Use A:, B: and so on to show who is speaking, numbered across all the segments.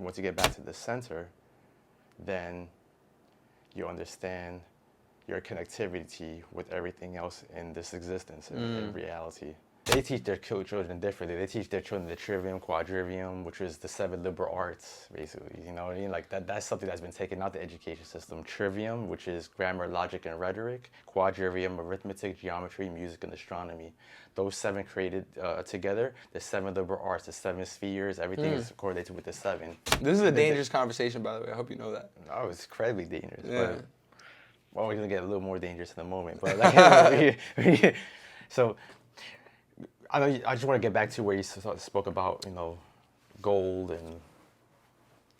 A: once you get back to the center, then you understand your connectivity with everything else in this existence, in reality. They teach their children differently. They teach their children the trivium, quadrivium, which is the 7 liberal arts, basically. You know what I mean? Like that's something that's been taken out the education system. Trivium, which is grammar, logic, and rhetoric. Quadrivium, arithmetic, geometry, music, and astronomy. Those 7 created together, the 7 liberal arts, the 7 spheres, everything is correlated with the 7.
B: This is a dangerous conversation, by the way. I hope you know that.
A: Oh, it's incredibly dangerous.
B: Yeah.
A: But, well, we're going to get a little more dangerous in a moment. But like, so I know I just want to get back to where you spoke about, you know, gold and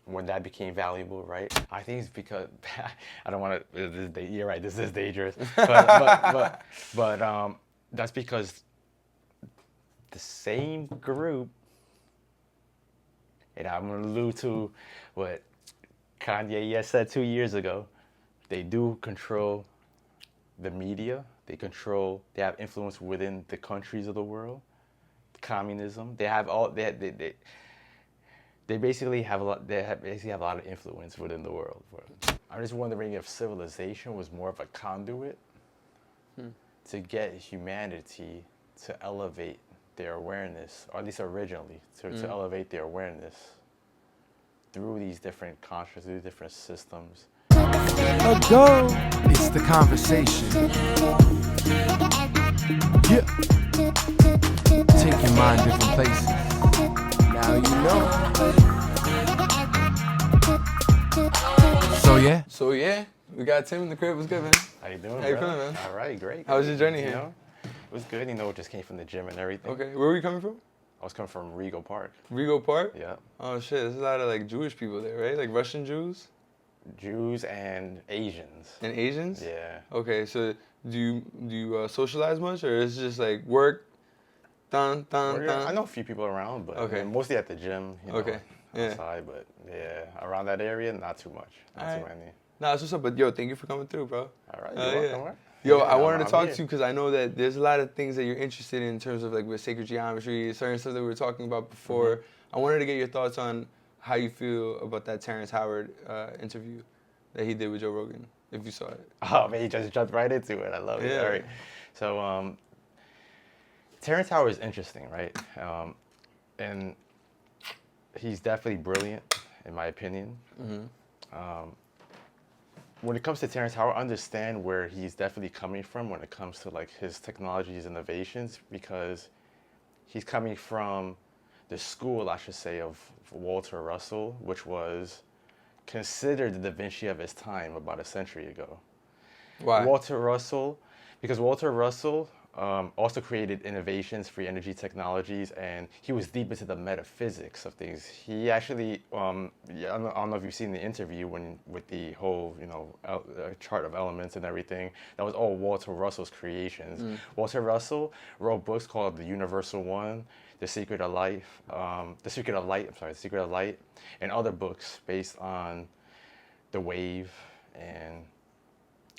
A: when that became valuable, right? I think it's because I don't want to. You're right. This is dangerous, but that's because the same group, and I'm gonna allude to what Kanye said 2 years ago. They do control the media. They have influence within the countries of the world. Communism. They have all. They basically have a lot. Basically have a lot of influence within the world. I'm just wondering if civilization was more of a conduit to get humanity to elevate their awareness, or at least originally to elevate their awareness through these different consciousness, through different systems.
C: Ago, it's the conversation. Yeah. Take your mind different places. Now you know. So yeah,
B: we got Tim in the crib. What's good, man?
A: How you doing?
B: How you feeling, man?
A: All right, great.
B: How was your journey
A: You
B: here?
A: know, it was good. You know, just came from the gym and everything.
B: Okay, where were you coming from?
A: I was coming from Regal Park.
B: Regal Park?
A: Yeah.
B: Oh shit, there's a lot of like Jewish people there, right? Like Russian Jews
A: and Asians.
B: and Asians.
A: Yeah.
B: Okay, so do you socialize much, or is it just like work? Dun.
A: I know a few people around, but
B: Okay.
A: mostly at the gym. You know,
B: Okay. Yeah.
A: outside, but yeah, around that area, not too much. Not too
B: Alright.
A: many.
B: Nah, that's what's up. But yo, thank you for coming through, bro.
A: All right.
B: Oh,
A: You're
B: yeah.
A: welcome. Right?
B: Yo,
A: Yeah,
B: I wanted to
A: I'm
B: talk
A: here.
B: to you because I know that there's a lot of things that you're interested in terms of like with sacred geometry, certain stuff that we were talking about before. I wanted to get your thoughts on how you feel about that Terrence Howard interview that he did with Joe Rogan, if you saw it.
A: Oh man, you just jumped right into it. I love it.
B: Yeah.
A: All right. So Terrence Howard is interesting, right? And he's definitely brilliant, in my opinion. When it comes to Terrence Howard, I understand where he's definitely coming from when it comes to like his technologies innovations, because he's coming from the school, I should say, of Walter Russell, which was considered the Da Vinci of his time about a century ago.
B: Why?
A: Because Walter Russell also created innovations, free energy technologies, and he was deep into the metaphysics of things. He actually, I don't know if you've seen the interview with the whole, chart of elements and everything. That was all Walter Russell's creations. Walter Russell wrote books called The Universal One, The Secret of Light, and other books based on the wave and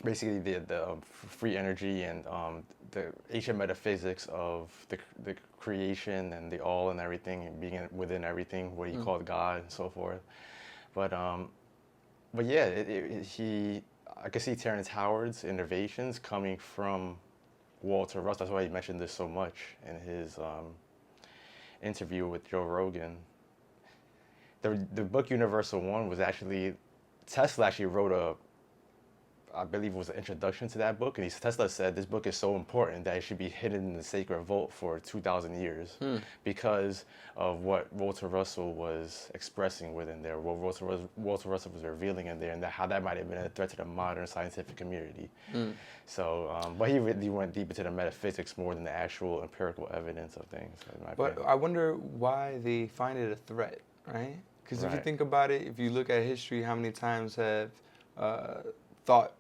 A: basically the free energy and the ancient metaphysics of the creation and the all and everything, and being within everything, what he called God and so forth. But yeah, I can see Terrence Howard's innovations coming from Walter Russell. That's why he mentioned this so much in his interview with Joe Rogan. The book Universal One was actually, Tesla actually wrote I believe it was an introduction to that book, and Tesla said this book is so important that it should be hidden in the sacred vault for 2,000 years because of what Walter Russell was expressing within there, what Walter Russell was revealing in there, and how that might have been a threat to the modern scientific community. So, but he really went deep into the metaphysics more than the actual empirical evidence of things.
B: But I wonder why they find it a threat, right? Because if you
A: Right.
B: think about it, if you look at history, how many times have thought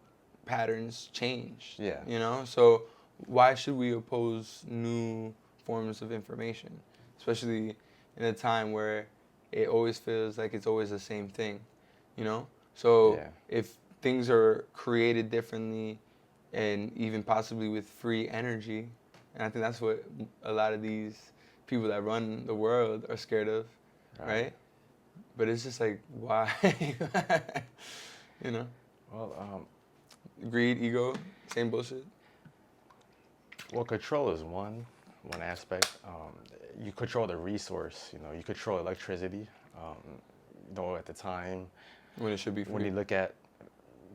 B: patterns changed?
A: Yeah.
B: So why should we oppose new forms of information, especially in a time where it always feels like it's always the same thing, So
A: Yeah.
B: if things are created differently and even possibly with free energy, and I think that's what a lot of these people that run the world are scared of, right? But it's just like, why? You know?
A: Well,
B: Greed, ego, same bullshit.
A: well, control is one aspect. You control the resource. You know, you control electricity. You know, at the time,
B: When it should be free.
A: when you look at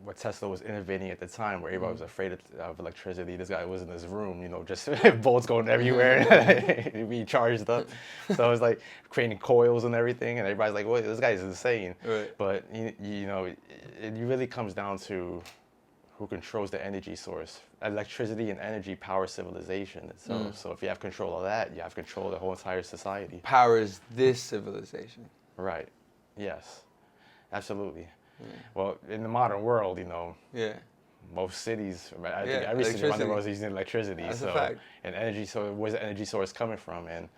A: what Tesla was innovating at the time, where everybody was afraid of electricity, this guy was in his room, you know, just volts going everywhere, being charged up. So it was like creating coils and everything, and everybody's like, "Well, this guy's insane."
B: Right.
A: But you know, it really comes down to who controls the energy source. Electricity and energy power civilization itself. So if you have control of that, you have control of the whole entire society.
B: Powers this civilization.
A: Right. Yes. Absolutely. Well, in the modern world, you know,
B: Yeah.
A: most cities, I think
B: Yeah,
A: every city around the
B: electricity.
A: world is using electricity.
B: That's a
A: So,
B: fact.
A: and energy, so where's the energy source coming from? And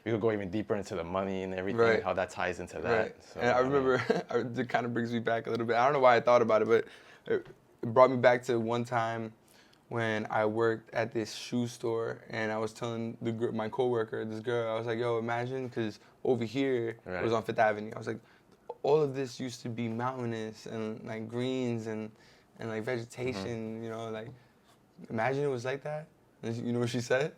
A: we could go even deeper into the money and everything,
B: Right.
A: how that ties into that.
B: Right.
A: So,
B: And I
A: mean,
B: remember, it kind of brings me back a little bit. I don't know why I thought about it, but it brought me back to one time when I worked at this shoe store, and I was telling my coworker, this girl, I was like, yo, imagine, because over here, it was
A: Right.
B: on Fifth Avenue. I was like, all of this used to be mountainous and like greens and like vegetation, you know, like, imagine it was like that. And you know what she said?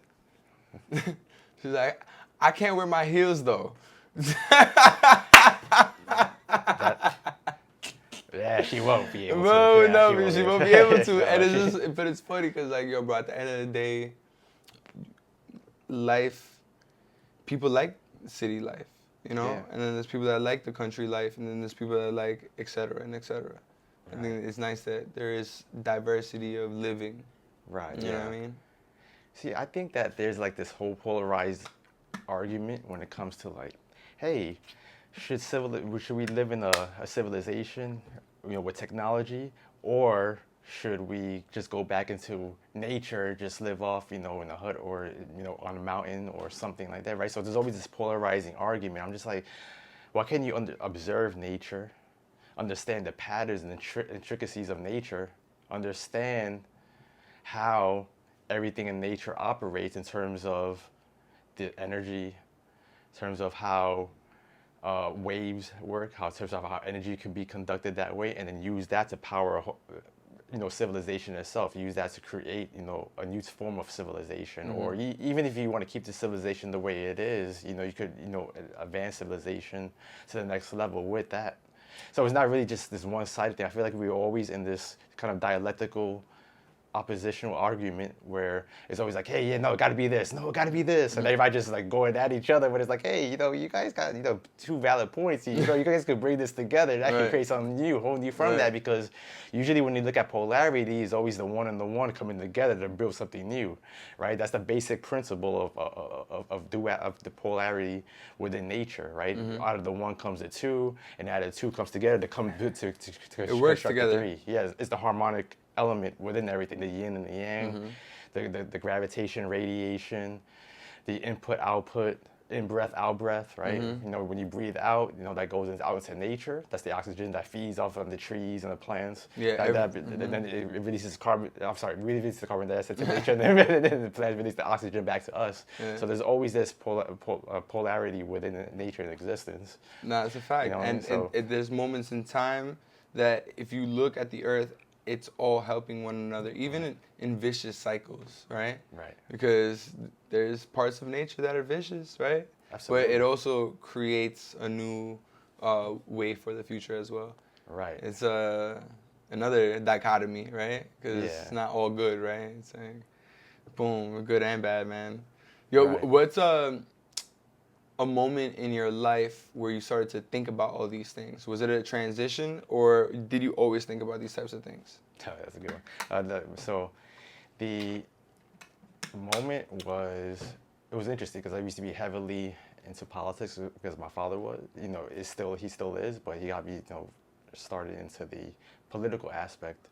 B: She's like, I can't wear my heels though.
A: yeah, she won't be able
B: Bro,
A: to.
B: no,
A: Yeah,
B: she won't be able to.
A: No,
B: And it's just, but it's funny because, like, yo, bro, at the end of the day, people like city life, you know?
A: Yeah.
B: And then there's people that like the country life, and then there's people that like et cetera and et cetera. I think it's nice that there is diversity of living.
A: right,
B: You know what I mean?
A: See, I think that there's like this whole polarized argument when it comes to like, hey, should we live in a civilization, you know, with technology, or should we just go back into nature, just live off, you know, in a hut or, you know, on a mountain or something like that, right? So there's always this polarizing argument. I'm just like, why can't you observe nature, understand the patterns and the intricacies of nature, understand how everything in nature operates in terms of the energy, in terms of how waves work, in terms of how energy can be conducted that way, and then use that to power, you know, civilization itself. Use that to create, you know, a new form of civilization. Or even if you want to keep the civilization the way it is, you know, you could, you know, advance civilization to the next level with that. So it's not really just this one-sided thing. I feel like we're always in this kind of dialectical oppositional argument where it's always like, hey, yeah, no, it got to be this, no, it got to be this, and everybody just like going at each other. But it's like, hey, you know, you guys got, you know, two valid points. You know, you guys could bring this together and actually create something new, whole new from that. Because usually when you look at polarity, it's always the one and the one coming together to build something new, right? That's the basic principle of the polarity within nature, right? Out of the one comes the two, and out of the two comes together to come to
B: It works
A: construct the
B: together.
A: three. Yeah, it's the harmonic element within everything, the yin and the yang, the gravitation, radiation, the input, output, in breath, out breath, right? You know, when you breathe out, you know, that goes out into nature. That's the oxygen that feeds off of the trees and the plants.
B: Yeah,
A: Then it releases releases the carbon dioxide to nature, and then the plants release the oxygen back to us. So there's always this polarity within nature and existence.
B: No, it's a fact.
A: You know,
B: and
A: so-
B: there's moments in time that if you look at the earth, it's all helping one another, even in vicious cycles, right?
A: Right.
B: Because there's parts of nature that are vicious, right?
A: Absolutely.
B: But it also creates a new way for the future as well.
A: Right.
B: It's another dichotomy, right? Because
A: Yeah.
B: it's not all good, right? It's like, boom, good and bad, man. Yo,
A: Right.
B: what's a moment in your life where you started to think about all these things? Was it a transition, or did you always think about these types of things?
A: Oh, that's a good one. So the moment it was interesting because I used to be heavily into politics because my father was, you know, he still is, but he got me, you know, started into the political aspect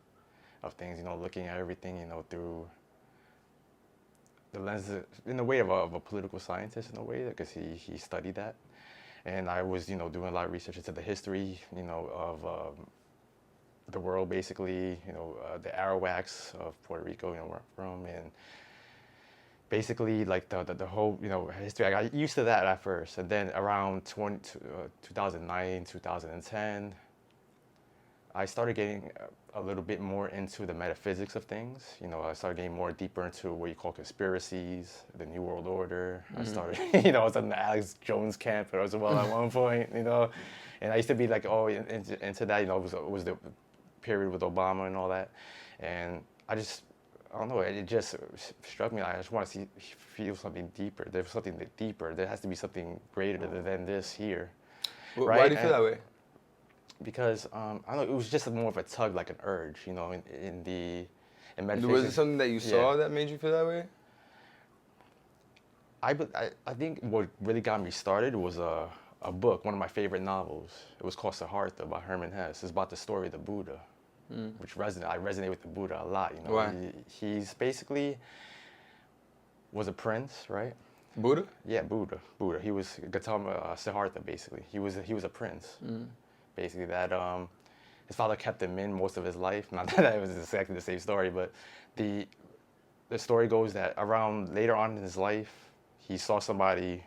A: of things, you know, looking at everything, you know, through the lens, in the way of a political scientist in a way, because he studied that. And I was, you know, doing a lot of research into the history, you know, of the world, basically, you know, the Arawaks of Puerto Rico, you know, where I'm from, and basically like the whole history. I got used to that at first, and then around 2009, 2010, I started getting a little bit more into the metaphysics of things. I started getting more deeper into what you call conspiracies, the New World Order. I started, I was in the Alex Jones camp as well at one point, and I used to be like, into that, it was the period with Obama and all that, and I don't know, it just struck me. I just want to feel something deeper. There's something deeper. There has to be something greater than this here. Right?
B: Why do you feel that way?
A: Because I don't know, it was just more of a tug, like an urge, in metaphysics.
B: Was it something that you saw that made you feel that way?
A: I think what really got me started was a book, one of my favorite novels. It was called Siddhartha by Hermann Hesse. It's about the story of the Buddha, which I resonate with the Buddha a lot.
B: Why?
A: He's basically was a prince, right?
B: Buddha?
A: Yeah, Buddha. He was Gautama Siddhartha, basically. He was a prince. Basically, that his father kept him in most of his life. Not that it was exactly the same story, but the story goes that around later on in his life, he saw somebody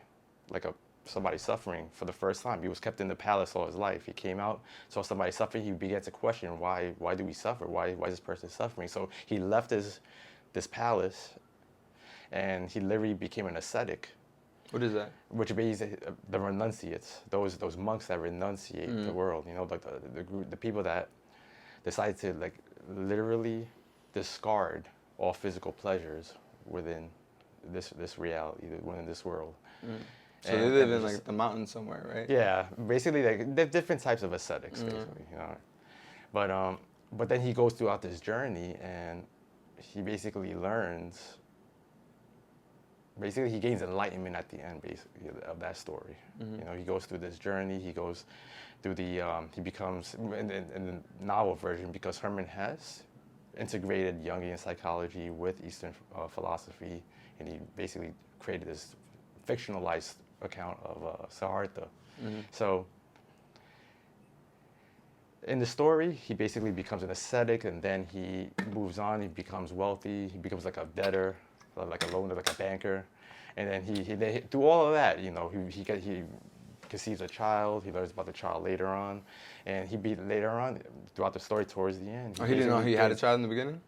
A: suffering for the first time. He was kept in the palace all his life. He came out, saw somebody suffering. He began to question why do we suffer? Why is this person suffering? So he left this palace, and he literally became an ascetic.
B: What is that?
A: Which means the renunciates, those monks that renunciate the world, like the people that decide to like literally discard all physical pleasures within this reality, within this world.
B: So they live in like the mountains somewhere, right?
A: Yeah, basically like they're different types of ascetics, basically, But then he goes throughout this journey, and he basically learns. Basically, he gains enlightenment at the end, basically, of that story. He goes through this journey. He goes through he becomes, in the novel version, because Hermann Hesse integrated Jungian psychology with Eastern philosophy, and he basically created this fictionalized account of Siddhartha. So, in the story, he basically becomes an ascetic, and then he moves on. He becomes wealthy. He becomes like a debtor, like a loaner, like a banker, and then he through all of that, he conceives a child. He learns about the child later on, and later on throughout the story towards the end.
B: He didn't know he had a child in the beginning?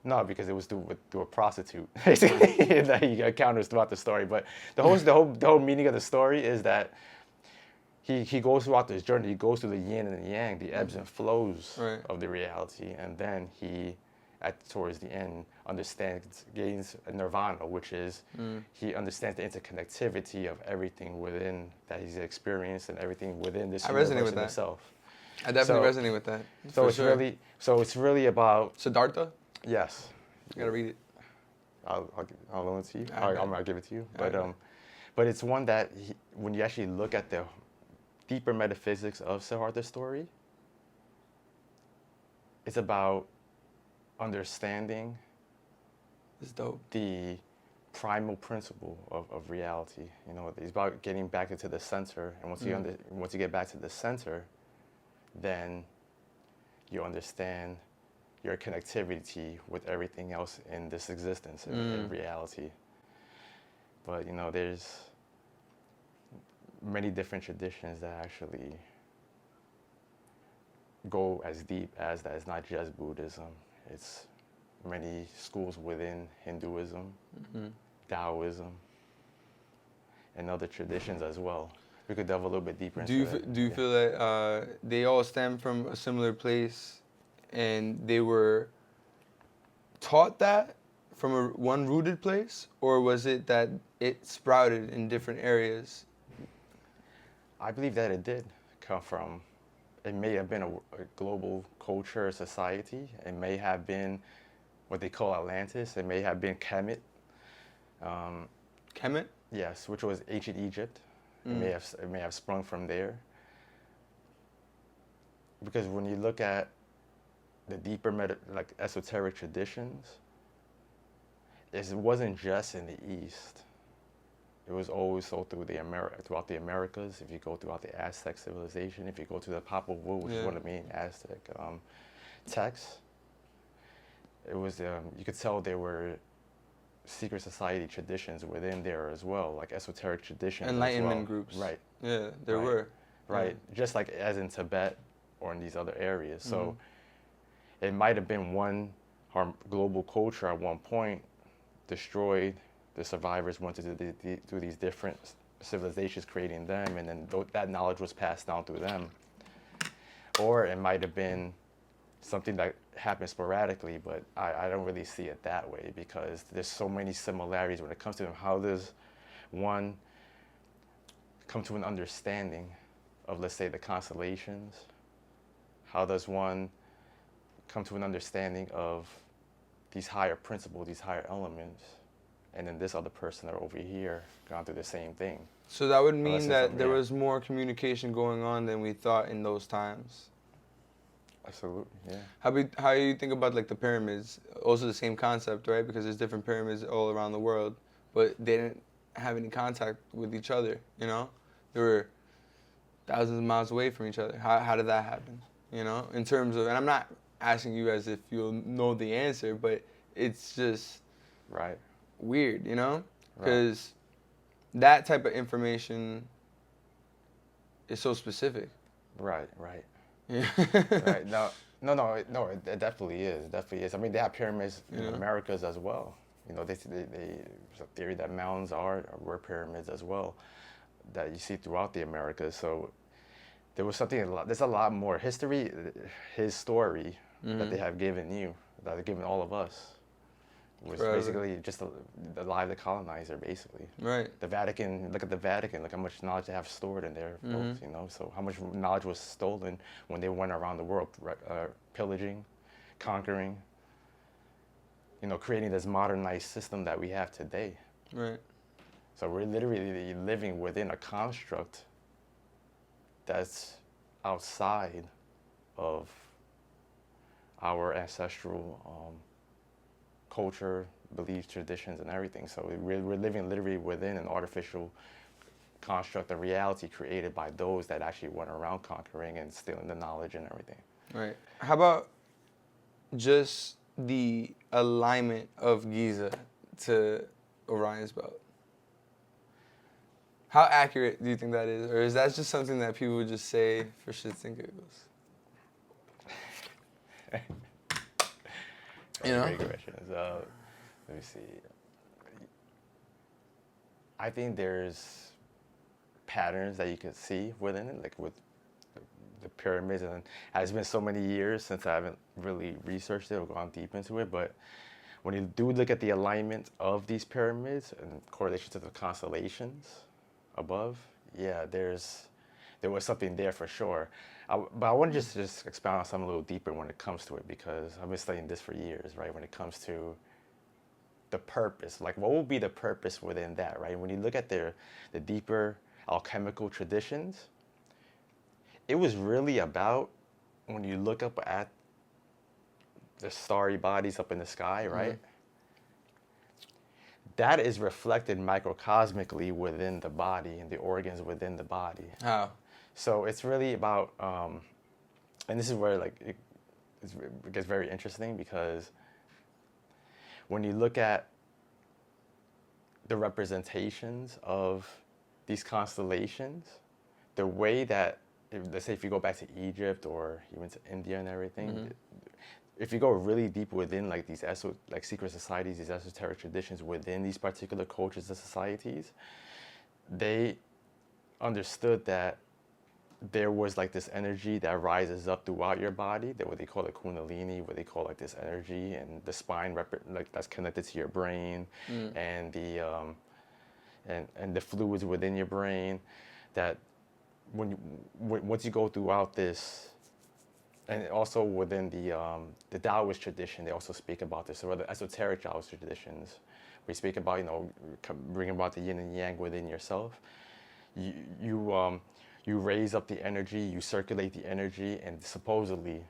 A: No, because it was through a prostitute, basically, that he encounters throughout the story. But the whole meaning of the story is that he goes throughout this journey. He goes through the yin and the yang, the ebbs and flows of the reality, and then he, towards the end, gains nirvana, which is he understands the interconnectivity of everything within that he's experienced and everything within this universe in itself.
B: I definitely resonate with that.
A: So it's really about
B: Siddhartha.
A: Yes.
B: You gotta read it.
A: I'll loan it to you. I'm gonna give it to you. But it's one that when you actually look at the deeper metaphysics of Siddhartha's story, it's about understanding
B: It's dope.
A: the primal principle of reality. It's about getting back into the center, and once you get back to the center, then you understand your connectivity with everything else in this existence, in reality. But there's many different traditions that actually go as deep as that. It's not just Buddhism. It's many schools within Hinduism, Taoism, and other traditions as well. We could delve a little bit deeper into that.
B: Do you feel that they all stem from a similar place, and they were taught that from one rooted place, or was it that it sprouted in different areas?
A: I believe that it did come from. It may have been a global culture, society. It may have been what they call Atlantis. It may have been Kemet.
B: Kemet?
A: Yes, which was ancient Egypt. It may have sprung from there. Because when you look at the deeper esoteric traditions, it wasn't just in the East. It was always so throughout the Americas. If you go throughout the Aztec civilization, if you go to the Popol Vuh, which is one of the main Aztec texts, it was you could tell there were secret society traditions within there as well, like esoteric traditions.
B: Enlightenment
A: as well.
B: groups.
A: Right.
B: Yeah, there
A: Right.
B: were.
A: Right. Just like as in Tibet or in these other areas. So
B: Mm-hmm.
A: it might have been one global culture at one point destroyed. The survivors went through these different civilizations, creating them, and then that knowledge was passed down through them. Or it might have been something that happened sporadically, but I don't really see it that way because there's so many similarities when it comes to them. How does one come to an understanding of, let's say, the constellations? How does one come to an understanding of these higher principles, these higher elements? And then this other person are over here gone through the same thing.
B: So that would
A: Unless
B: mean
A: there's
B: that
A: some-
B: there
A: yeah.
B: was more communication going on than we thought in those times.
A: Absolutely, yeah.
B: How do you think about like the pyramids? Also the same concept, right? Because there's different pyramids all around the world, but they didn't have any contact with each other. You know, they were thousands of miles away from each other. How did that happen? You know, in terms of, and I'm not asking you as if you'll know the answer, but it's just
A: Right.
B: weird, you know,
A: Right.
B: because that type of information is so specific.
A: Right, right.
B: Yeah.
A: Right. No. It definitely is. It definitely is. I mean, they have pyramids in
B: Yeah.
A: Americas as well. You know, there's a theory that mountains were pyramids as well, that you see throughout the Americas. So there was there's a lot more history, his story that they have given you, that they've given all of us, was
B: Forever.
A: basically just the lie of the colonizer, basically.
B: Right.
A: The Vatican, look at the Vatican, look how much knowledge they have stored in there, folks, you know. So how much knowledge was stolen when they went around the world, pillaging, conquering, you know, creating this modernized system that we have today.
B: Right.
A: So we're literally living within a construct that's outside of our ancestral culture, beliefs, traditions, and everything. So we're living literally within an artificial construct, a reality created by those that actually went around conquering and stealing the knowledge and everything.
B: Right. How about just the alignment of Giza to Orion's belt? How accurate do you think that is? Or is that just something that people would just say for shits and giggles? You know?
A: Great questions. Let me see. I think there's patterns that you can see within it, like with the pyramids, and it's been so many years since I haven't really researched it or gone deep into it, but when you do look at the alignment of these pyramids and correlation to the constellations above, yeah, there was something there for sure. But I want to just expound on something a little deeper when it comes to it, because I've been studying this for years, right? When it comes to the purpose, like what will be the purpose within that, right? When you look at the deeper alchemical traditions, it was really about, when you look up at the starry bodies up in the sky, right? That is reflected microcosmically within the body and the organs within the body.
B: How?
A: So it's really about, and this is where it gets very interesting, because when you look at the representations of these constellations, the way that, let's say if you go back to Egypt or even to India and everything, if you go really deep within like these secret societies, these esoteric traditions within these particular cultures and societies, they understood that there was like this energy that rises up throughout your body, that what they call the kundalini, what they call like this energy, and the spine like that's connected to your brain, and the and the fluids within your brain, that once you go throughout this. And also within the Taoist tradition, they also speak about this, or the esoteric Taoist traditions. We speak about, you know, bringing about the yin and yang within yourself. You raise up the energy, you circulate the energy, and supposedly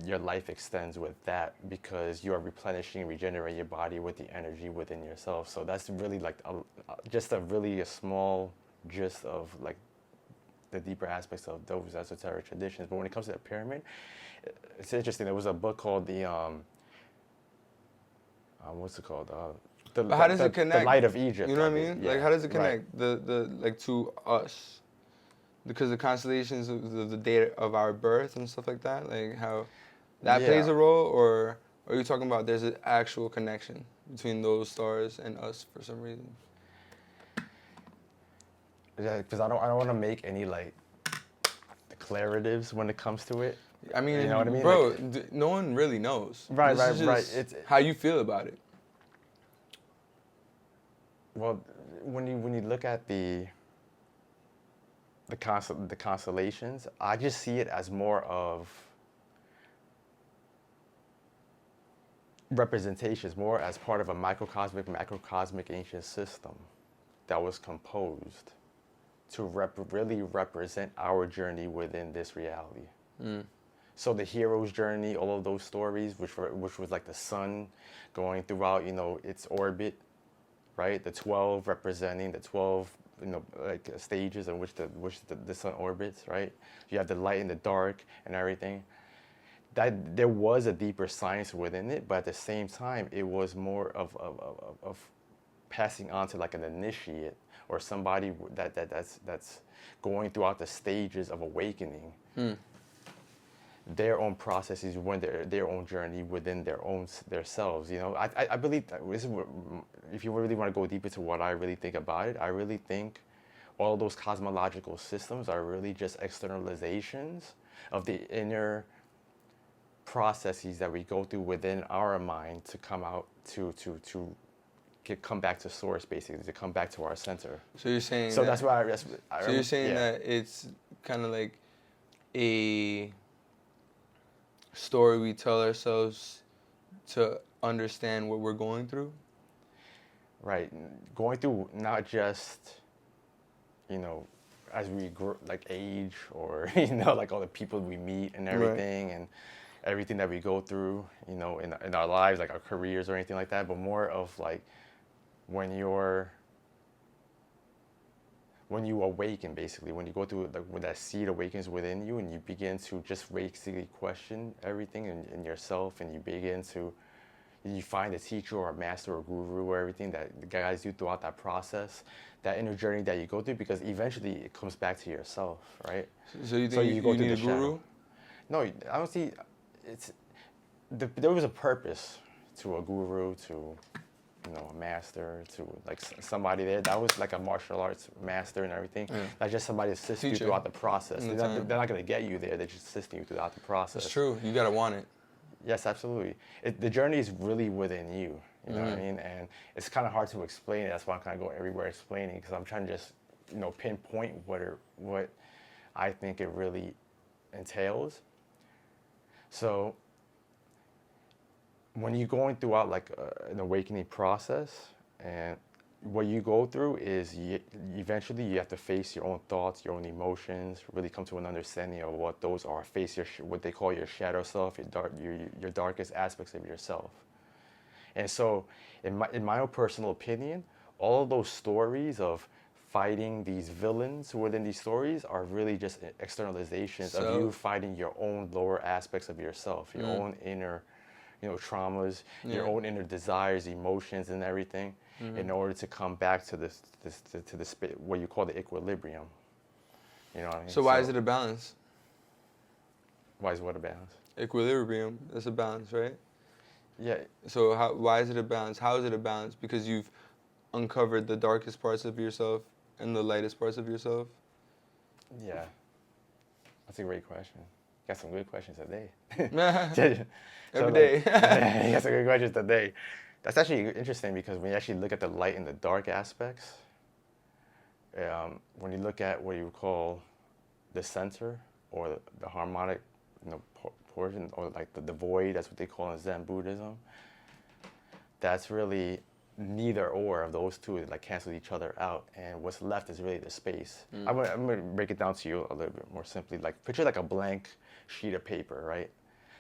A: your life extends with that, because you are replenishing, regenerating your body with the energy within yourself. So that's really like just a small gist of like the deeper aspects of those esoteric traditions. But when it comes to the pyramid, it's interesting. There was a book called what's it called?
B: But how does it connect?
A: The light of Egypt.
B: You know what I mean?
A: Yeah,
B: Like, how does it
A: right.
B: connect the like to us? Because the constellations of the date of our birth and stuff like that, like how that plays
A: Yeah.
B: a role, or are you talking about there's an actual connection between those stars and us for some reason?
A: Yeah, because I don't want to make any like declaratives when it comes to it.
B: I mean,
A: You know what I mean?
B: bro,
A: Like,
B: no one really knows.
A: Right,
B: This is
A: right, right.
B: just
A: It's
B: how you feel about it.
A: well, when you look at the constellations, I just see it as more of representations, more as part of a microcosmic, macrocosmic ancient system that was composed to really represent our journey within this reality. So the hero's journey, all of those stories, which was like the sun going throughout, its orbit, right? The 12 representing the 12, like stages in which the sun orbits, right? You have the light and the dark and everything. That there was a deeper science within it, but at the same time, it was more of passing on to like an initiate or somebody that's going throughout the stages of awakening. Their own processes, when their own journey within their selves. I believe that this is if you really want to go deep into what I really think about it, I really think all those cosmological systems are really just externalizations of the inner processes that we go through within our mind to come out to come back to source, basically, to come back to our center.
B: So you're saying
A: So
B: that,
A: that's why
B: so you're saying
A: yeah.
B: that it's kind of like a story we tell ourselves to understand what we're going through?
A: Right, going through not just, as we grow, like age or, like all the people we meet and everything and everything that we go through, in our lives, like our careers or anything like that, but more of like when you awaken, basically, when you go through, like, when that seed awakens within you and you begin to just basically question everything in yourself, and you find a teacher or a master or guru or everything that guides you throughout that process, that inner journey that you go through, because eventually it comes back to yourself, right?
B: So you think you need a guru?
A: No, I don't see. There was a purpose to a guru, to a master, to like somebody there that was like a martial arts master and everything. Like just somebody to assist you throughout the process. They're not going to get you there. They're just assisting you throughout the process.
B: That's true. You gotta want it.
A: Yes, absolutely. The journey is really within you. You know what I mean? And it's kind of hard to explain it. That's why I'm kind of going everywhere explaining, because I'm trying to just pinpoint what I think it really entails. So when you're going throughout like an awakening process, and what you go through is eventually you have to face your own thoughts, your own emotions, really come to an understanding of what those are. Face what they call your shadow self, your darkest aspects of yourself. And so, in my own personal opinion, all of those stories of fighting these villains within these stories are really just externalizations of you fighting your own lower aspects of yourself, your own inner, traumas, your own inner desires, emotions, and everything, in order to come back to this what you call the equilibrium. You know what I mean?
B: So why is it a balance?
A: Why is what a balance?
B: Equilibrium. That's a balance, right?
A: Yeah.
B: So why is it a balance? How is it a balance? Because you've uncovered the darkest parts of yourself and the lightest parts of yourself?
A: Yeah. That's a great question. Got some good questions today.
B: Every day.
A: You got some good questions today. That's actually interesting, because when you actually look at the light and the dark aspects, when you look at what you call the center or the harmonic, portion, or like the void, that's what they call in Zen Buddhism. That's really neither or of those two, like cancel each other out, and what's left is really the space. I'm gonna break it down to you a little bit more simply. Like picture like a blank sheet of paper, right?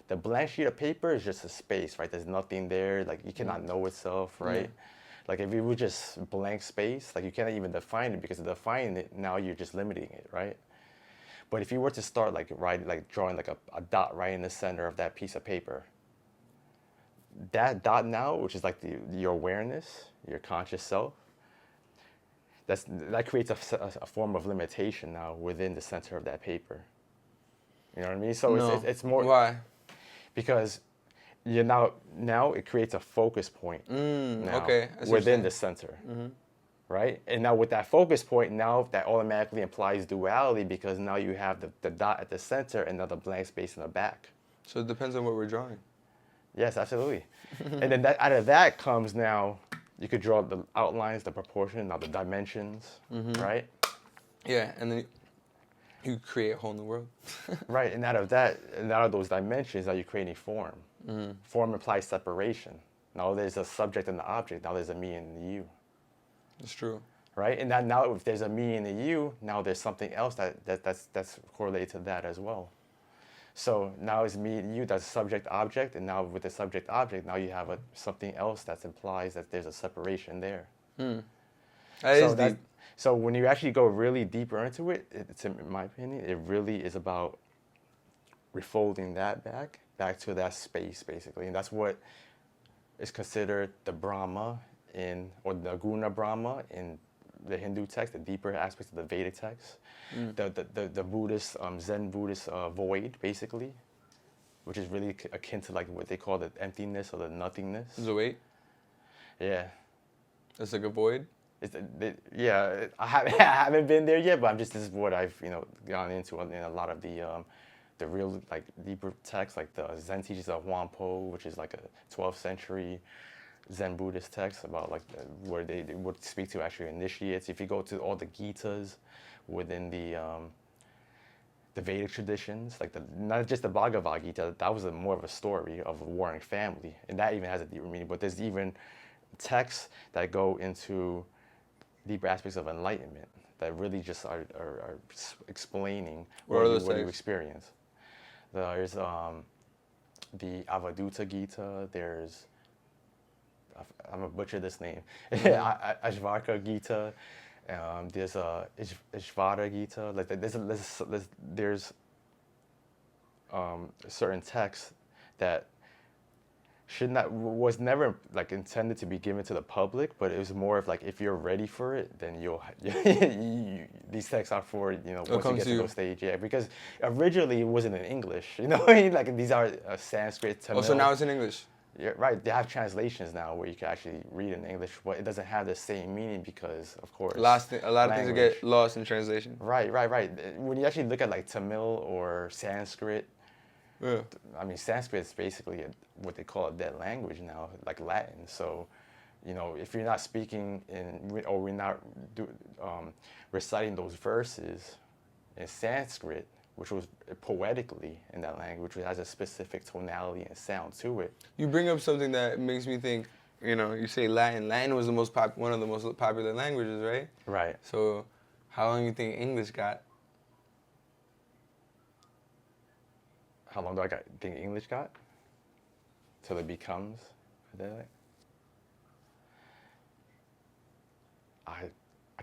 A: The blank sheet of paper is just a space, right? There's nothing there. Like you cannot know itself, right? Like if it was just blank space, like you cannot even define it, because to define it, now you're just limiting it, right? But if you were to start like drawing like a dot right in the center of that piece of paper, that dot now, which is like your awareness, your conscious self, that creates a form of limitation now within the center of that paper. You know what I mean? So
B: No.
A: it's more
B: Why?
A: because you now it creates a focus point now
B: Okay. I see what you're
A: within
B: saying.
A: the center, right? And now with that focus point, now that automatically implies duality because now you have the dot at the center and now the blank space in the back.
B: So it depends on what we're drawing.
A: Yes, absolutely. And then out of that comes now, you could draw the outlines, the proportion, now the dimensions, right?
B: Yeah, and then you create a whole new world.
A: Right, and out of that, and out of those dimensions, now you're creating form. Form implies separation. Now there's a subject and the object. Now there's a me and the you.
B: It's true.
A: Right, and now if there's a me and a you, now there's something else that's correlated to that as well. So now it's me and you, that's subject object, and now with the subject object, now you have something else that implies that there's a separation there.
B: That is deep.
A: So when you actually go really deeper into it, it's in my opinion, it really is about refolding that back to that space basically, and that's what is considered the Brahma or the Guna Brahma in the Hindu text, the deeper aspects of the Vedic text, the Buddhist, Zen Buddhist void, basically, which is really akin to like what they call the emptiness or the nothingness.
B: So wait,
A: Yeah.
B: it's like a void.
A: Yeah, I haven't been there yet, but this is what I've gone into in a lot of the real like deeper texts, like the Zen teachings of Huangpo, which is like a 12th century Zen Buddhist text about like where they would speak to actually initiates. If you go to all the Gitas within the Vedic traditions, like not just the Bhagavad Gita, that was more of a story of a warring family, and that even has a deeper meaning. But there's even texts that go into deeper aspects of enlightenment that really just are explaining what you experience. There's the Avaduta Gita. There's I'm gonna butcher this name. Ashvarka Gita. There's Ishvara Gita. Like there's certain texts that was never like intended to be given to the public, but it was more of like if you're ready for it, then these texts are for once you get to those stage, because originally it wasn't in English, like these are Sanskrit, Tamil.
B: Oh, so now it's in English.
A: Yeah, right. They have translations now where you can actually read in English, but it doesn't have the same meaning because, of course,
B: a lot of things get lost in translation.
A: Right. When you actually look at like Tamil or Sanskrit,
B: yeah.
A: I mean, Sanskrit is basically what they call a dead language now, like Latin. So, if you're not speaking or we're not reciting those verses in Sanskrit, which was poetically in that language, which has a specific tonality and sound to it.
B: You bring up something that makes me think, you say Latin. Latin was one of the most popular languages, right?
A: Right.
B: So how long do you think English got?
A: How long do I think English got? Till it becomes a dialect? I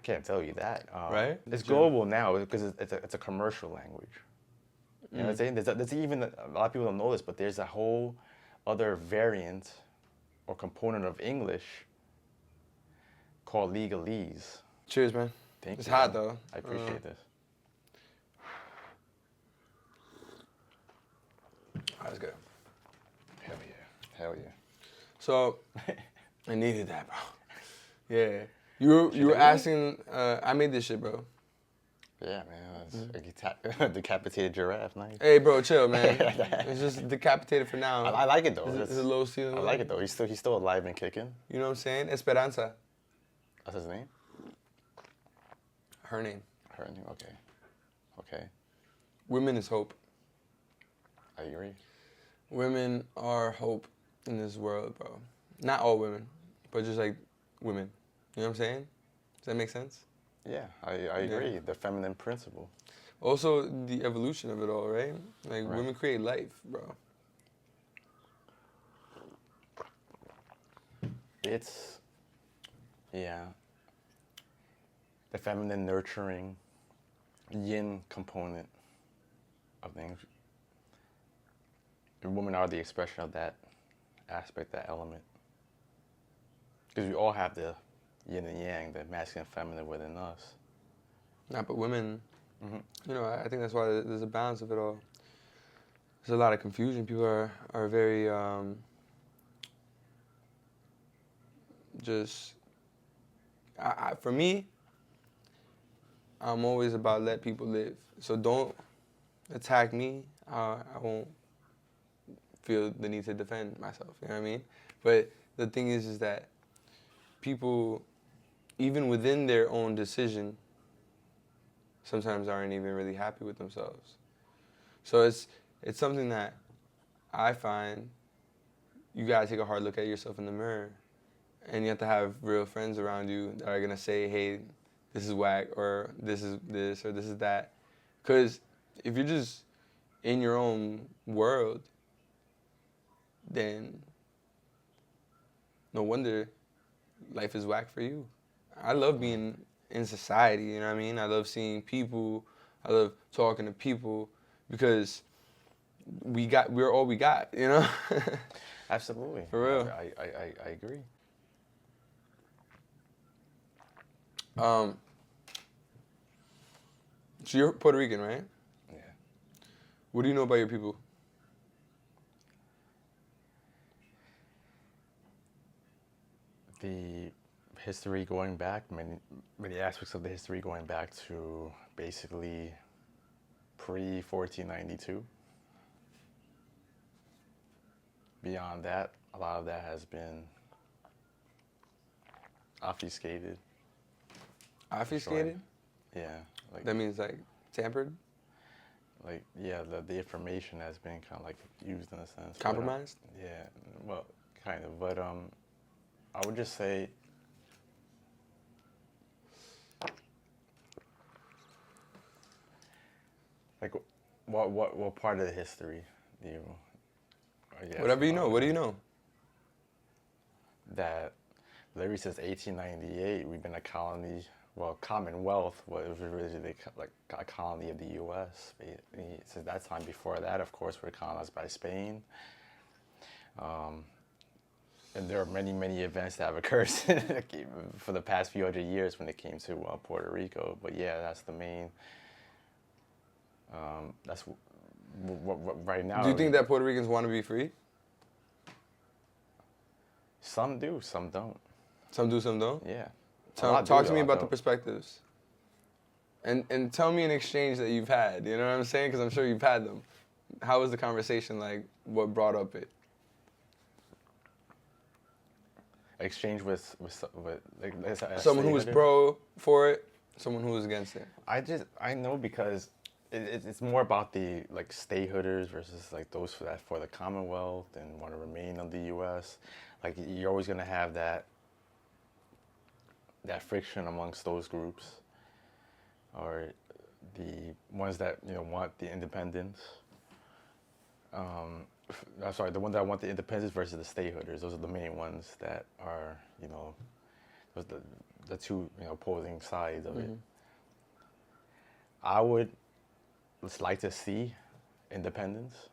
A: can't tell you that.
B: Right?
A: It's global now because it's a commercial language. You know what I'm saying? There's even a lot of people don't know this, but there's a whole other variant or component of English called legalese.
B: Cheers, man.
A: Thank you.
B: It's hot though.
A: I appreciate this.
B: That's good.
A: Hell yeah.
B: So, I needed that, bro. Yeah. You were asking, I made this shit, bro.
A: Yeah, man. It's a decapitated giraffe, nice.
B: Hey, bro, chill, man. It's just decapitated for now.
A: I like it though.
B: It's a low ceiling.
A: I like it though. He's still alive and kicking.
B: You know what I'm saying? Esperanza.
A: That's his name?
B: Her name.
A: Her name, okay.
B: Women is hope.
A: I agree.
B: Women are hope in this world, bro. Not all women, but just like women. You know what I'm saying? Does that make sense?
A: Yeah, I agree. Yeah. The feminine principle.
B: Also, the evolution of it all, right? Like, women create life, bro.
A: It's, the feminine nurturing yin component of things. And women are the expression of that aspect, that element. Because we all have the yin and yang, the masculine and feminine within us.
B: Yeah, but women,
A: Mm-hmm.
B: you know, I think that's why there's a balance of it all. There's a lot of confusion. People are very just. For me, I'm always about let people live. So don't attack me. I won't feel the need to defend myself. You know what I mean? But the thing is that people, even within their own decision, sometimes aren't even really happy with themselves. So it's something that I find you gotta take a hard look at yourself in the mirror, and you have to have real friends around you that are gonna say, "Hey, this is whack," or "This is this," or "This is that." Because if you're just in your own world, then no wonder life is whack for you. I love being in society, you know what I mean? I love seeing people. I love talking to people because we're all we got, you know?
A: Absolutely.
B: For real.
A: I agree.
B: So you're Puerto Rican, right?
A: Yeah.
B: What do you know about your people?
A: The history going back, many aspects of the history going back to basically pre-1492. Beyond that, a lot of that has been obfuscated.
B: Obfuscated?
A: Yeah. Like,
B: That means like tampered?
A: yeah, the information has been kind of like used in a sense.
B: Compromised?
A: But, yeah, well, kind of. But I would just say like what part of the history do you
B: Whatever you know. What do you know?
A: That literally since 1898 we've been a colony, well, Commonwealth was originally like a colony of the U.S. Since that time, before that, of course, we're colonized by Spain. And there are many events that have occurred for the past few hundred years when it came to Puerto Rico. But yeah, that's the main. That's what right now.
B: Do you think that Puerto Ricans want to be free?
A: Some do, some don't.
B: Some do, some don't?
A: Yeah.
B: Talk to me about the perspectives. And tell me an exchange that you've had. You know what I'm saying? Because I'm sure you've had them. How was the conversation like? What brought up it?
A: Exchange with like
B: Someone who was pro for it, someone who was against it.
A: I know because it's more about the like statehooders versus like those for the Commonwealth and want to remain on the U.S. Like you're always gonna have that friction amongst those groups, or the ones that want the independence. I'm sorry, the ones that want the independence versus the statehooders. Those are the main ones that are those the two opposing sides of it. I would just like to see independence,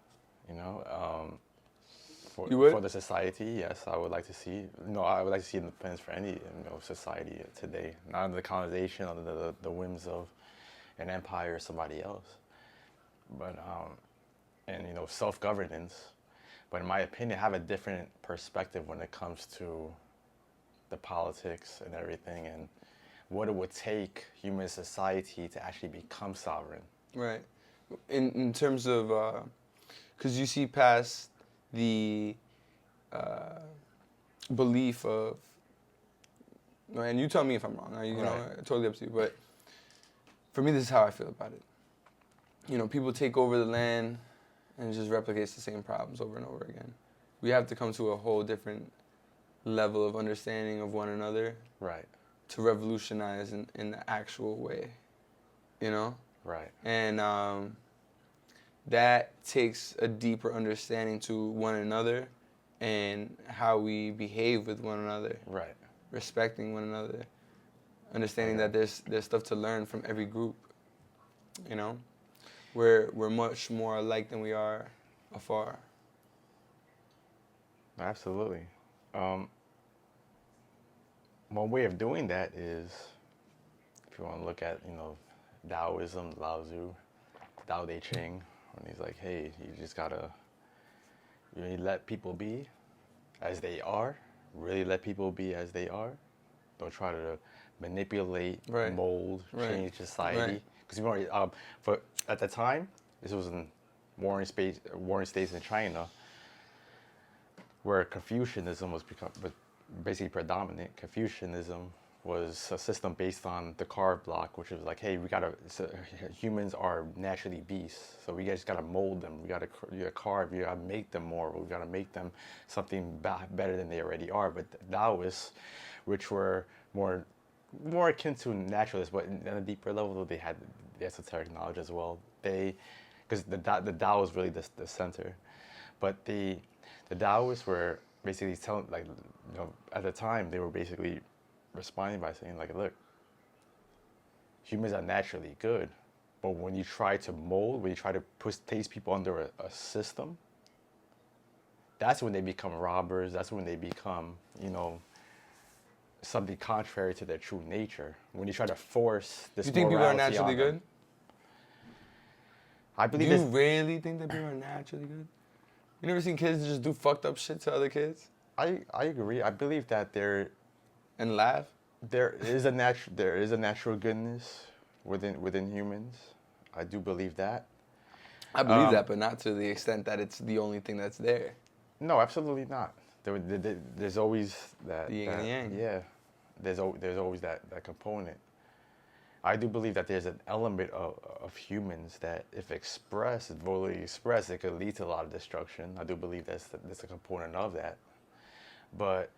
A: for the society. Yes, I would like to see. I would like to see independence for any society today, not under the colonization, under the whims of an empire or somebody else, but and self-governance. But in my opinion, I have a different perspective when it comes to the politics and everything, and what it would take human society to actually become sovereign.
B: Right. In terms of, because you see past the belief of, and you tell me if I'm wrong, totally up to you, but for me, this is how I feel about it. People take over the land and it just replicates the same problems over and over again. We have to come to a whole different level of understanding of one another.
A: Right.
B: To revolutionize in the actual way,
A: Right.
B: And that takes a deeper understanding to one another and how we behave with one another.
A: Right.
B: Respecting one another. Understanding that there's stuff to learn from every group. We're much more alike than we are afar.
A: Absolutely. Um, One way of doing that is, if you want to look at, Taoism, Lao Tzu, Tao Te Ching, when he's like, hey, you just gotta really let people be as they are, really let people be as they are. Don't try to manipulate,
B: Right.
A: mold,
B: Right.
A: change society.
B: Right.
A: Because for at the time, this was in warring states in China, where Confucianism was basically predominant. Confucianism was a system based on the carve block, which was like, hey, humans are naturally beasts, so we just gotta mold them. We gotta carve. We gotta make them more. We gotta make them something better than they already are. But the Taoists, which were more akin to naturalists, but on a deeper level, they had the esoteric knowledge as well. Because the Tao is really the center, but the Taoists were basically telling, like, at the time, they were basically responding by saying, like, look, humans are naturally good, but when you try to mold, when you try to place people under a system, that's when they become robbers. That's when they become, something contrary to their true nature. When you try to force this
B: You think people are
A: morality
B: naturally
A: on them.
B: good?
A: I
B: Do
A: believe
B: you
A: this.
B: really think that people are naturally good? You never seen kids just do fucked up shit to other kids
A: I agree. I believe that
B: and laugh?
A: there is a natural goodness within humans. I do believe that.
B: I believe that, but not to the extent that it's the only thing that's there.
A: No, absolutely not. There's always that.
B: The yin and
A: that-
B: yang.
A: Yeah, there's always that component. I do believe that there's an element of humans that, if expressed, fully expressed, it could lead to a lot of destruction. I do believe that's a component of that. But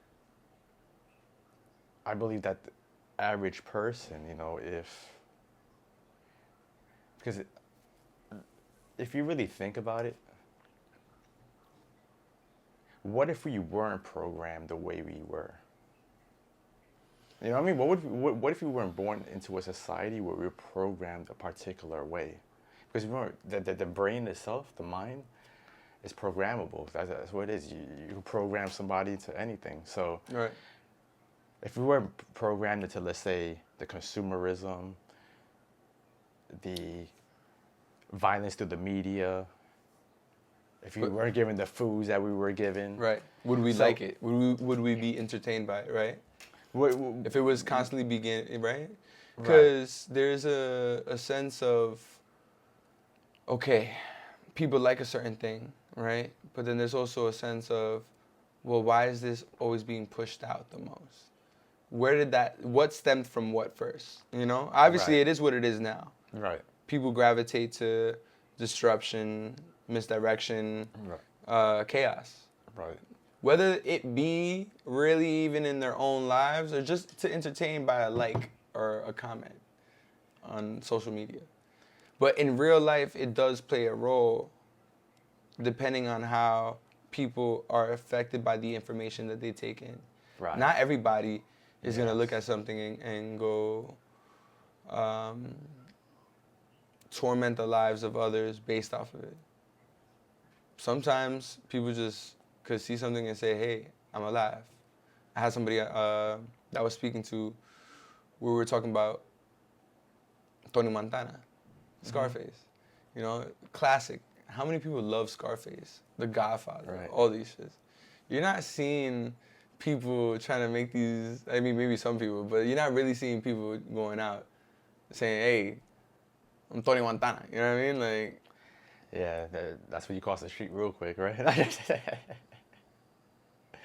A: I believe that the average person, because if you really think about it, what if we weren't programmed the way we were? You know what I mean? What if we weren't born into a society where we were programmed a particular way? Because the brain itself, the mind, is programmable. That's what it is. You program somebody to anything. So
B: Right.
A: if we weren't programmed into, let's say, the consumerism, the violence through the media, if we weren't given the foods that we were given,
B: Right. Would we
A: So-
B: like it? Would we be entertained by it, right? If it was constantly right? Because there's a sense of, okay, people like a certain thing, right? But then there's also a sense of, well, why is this always being pushed out the most? What stemmed from what first? Obviously
A: Right.
B: it is what it is now.
A: right,
B: People gravitate to disruption, misdirection, chaos.
A: right,
B: Whether it be really even in their own lives or just to entertain by a like or a comment on social media. But in real life, it does play a role depending on how people are affected by the information that they take in.
A: right.
B: Not everybody is going to
A: Yes.
B: look at something and go torment the lives of others based off of it. Sometimes people just could see something and say, hey, I'm alive. I had somebody that I was speaking to where we were talking about Tony Montana, Scarface. Classic. How many people love Scarface? The Godfather,
A: Right.
B: all these shits. You're not seeing people trying to make these, I mean, maybe some people, but you're not really seeing people going out saying, hey, I'm Tony Montana. You know what I mean? Like,
A: Yeah, that's what you cross the street real quick, right?
B: nah, this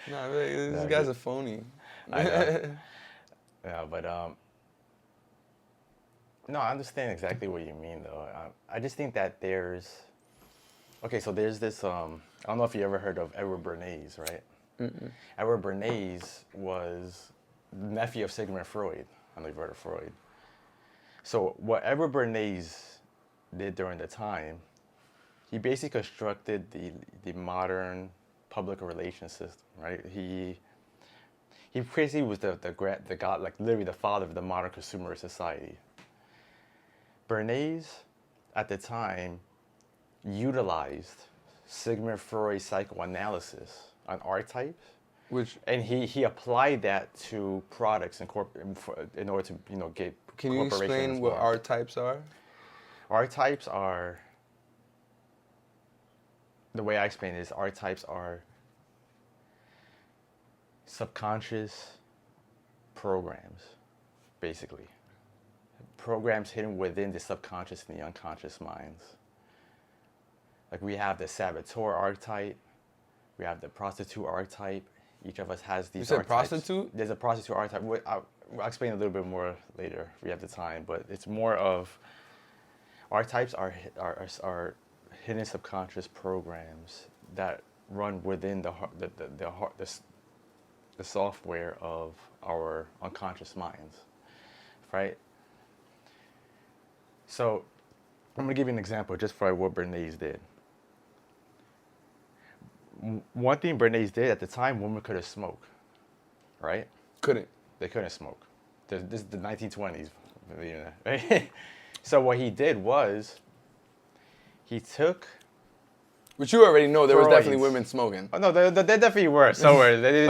A: Yeah,
B: guy's
A: he-
B: a phony.
A: I know. Yeah, but no, I understand exactly what you mean, though. I just think that there's this. I don't know if you ever heard of Edward Bernays, right?
B: Mm-mm.
A: Edward Bernays was the nephew of Sigmund Freud. I don't know if you've heard of Freud. So what Edward Bernays did during the time, he basically constructed the modern public relations system, right? He basically was the god, like literally the father of the modern consumer society. Bernays, at the time, utilized Sigmund Freud's psychoanalysis on archetypes.
B: Which
A: And he applied that to products and in order to get
B: can you
A: corporations
B: explain what
A: more.
B: archetypes are?
A: Archetypes are, the way I explain it is, archetypes are subconscious programs, basically. Programs hidden within the subconscious and the unconscious minds. Like we have the saboteur archetype, we have the prostitute archetype. Each of us has these
B: You said
A: archetypes.
B: prostitute?
A: There's a prostitute archetype. I'll explain a little bit more later if we have the time, but it's more of, archetypes are hidden subconscious programs that run within the software of our unconscious minds, right? So I'm gonna give you an example just for what Bernays did. One thing Bernays did at the time, women couldn't smoke, right?
B: Couldn't.
A: They couldn't smoke. This is the 1920s, right? So what he did was, he took.
B: But you already know there was definitely
A: Freud's.
B: women smoking.
A: Oh no, there definitely were somewhere. They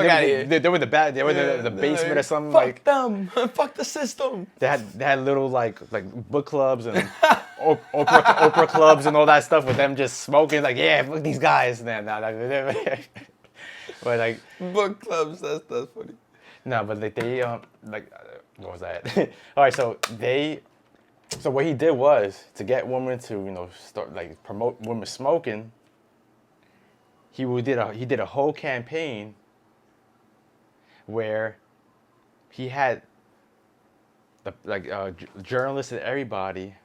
A: were the bad. They were in the basement or something.
B: Fuck
A: Like
B: them. Fuck the system.
A: they had little like book clubs and Oprah clubs and all that stuff with them just smoking. Like, yeah, fuck these guys. But like
B: Book clubs. That's funny.
A: no, but like they what was that? All right, so what he did was, to get women to start like promote women smoking. He did a whole campaign where he had journalists and everybody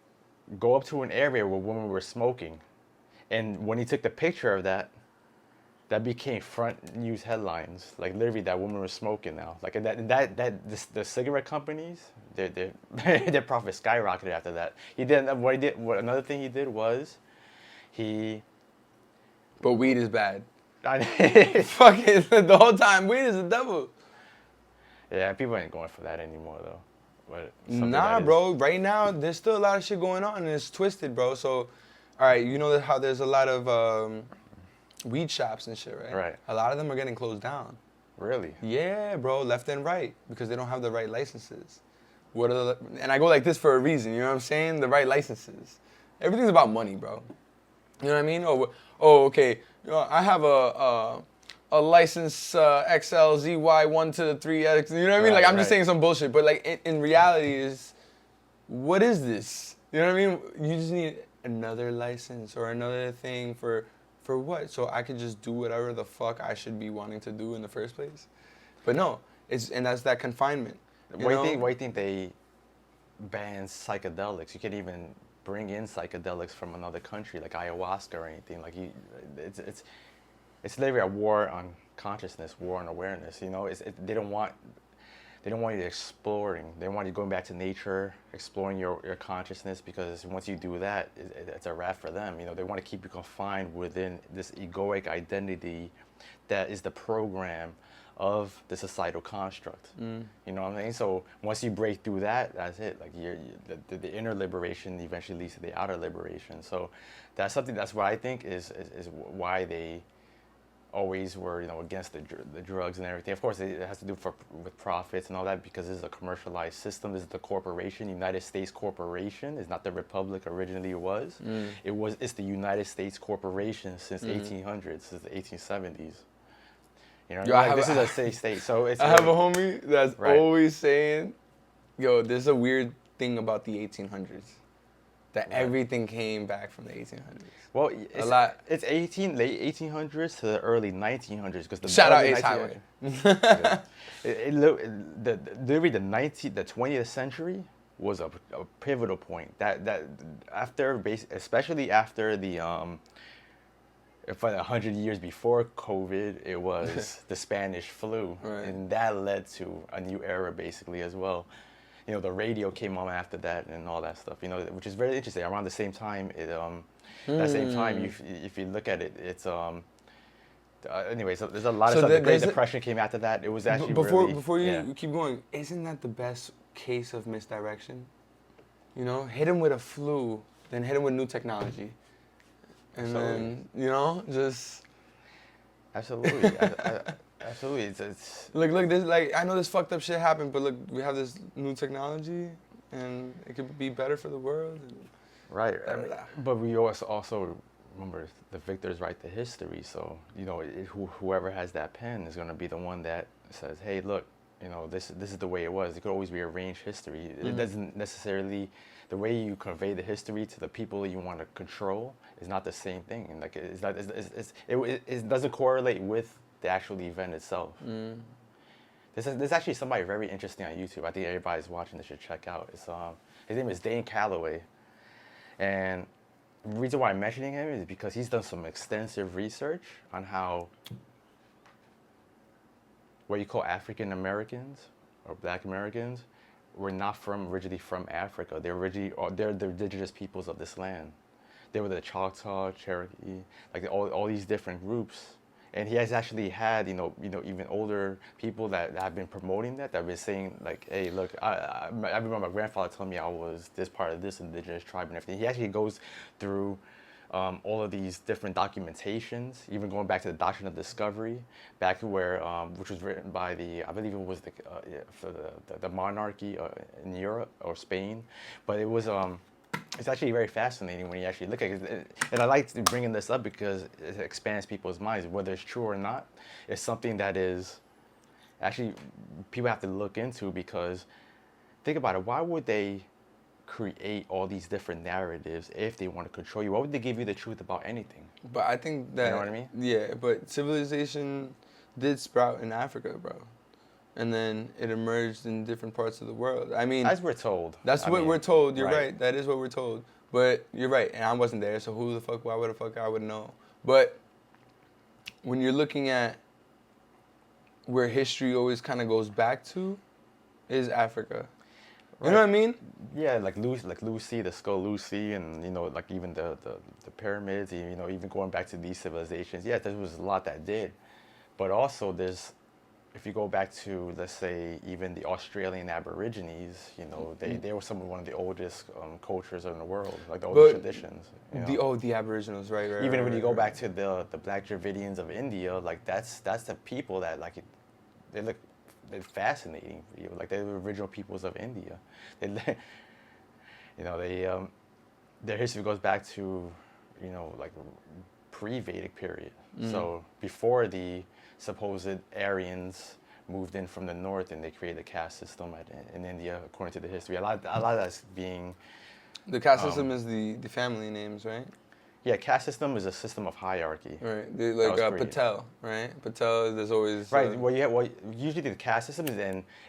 A: go up to an area where women were smoking, and when he took the picture of that became front news headlines. Like literally, that woman was smoking now. Like the cigarette companies, their profits skyrocketed after that. Another thing he did was
B: But weed is bad.
A: yeah,
B: Fuck it. The whole time, weed is the devil.
A: people ain't going for that anymore though. But
B: Nah, bro. Right now, there's still a lot of shit going on, and it's twisted, bro. So, all right, you know how there's a lot of weed shops and shit, right?
A: Right.
B: A lot of them are getting closed down.
A: Really?
B: Yeah, bro, left and right, because they don't have the right licenses. And I go like this for a reason, you know what I'm saying? The right licenses. Everything's about money, bro. You know what I mean? Okay. I have a license XLZY1 to the 3X. You know what I mean?
A: Right,
B: Like, I'm just
A: right.
B: saying some bullshit, but like in reality what is this? You know what I mean? You just need another license or another thing for what? So I could just do whatever the fuck I should be wanting to do in the first place. But no, and that's that confinement.
A: Why do you think they ban psychedelics? You can't even bring in psychedelics from another country, like ayahuasca or anything. Like it's literally a war on consciousness, war on awareness. They don't want you exploring. They want you going back to nature, exploring your consciousness, because once you do that, it's a wrap for them. They want to keep you confined within this egoic identity that is the program of the societal construct. You know what I mean? So once you break through that, that's it. Like the inner liberation eventually leads to the outer liberation. So that's what I think is why they always were against the drugs and everything. Of course, it has to do with profits and all that, because this is a commercialized system. This is the corporation, United States Corporation. It's not the Republic originally it was. It's the United States Corporation since 1800s, since the 1870s. This is a safe state. So it's.
B: I have a homie that's
A: Right.
B: always saying, "Yo, there's a weird thing about the 1800s, that everything came back from the 1800s."
A: Well, it's late 1800s to the early 1900s, because the
B: Shout out
A: early
B: Ace Highway.
A: Literally the 20th century was a pivotal point. That after especially after the for 100 years before COVID, it was the Spanish flu,
B: Right.
A: and that led to a new era basically as well. The radio came on after that and all that stuff. Which is very interesting. Around the same time, if you look at it, it's anyway. So there's a lot of stuff. The Great Depression came after that. It was actually
B: before you keep going. Isn't that the best case of misdirection? Hit him with a flu, then hit him with new technology. And then, just...
A: Absolutely. Absolutely. It's
B: Look, this like I know this fucked up shit happened, but look, we have this new technology, and it could be better for the world. And
A: right.
B: blah, blah, blah.
A: But we also remember the victors write the history. So, whoever has that pen is going to be the one that says, hey, look, this is the way it was. It could always rearrange history. It doesn't necessarily, the way you convey the history to the people you want to control is not the same thing. And like it's not, it doesn't correlate with the actual event itself. There's actually somebody very interesting on YouTube. I think everybody's watching this should check out. His name is Dane Calloway, and the reason why I'm mentioning him is because he's done some extensive research on how what you call African Americans or Black Americans were not originally from Africa. They're the indigenous peoples of this land. They were the Choctaw, Cherokee, like all these different groups. And he has actually had, even older people that have been promoting that have been saying, like, hey, look, I remember my grandfather telling me I was this part of this indigenous tribe and everything. He actually goes through all of these different documentations, even going back to the Doctrine of Discovery, back where, which was written by I believe it was for the monarchy in Europe or Spain. But it was, it's actually very fascinating when you actually look at it. And I like bringing this up because it expands people's minds. Whether it's true or not, it's something that is actually people have to look into, because think about it. Why would they create all these different narratives if they want to control you? Why would they give you the truth about anything?
B: But I think that,
A: you know what I mean?
B: Yeah, but civilization did sprout in Africa, bro. And then it emerged in different parts of the world. I mean,
A: as we're told.
B: That's what we're told. You're
A: right.
B: right. That is what we're told. But you're right. And I wasn't there, so why would the fuck I would know? But when you're looking at where history always kind of goes back to, is Africa. You know what I mean?
A: Yeah, like Lucy, the skull Lucy, and like even the pyramids, even going back to these civilizations. Yeah, there was a lot that did, but also if you go back to, let's say, even the Australian Aborigines, they were one of the oldest cultures in the world, like the oldest traditions.
B: The Aboriginals, right.
A: Even when you go back to the Black Dravidians of India, like that's the people that they're fascinating. Like they're the original peoples of India. Their history goes back to, like pre-Vedic period. So before the supposed Aryans moved in from the north and they created a caste system in India, according to the history. A lot of that's being...
B: The caste system is the family names, right?
A: Yeah, caste system is a system of hierarchy.
B: Right, like Patel, right? Patel, there's always...
A: Right, usually the caste system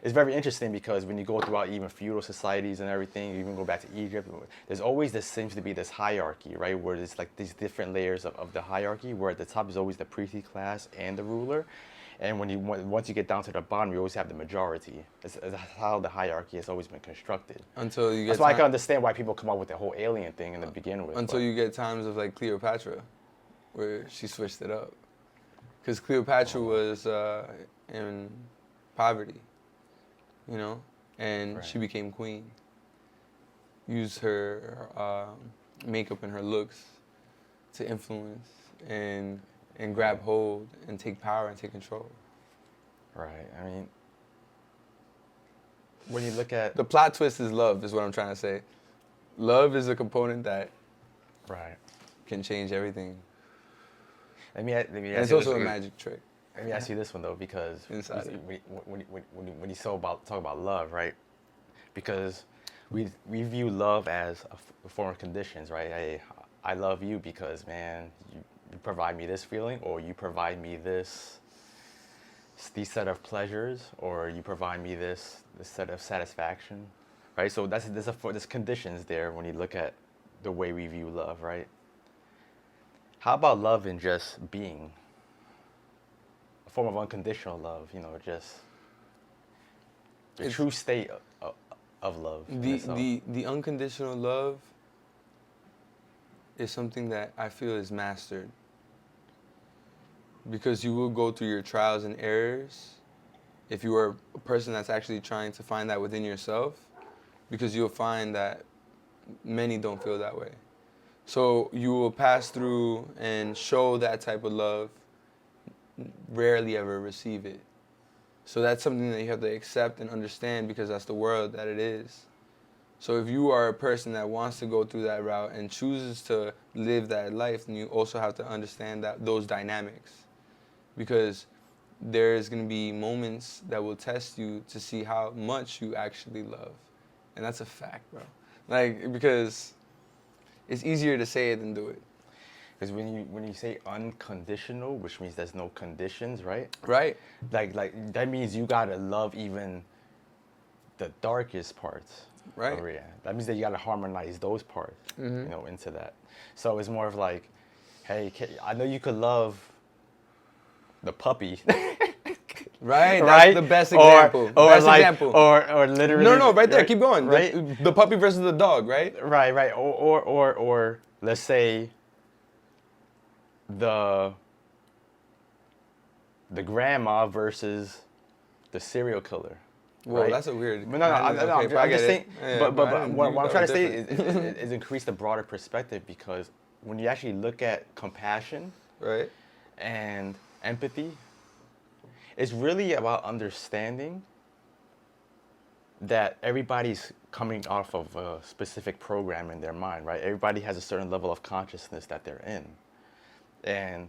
A: is very interesting, because when you go throughout even feudal societies and everything, you even go back to Egypt, there's always seems to be this hierarchy, right? Where there's like these different layers of the hierarchy, where at the top is always the priestly class and the ruler. And once you get down to the bottom, you always have the majority. That's how the hierarchy has always been constructed.
B: Until you get...
A: That's why I can understand why people come up with the whole alien thing in the begin with.
B: Until you get times of like Cleopatra, where she switched it up. Because Cleopatra was in poverty, and she became queen. Used her makeup and her looks to influence and grab hold and take power and take control.
A: Right. I mean, when you look at...
B: The plot twist is love, is what I'm trying to say. Love is a component that can change everything.
A: Let me ask
B: it's also a magic trick.
A: Let me ask you this one, though, because when you talk about love, right? Because we view love as a form of conditions, right? Hey, I love you because, man, you provide me this feeling, or you provide me these set of pleasures, or you provide me this set of satisfaction, right? So there's conditions there when you look at the way we view love, right? How about love in just being? A form of unconditional love, just the true state of love.
B: The unconditional love is something that I feel is mastered. Because you will go through your trials and errors if you are a person that's actually trying to find that within yourself, because you'll find that many don't feel that way. So you will pass through and show that type of love rarely ever receive it. So that's something that you have to accept and understand because that's the world that it is. So if you are a person that wants to go through that route and chooses to live that life, then you also have to understand that those dynamics. Because there's going to be moments that will test you to see how much you actually love. And that's a fact, bro. Like, because it's easier to say it than do it.
A: Because when you say unconditional, which means there's no conditions, right?
B: Right.
A: Like that means you gotta love even the darkest parts.
B: Right.
A: That means that you gotta harmonize those parts, into that. So it's more of like, hey, I know you could love the puppy.
B: Right, that's
A: right?
B: the best example.
A: Or
B: best
A: like,
B: example.
A: Or literally.
B: No, right there.
A: Right?
B: Keep going.
A: Right.
B: The puppy versus the dog, right?
A: Right. Or let's say the grandma versus the serial killer.
B: Whoa,
A: right?
B: that's a weird.
A: But no, I'm just saying.
B: Yeah,
A: but what I'm trying to say
B: different.
A: is increase the broader perspective, because when you actually look at compassion,
B: right,
A: and empathy, it's really about understanding that everybody's coming off of a specific program in their mind, right? Everybody has a certain level of consciousness that they're in. And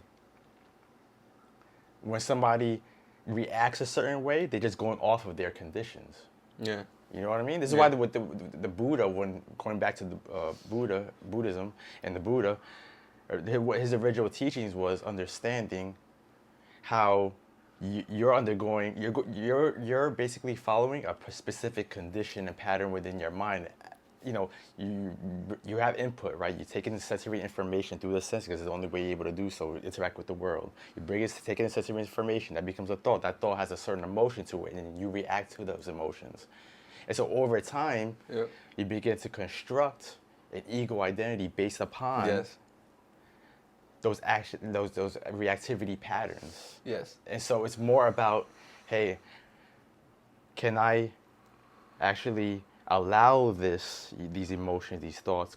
A: when somebody reacts a certain way, they're just going off of their conditions.
B: Yeah.
A: You know what I mean? This is why with the Buddha, when going back to the Buddhism and the Buddha, his original teachings was understanding how you're basically following a specific condition and pattern within your mind. You know, you have input, right? You take in sensory information through the senses, because it's the only way you're able to do so, interact with the world. You take in sensory information, that becomes a thought. That thought has a certain emotion to it, and you react to those emotions. And so over time, you begin to construct an ego identity based upon those reactivity patterns.
B: Yes.
A: And so it's more about, hey, can I actually allow these emotions, these thoughts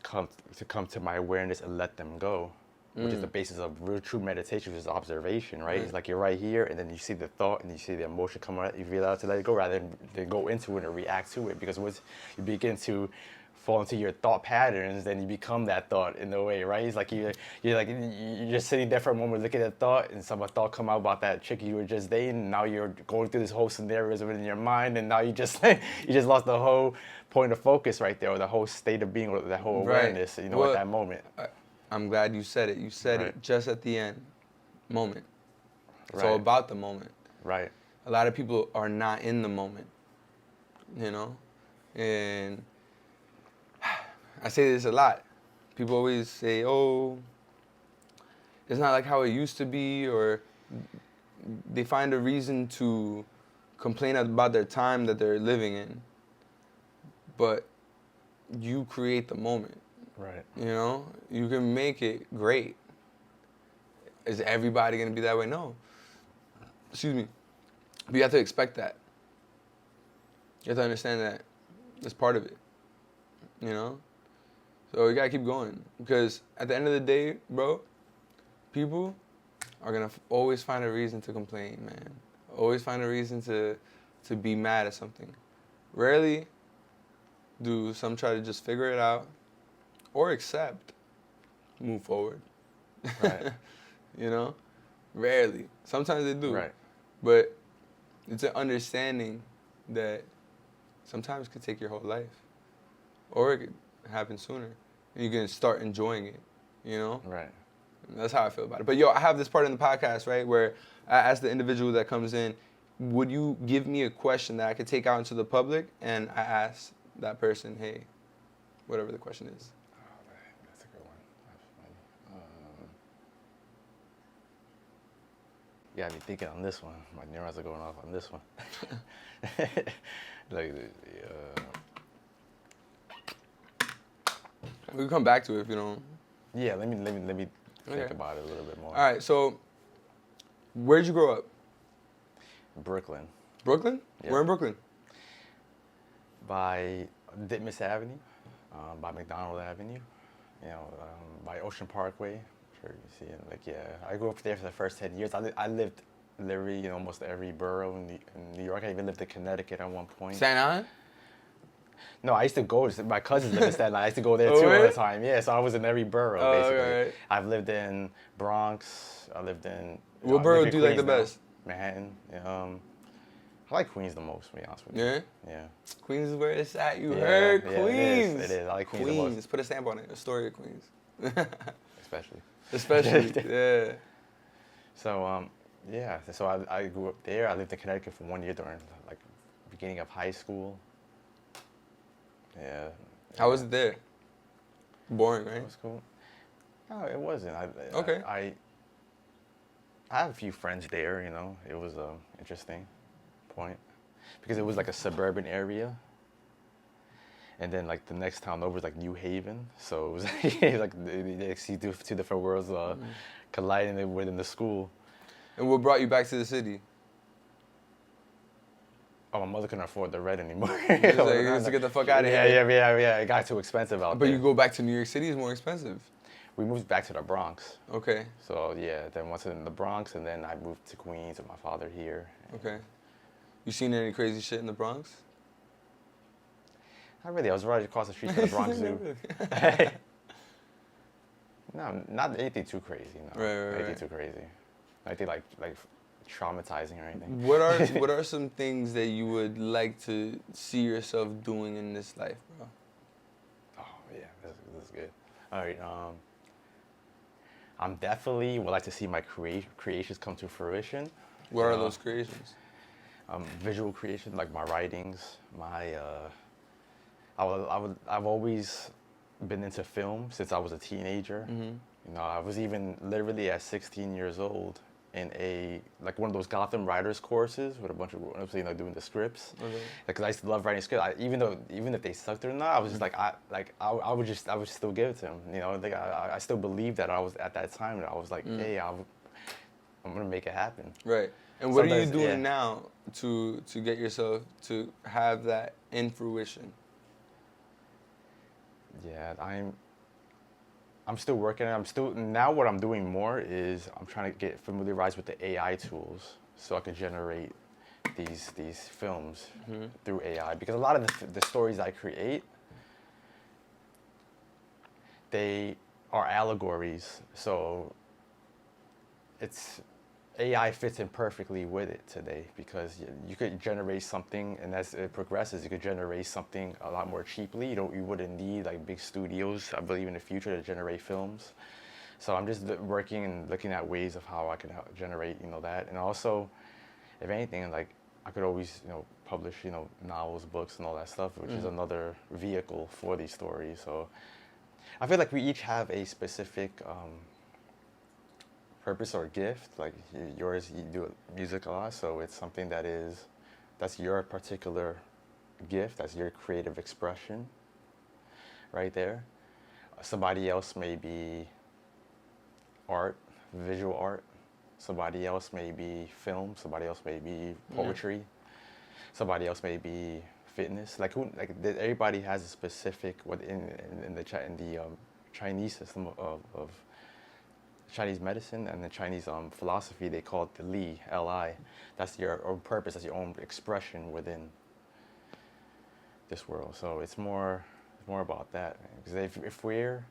A: to come to my awareness and let them go, which is the basis of real true meditation, which is observation, right? It's like you're right here, and then you see the thought and you see the emotion come out, you realize to let it go rather than go into it or react to it. Because once you begin to fall into your thought patterns, then you become that thought in a way, right? It's like you're just sitting there for a moment looking at thought, and some thought come out about that chick you were just dating, and now you're going through this whole scenarios within your mind, and now you just lost the whole point of focus right there, or the whole state of being, or that whole awareness, at that moment.
B: I'm glad you said it. You said it just at the end. Moment. It's all about the moment.
A: Right.
B: A lot of people are not in the moment, and I say this a lot. People always say, oh, it's not like how it used to be, or they find a reason to complain about their time that they're living in. But you create the moment.
A: Right.
B: You can make it great. Is everybody going to be that way? No. Excuse me. But you have to expect that. You have to understand that it's part of it. So you gotta keep going, because at the end of the day, bro, people are gonna always find a reason to complain, man. Always find a reason to be mad at something. Rarely do some try to just figure it out or accept, move forward.
A: Right.
B: Rarely. Sometimes they do.
A: Right.
B: But it's an understanding that sometimes it could take your whole life, or it could happen sooner. And you can start enjoying it,
A: Right.
B: That's how I feel about it. But I have this part in the podcast, right, where I ask the individual that comes in, would you give me a question that I could take out into the public? And I ask that person, hey, whatever the question is.
A: Oh, that's a good one. That's funny. You got me thinking on this one. My neurons are going off on this one.
B: We can come back to it if you don't.
A: Yeah, let me think about it a little bit more.
B: All right, so where'd you grow up?
A: Brooklyn.
B: Brooklyn?
A: Yeah.
B: Where in Brooklyn?
A: By Ditmas Avenue, by McDonald Avenue, by Ocean Parquay. I'm sure you see it. I grew up there for the first 10 years. I lived literally in almost every borough in New York. I even lived in Connecticut at one point.
B: Staten Island?
A: No, I used to go. My cousins live in Staten Island. I used to go there
B: Oh,
A: too all
B: really?
A: the time. Yeah, so I was in every borough
B: Oh,
A: basically.
B: right.
A: I've lived in Bronx. I lived in.
B: What
A: I
B: borough
A: live in
B: do you like the
A: Queens now.
B: best?
A: Manhattan. I like Queens the most, to be honest with you.
B: Yeah?
A: Yeah.
B: Queens is where it's at. You
A: Yeah,
B: heard?
A: yeah,
B: Queens.
A: it is. I like Queens the most.
B: Put a stamp on it. A story of Queens.
A: Especially.
B: Especially, yeah.
A: So, yeah. So I grew up there. I lived in Connecticut for 1 year during like beginning of high school. Yeah.
B: How was it there? Boring, right?
A: It was cool. No, it wasn't.
B: Okay.
A: I have a few friends there. It was a interesting point because it was like a suburban area, and then like the next town over was like New Haven. So it was like they see two different worlds colliding within the school.
B: And what brought you back to the city?
A: Oh, my mother couldn't afford the rent anymore.
B: Just like, you used to get the fuck out of here.
A: Yeah. It got too expensive out
B: But
A: there.
B: you go back to New York City, it's more expensive.
A: We moved back to the Bronx.
B: Okay.
A: So yeah, then once in the Bronx, and then I moved to Queens with my father here.
B: Okay. You seen any crazy shit in the Bronx?
A: Not really. I was right across the street from the Bronx Zoo. No, not anything too crazy. No.
B: Right.
A: Anything too crazy. Anything like traumatizing or anything.
B: What are some things that you would like to see yourself doing in this life, bro?
A: Oh yeah, this is good. All right. I'm definitely would like to see my creations come to fruition.
B: What are those creations?
A: Visual creation, like my writings, I've always been into film since I was a teenager.
B: Mm-hmm.
A: I was even literally at 16 years old in one of those Gotham writers courses with a bunch of grown-ups, doing the scripts.
B: Okay.
A: Because I used to love writing scripts. Even if they sucked or not, I was just like I would still give it to them. I still believed that I was at that time that I was like, hey, I'm gonna make it happen.
B: Right. And what are you
A: Sometimes,
B: doing
A: yeah.
B: now to get yourself to have that in fruition?
A: Yeah, I'm still working. Now what I'm doing more is I'm trying to get familiarized with the AI tools so I can generate these films through AI, because a lot of the stories I create, they are allegories. So AI fits in perfectly with it today, because you could generate something, and as it progresses, you could generate something a lot more cheaply. You wouldn't need like big studios, I believe, in the future to generate films. So I'm just working and looking at ways of how I can generate, that. And also, if anything, like I could always, publish, novels, books, and all that stuff, which is another vehicle for these stories. So I feel like we each have a specific purpose or gift. Like yours, you do music a lot, so it's something that's your particular gift, that's your creative expression right there. Somebody else may be art, visual art. Somebody else may be film. Somebody else may be poetry. Somebody else may be fitness. Everybody has a specific in the Chinese system of Chinese medicine and the Chinese philosophy. They call it the Li, L-I. That's your own purpose. That's your own expression within this world. So it's more about that. Because if we're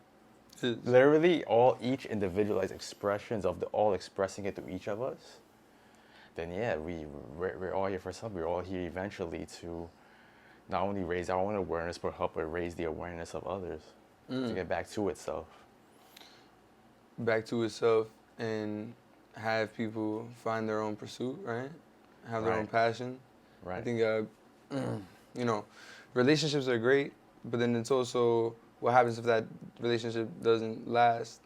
A: literally each individualized expressions of all expressing it to each of us, then yeah, we're all here for something. We're all here eventually to not only raise our own awareness, but help it raise the awareness of others to get back to itself.
B: Back to itself, and have people find their own pursuit, right? Have their own passion.
A: Right.
B: I think, relationships are great, but then it's also what happens if that relationship doesn't last,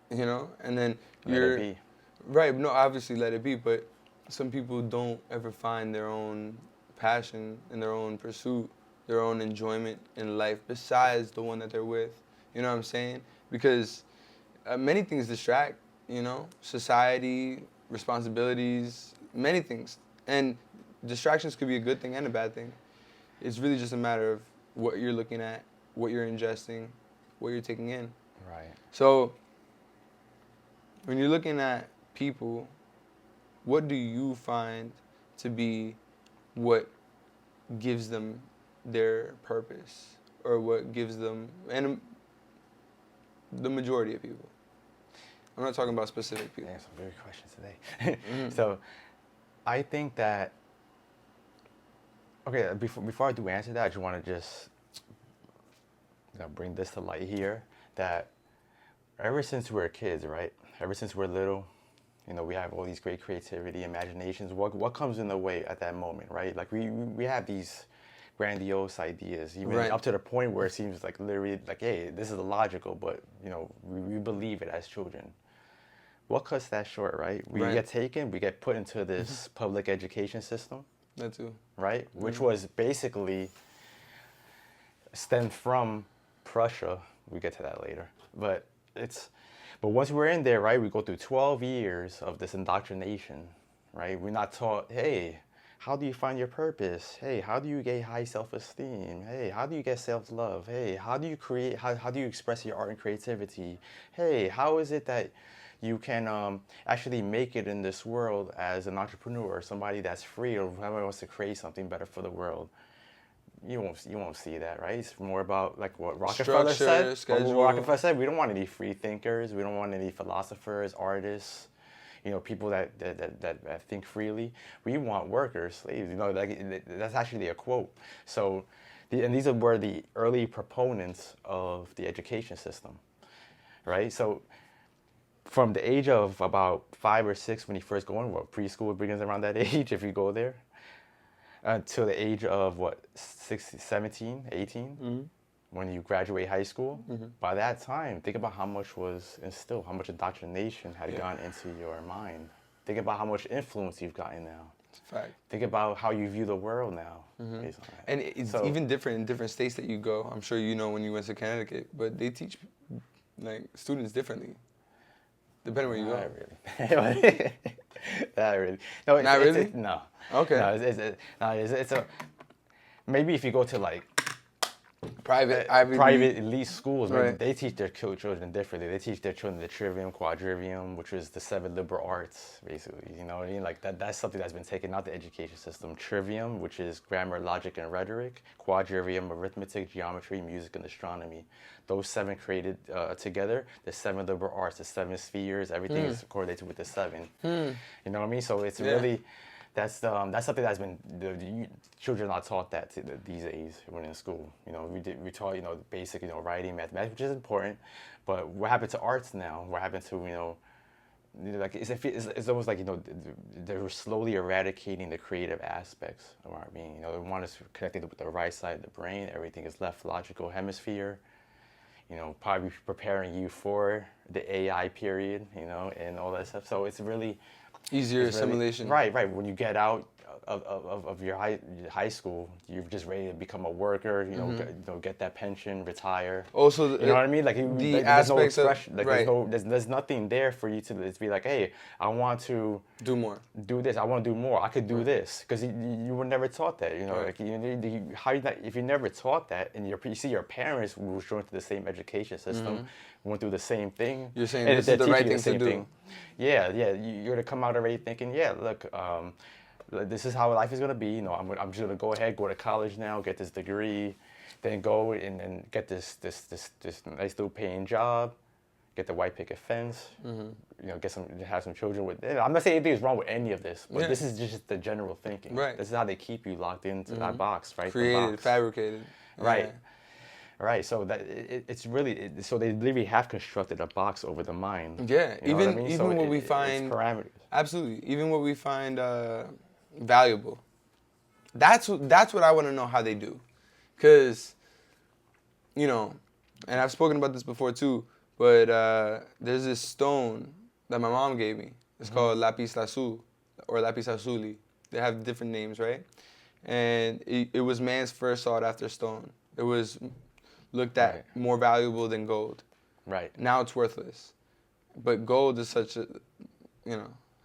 B: And then
A: Let it be.
B: Right, no, obviously let it be, but some people don't ever find their own passion and their own pursuit, their own enjoyment in life besides the one that they're with. You know what I'm saying? Because many things distract, society, responsibilities, many things. And distractions could be a good thing and a bad thing. It's really just a matter of what you're looking at, what you're ingesting, what you're taking in.
A: Right.
B: So when you're looking at people what do you find to be what gives them their purpose, or what gives them, and the majority of people? I'm not talking about specific people.
A: That's some good questions today. So I think that, okay, before I do answer that, I just want to just bring this to light here, that ever since we're kids, right? Ever since we're little, we have all these great creativity, imaginations. What comes in the way at that moment, right? Like we have these grandiose ideas, even
B: Right.
A: up to the point where it seems like literally like, hey, this is illogical, but we believe it as children. What cuts that short, right? We
B: Right.
A: get taken, we get put into this public education system,
B: That too.
A: right? Which was basically stemmed from Prussia. We get to that later, but once we're in there, right, we go through 12 years of this indoctrination, right? We're not taught, hey, how do you find your purpose? Hey, how do you get high self-esteem? Hey, how do you get self-love? Hey, how do you create, how do you express your art and creativity? Hey, how is it that you can actually make it in this world as an entrepreneur, somebody that's free, or whoever wants to create something better for the world? You won't see that, right? It's more about like what Rockefeller
B: Structure,
A: said.
B: schedule.
A: What Rockefeller said, we don't want any free thinkers. We don't want any philosophers, artists, people that think freely. We want workers, slaves. That's actually a quote. So, and these were the early proponents of the education system, right? So, from the age of about 5 or 6, when you first go in, preschool begins around that age, if you go there, until the age of 17, 18, when you graduate high school. By that time, think about how much was instilled, how much indoctrination had gone into your mind. Think about how much influence you've gotten now.
B: It's a fact.
A: Think about how you view the world now, based on that.
B: And it's
A: So-
B: even different in different states that you go. I'm sure you know when you went to Connecticut, but they teach like students differently, depending where you
A: Not
B: go.
A: really. Not really. No,
B: Not really?
A: No.
B: Okay.
A: No, it's a maybe if you go to like
B: Private, Ivy League.
A: private elite schools, maybe
B: Right.
A: they teach their children differently. They teach their children the trivium, quadrivium, which is the 7 liberal arts, basically. You know what I mean? Like that's something that's been taken out the education system. Trivium, which is grammar, logic, and rhetoric. Quadrivium, arithmetic, geometry, music, and astronomy. Those 7 created together, the 7 liberal arts, the 7 spheres. Everything is correlated with the 7. You know what I mean? So it's really. That's something that's been children are taught that these days when in school. We taught basic writing, mathematics, which is important. But what happened to arts now? What happened to like it's almost like they're slowly eradicating the creative aspects of our being. The one is connected with the right side of the brain. Everything is left logical hemisphere. Probably preparing you for the AI period. And all that stuff. So it's really.
B: Easier
A: It's really-
B: assimilation.
A: Right. When you get out of your high school, you're just ready to become a worker. Get that pension, retire.
B: Also,
A: You know what I mean? Like there's no
B: aspects of-
A: expression. Like
B: right.
A: there's nothing there for you to be like, hey, I want to
B: do more.
A: do this. I want to do more. I could do this because you were never taught that.
B: Right.
A: Like how you not, if you never taught that, and you see your parents who were going through the same education system, went through the same thing.
B: You're saying
A: and
B: this
A: they're
B: is the right
A: teaching
B: thing to
A: same
B: do.
A: Yeah. You're gonna come out already thinking, yeah, look, this is how life is gonna be. I'm just gonna go ahead, go to college now, get this degree, then go and get this nice little paying job, get the white picket fence, have some children with. I'm not saying anything is wrong with any of this, but
B: Yeah.
A: this is just the general thinking.
B: Right.
A: This is how they keep you locked into that box, right? The
B: Created,
A: box.
B: fabricated.
A: Right.
B: Yeah.
A: Right, so that it's really so they literally have constructed a box over the mind.
B: Yeah,
A: You know what I
B: even
A: mean?
B: even
A: So
B: what we
A: it's
B: find
A: parameters.
B: absolutely, even what we find valuable. That's what I want to know how they do, because and I've spoken about this before too. But there's this stone that my mom gave me. It's called lapis lazuli or lapis lazuli. They have different names, right? And it was man's first sought after stone. It was looked at more valuable than gold.
A: Right.
B: Now it's worthless. But gold is such a,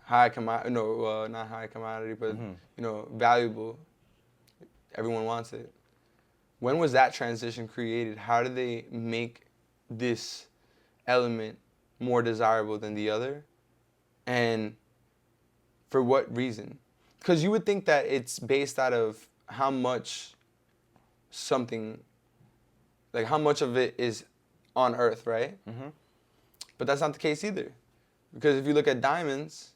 B: high commodity. No, not high commodity, but valuable. Everyone wants it. When was that transition created? How did they make this element more desirable than the other? And For what reason? Because you would think that it's based out of how much something, like how much of it is on Earth, right?
A: Mm-hmm.
B: But that's not the case either. Because if you look at diamonds,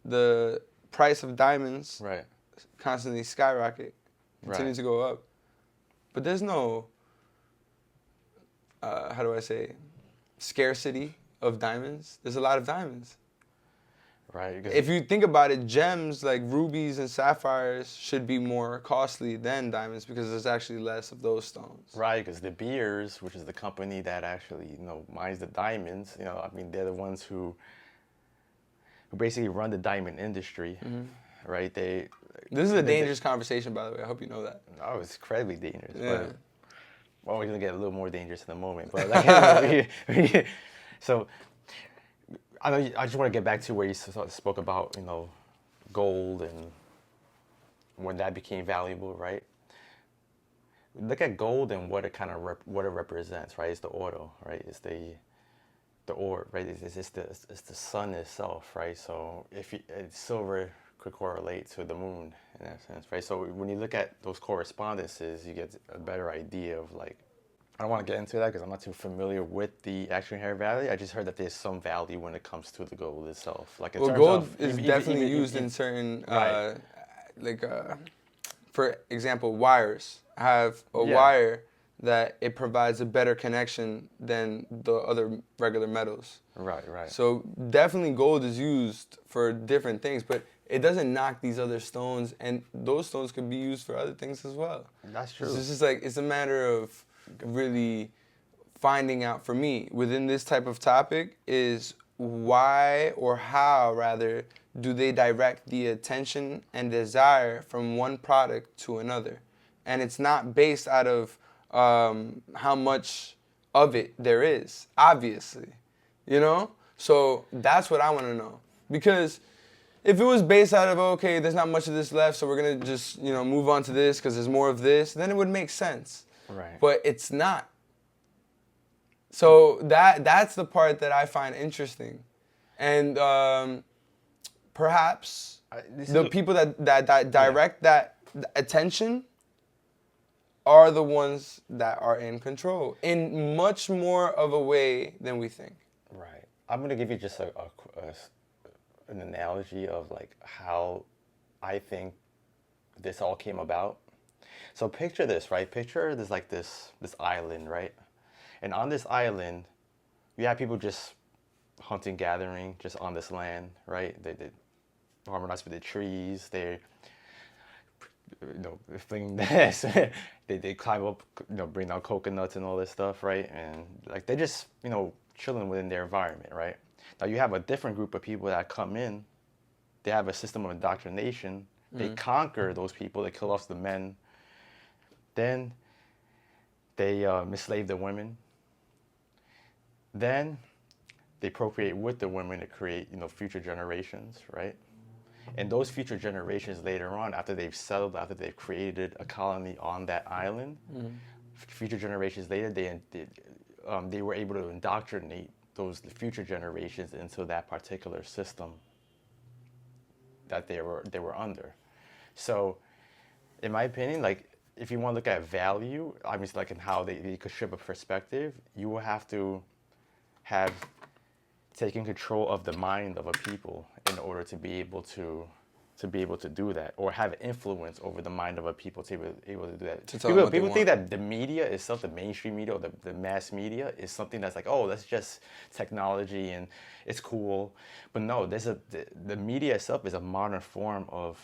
B: the price of diamonds
A: Right.
B: constantly skyrocket, continue
A: Right.
B: to go up. But there's no, how do I say, scarcity of diamonds. There's a lot of diamonds.
A: Right.
B: If you think about it, gems like rubies and sapphires should be more costly than diamonds because there's actually less of those stones.
A: Right, because De Beers, which is the company that actually, mines the diamonds, I mean, they're the ones who basically run the diamond industry, right?
B: This is a dangerous conversation, by the way. I hope you know that.
A: Oh, it's incredibly dangerous.
B: Yeah.
A: But, well, we're gonna get a little more dangerous in a moment. But like, so I know I just want to get back to where you spoke about, gold and when that became valuable, right? Look at gold and what it kind of what it represents, right? It's the auto, right? It's the orb, right? It's the sun itself, right? So silver could correlate to the moon in that sense, right? So when you look at those correspondences, you get a better idea of like. I don't want to get into that because I'm not too familiar with the actual inherent value. I just heard that there's some value when it comes to the gold itself. Like in terms
B: gold
A: of,
B: is definitely used in certain,
A: Right.
B: For example, wires. I have a wire that it provides a better connection than the other regular metals.
A: Right, right.
B: So definitely gold is used for different things, but it doesn't knock these other stones, and those stones could be used for other things as well.
A: That's true.
B: So it's just like, it's a matter of really finding out for me within this type of topic is why, or how rather, do they direct the attention and desire from one product to another? And it's not based out of how much of it there is, obviously, So that's what I want to know. Because if it was based out of, okay, there's not much of this left, so we're going to just, move on to this because there's more of this, then it would make sense.
A: Right.
B: But it's not. So that's the part that I find interesting. And perhaps the people that direct that attention are the ones that are in control in much more of a way than we think.
A: Right. I'm going to give you just an analogy of like how I think this all came about. So picture this, right? Picture there's like this island, right? And on this island, you have people just hunting, gathering, just on this land, right? They harmonize with the trees. They, fling this. they climb up, bring down coconuts and all this stuff, right? And like they're just, chilling within their environment, right? Now you have a different group of people that come in. They have a system of indoctrination. They conquer those people. They kill off the men. Then they misslave the women. Then they procreate with the women to create, future generations, right? And those future generations later on, after they've settled, after they've created a colony on that island, future generations later, they were able to indoctrinate those future generations into that particular system that they were under. So, in my opinion, like, if you want to look at value, obviously, like in how they could shift a perspective, you will have to have taken control of the mind of a people in order to be able to do that, or have influence over the mind of a people to be able to do that. People think that the media itself, the mainstream media or the mass media, is something that's like, oh, that's just technology and it's cool. But no, the media itself is a modern form of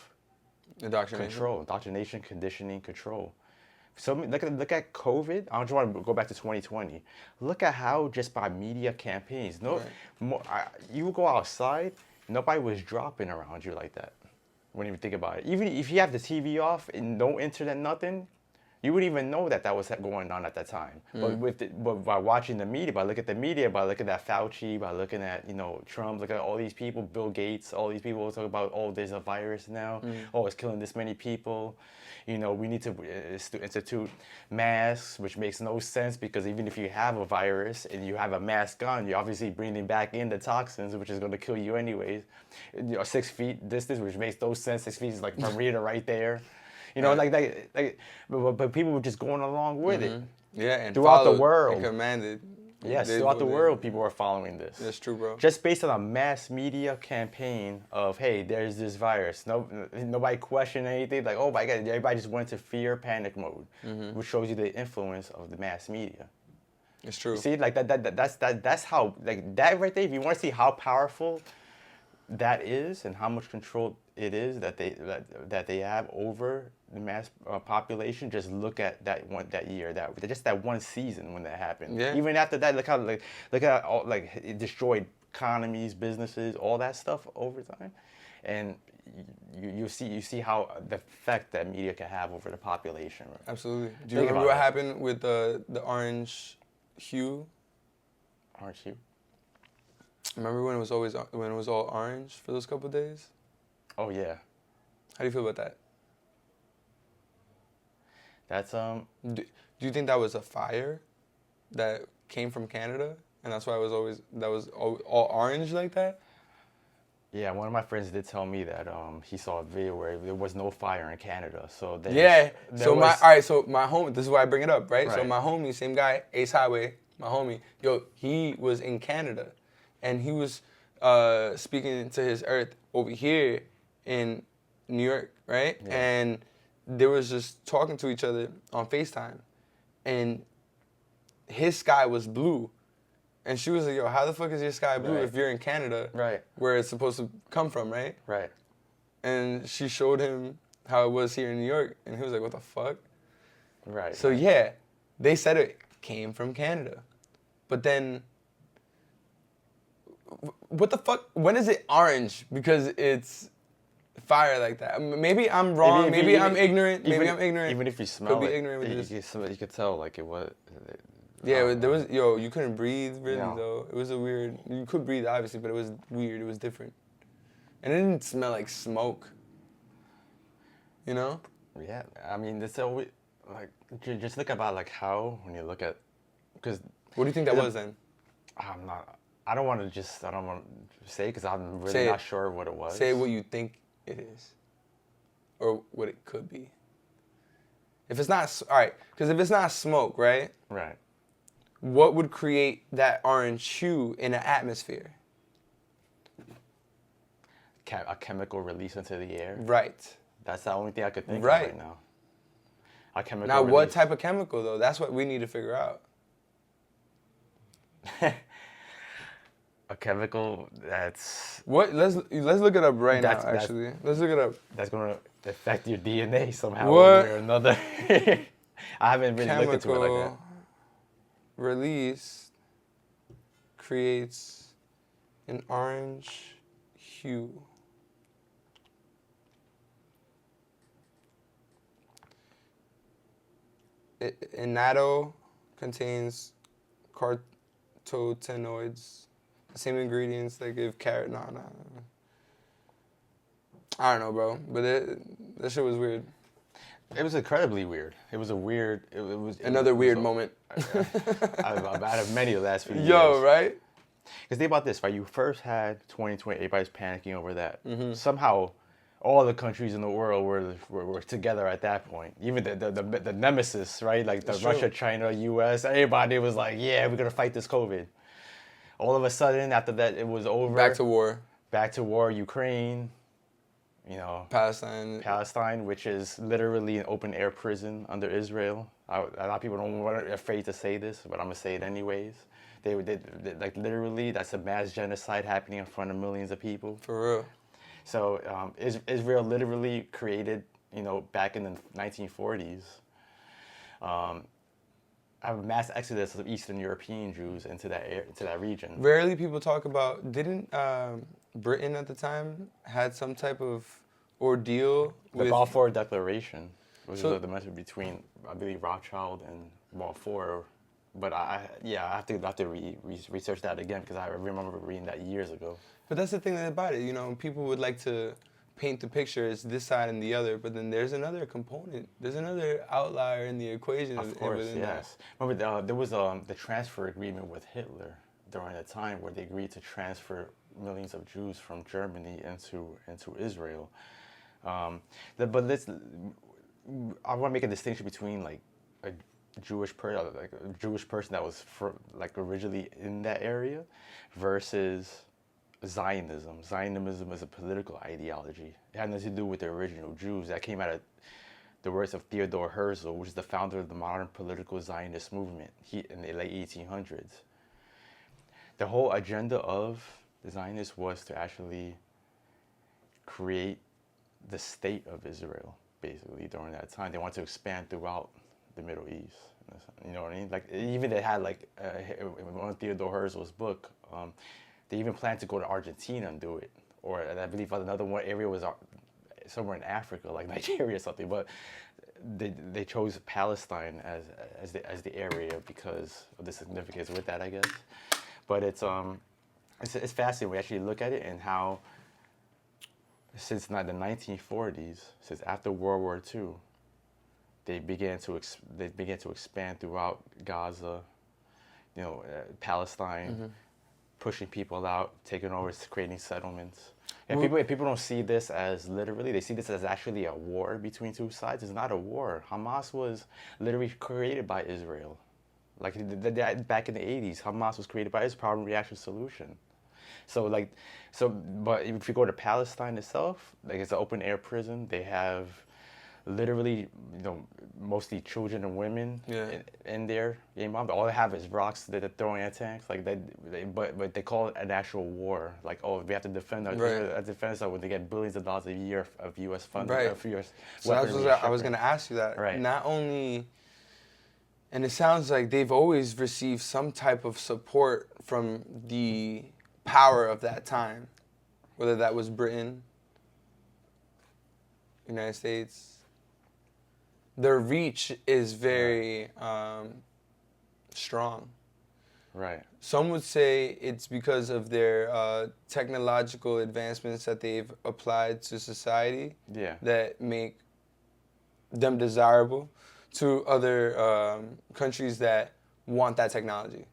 A: indoctrination, conditioning, control. So look at COVID. I just want to go back to 2020. Look at how just by media campaigns, you would go outside, nobody was dropping around you like that. When you think about it, even if you have the TV off and no internet, nothing, You wouldn't even know that was going on at that time. But by watching the media, by looking at the media, by looking at Fauci, by looking at Trump, look at all these people, Bill Gates, all these people talk about, oh, there's a virus now, oh, it's killing this many people. We need to institute masks, which makes no sense because even if you have a virus and you have a mask on, you're obviously breathing back in the toxins, which is going to kill you anyways. 6 feet distance, which makes no sense. 6 feet is like Bermuda right there. But people were just going along with it.
B: Yeah, and
A: throughout the
B: followed
A: world.
B: and commanded.
A: Yes, throughout the world, people are following this.
B: That's true, bro.
A: Just based on a mass media campaign of, hey, there's this virus. Nobody questioned anything. Like, oh my God, everybody just went to fear, panic mode, which shows you the influence of the mass media.
B: It's true.
A: See, like that's how, like that right there. If you want to see how powerful that is and how much control it is that they have over the mass population, just look at that year, that one season when that happened.
B: Yeah.
A: Even after that, look how all, like it destroyed economies, businesses, all that stuff over time, and you see how the effect that media can have over the population. Right?
B: Absolutely. Do you remember what happened with the orange hue?
A: Orange hue.
B: Remember when it was all orange for those couple of days?
A: Oh yeah.
B: How do you feel about that?
A: That's
B: Do you think that was a fire that came from Canada, and that's why it was all orange like that?
A: Yeah, one of my friends did tell me that he saw a video where there was no fire in Canada. So
B: So my homie, this is why I bring it up, right? So my homie, same guy, Ace Highway, my homie, he was in Canada, and he was speaking to his Earth over here in New York, right?
A: Yeah.
B: And they was just talking to each other on FaceTime, and his sky was blue. And she was like, yo, how the fuck is your sky blue if you're in Canada, where it's supposed to come from, right?
A: Right.
B: And she showed him how it was here in New York, and he was like, what the fuck?
A: Right.
B: So yeah, they said it came from Canada. But then, what the fuck? When is it orange? Because it's fire like that. Maybe I'm wrong. Maybe I'm ignorant.
A: Even if you smell
B: Could be
A: it,
B: ignorant with this.
A: you could tell like it was.
B: Yeah, there was you couldn't breathe really though. It was a weird. You could breathe obviously, but it was weird. It was different, and it didn't smell like smoke. You know?
A: Yeah, I mean, it's always like just think about like how when you look at because.
B: What do you think that was then?
A: I don't want to say because I'm really not sure what it was.
B: Say what you think it is, or what it could be. If it's not all right, because if it's not smoke, right?
A: Right.
B: What would create that orange hue in an atmosphere?
A: A chemical release into the air.
B: Right.
A: That's the only thing I could think of right now. A chemical
B: Now,
A: release.
B: what type of chemical though? That's what we need to figure out.
A: A chemical that's
B: what? Let's look it up right now. Actually, let's look it up.
A: That's gonna affect your DNA somehow
B: What?
A: one way or another. I haven't really looked into it like that.
B: Release creates an orange hue. Annatto contains carotenoids, the same ingredients that give carrot. No. I don't know, bro, but that shit was weird.
A: It was incredibly weird. It was a weird. It was
B: another weird moment.
A: out of many of the last few years.
B: Yo, right?
A: Because think about this, right? You first had 2020, everybody's panicking over that. Somehow, all the countries in the world were together at that point. Even the nemesis, right? Like the Russia, China, U.S. Everybody was like, yeah, we're gonna fight this COVID. All of a sudden, after that, it was over.
B: Back to war. Back
A: to war. Ukraine. Palestine, which is literally an open air prison under Israel. A lot of people are afraid to say this, but I'm gonna say it anyways. They like literally, that's a mass genocide happening in front of millions of people.
B: For real.
A: So Israel literally created, back in the 1940s, a mass exodus of Eastern European Jews into that region.
B: Rarely people talk about. Didn't Britain at the time had some type of ordeal
A: with the Balfour Declaration, which
B: So-
A: is the message between, I believe, Rothschild and Balfour. But I have to research that again because I remember reading that years ago.
B: But that's the thing about it, people would like to paint the picture as this side and the other, but then there's another component. There's another outlier in the equation.
A: Of course,
B: within
A: yes. Remember, there was the transfer agreement with Hitler during a time where they agreed to transfer millions of Jews from Germany into Israel. But I want to make a distinction between like a Jewish person that was originally in that area versus Zionism. Zionism is a political ideology. It had nothing to do with the original Jews. That came out of the words of Theodor Herzl, which is the founder of the modern political Zionist movement in the late 1800s. The whole agenda of the Zionists was to actually create the state of Israel, basically, during that time. They wanted to expand throughout the Middle East. You know what I mean? Like, even they had, like, one of Theodor Herzl's book, they even planned to go to Argentina and do it. Or I believe another one area was somewhere in Africa, like Nigeria or something. But they chose Palestine as the area because of the significance with that, I guess. But it's fascinating. We actually look at it and how since the 1940s, since after World War II, they began to expand throughout Gaza, Palestine, pushing people out, taking over, creating settlements. And people don't see this as literally. They see this as actually a war between two sides. It's not a war. Hamas was literally created by Israel. Like back in the 80s, Hamas was created by Israel, problem, reaction, solution. But if you go to Palestine itself, like it's an open air prison. They have literally, mostly children and women in there. All they have is rocks that they're throwing at tanks. Like but they call it an actual war. Like, oh, we have to defend ourselves when they get billions of dollars a year of U.S. funding.
B: Right.
A: Of US
B: So I was going to ask you that.
A: Right.
B: Not only, and it sounds like they've always received some type of support from the power of that time, whether that was Britain, United States. Their reach is very strong.
A: Right.
B: Some would say it's because of their technological advancements that they've applied to society that make them desirable to other countries that want that technology.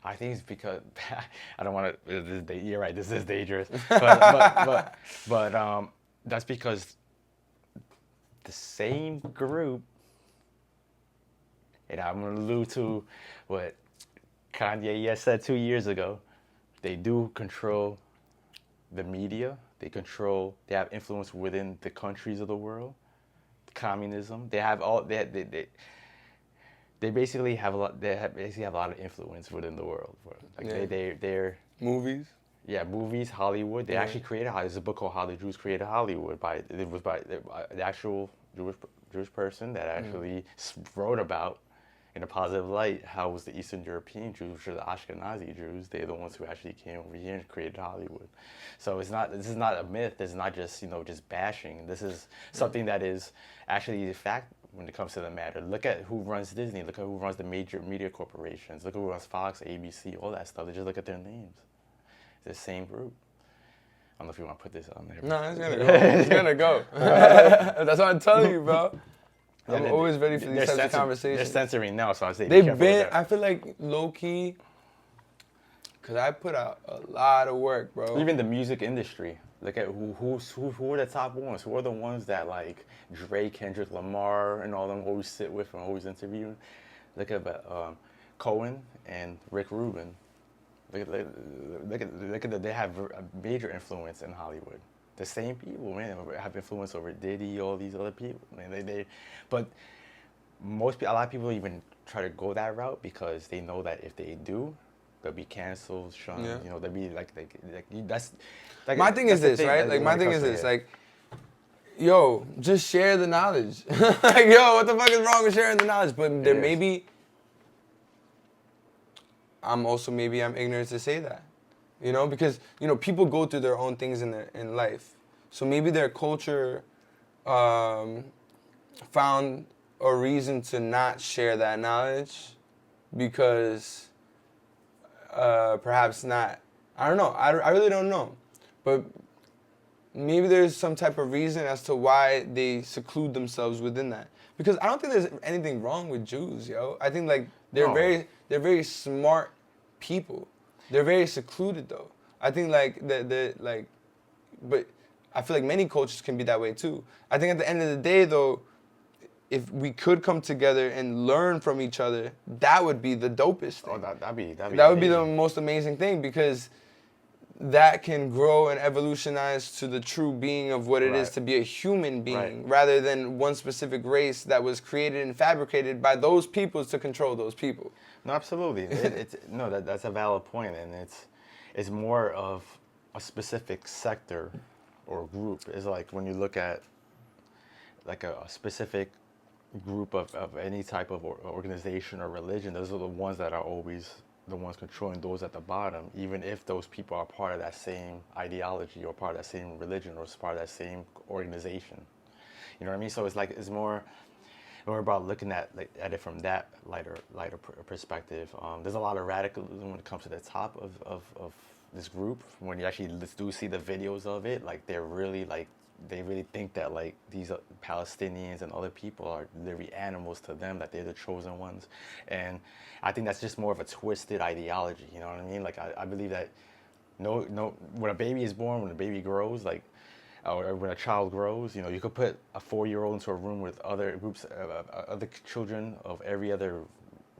A: I think it's because I don't want to. You're right. This is dangerous, but that's because the same group, and I'm gonna allude to what Kanye said 2 years ago. They do control the media. They have influence within the countries of the world. Communism. They have all. They basically have a lot. They basically have a lot of influence within the world. Like they're
B: movies.
A: Yeah, movies, Hollywood. They actually created Hollywood. There's a book called How the Jews Created Hollywood. It was by the actual Jewish person that actually wrote about, in a positive light, how it was the Eastern European Jews, which are the Ashkenazi Jews. They're the ones who actually came over here and created Hollywood. So this is not a myth. This is not just just bashing. This is something that is actually a fact when it comes to the matter. Look at who runs Disney. Look at who runs the major media corporations. Look at who runs Fox, ABC, all that stuff. They just look at their names. It's the same group. I don't know if you want to put this on there.
B: No, it's gonna go. It's gonna go. That's what I'm telling you, bro. I'm always ready for these types of conversations.
A: They're censoring now, so I say
B: they've been. I feel like low key, cause I put out a lot of work, bro.
A: Even the music industry. Look at who are the top ones. Who are the ones that like Drake, Kendrick Lamar, and all them always sit with and always interview. Look at Cohen and Rick Rubin. Look at that. They have a major influence in Hollywood. The same people, man, have influence over Diddy, all these other people. Man, but a lot of people even try to go that route because they know that if they do, they'll be canceled, shunned.
B: Yeah.
A: They'll be like that's. Like,
B: my thing is this, right? Like my thing is this, like, yo, just share the knowledge. Like, yo, what the fuck is wrong with sharing the knowledge? But there may be. I'm ignorant to say that, because people go through their own things in life, so maybe their culture found a reason to not share that knowledge because perhaps not. I don't know. I really don't know. But maybe there's some type of reason as to why they seclude themselves within that. Because I don't think there's anything wrong with Jews, yo. I think like they're
A: No.
B: very smart people. They're very secluded though. I think like but I feel like many cultures can be that way too. I think at the end of the day though, if we could come together and learn from each other, that would be the dopest thing.
A: Oh, that'd be
B: That would be the
A: amazing.
B: most amazing thing because that can grow and evolutionize to the true being of what it is
A: Right.
B: to be a human being
A: Right.
B: rather than one specific race that was created and fabricated by those peoples to control those people.
A: No, absolutely. That's a valid point, and it's more of a specific sector or group. It's like when you look at like a specific group of any type of organization or religion, those are the ones that are always the ones controlling those at the bottom, even if those people are part of that same ideology or part of that same religion or part of that same organization. You know what I mean? So it's more about looking at it from that lighter perspective. There's a lot of radicalism when it comes to the top of this group. When you actually do see the videos of it, like they really think that like these Palestinians and other people are literally animals to them, that they're the chosen ones. And I think that's just more of a twisted ideology, you know what I mean? Like I believe that no, when a baby is born, when a baby grows, like, or when a child grows, you know, you could put a 4-year-old into a room with other groups, other children of every other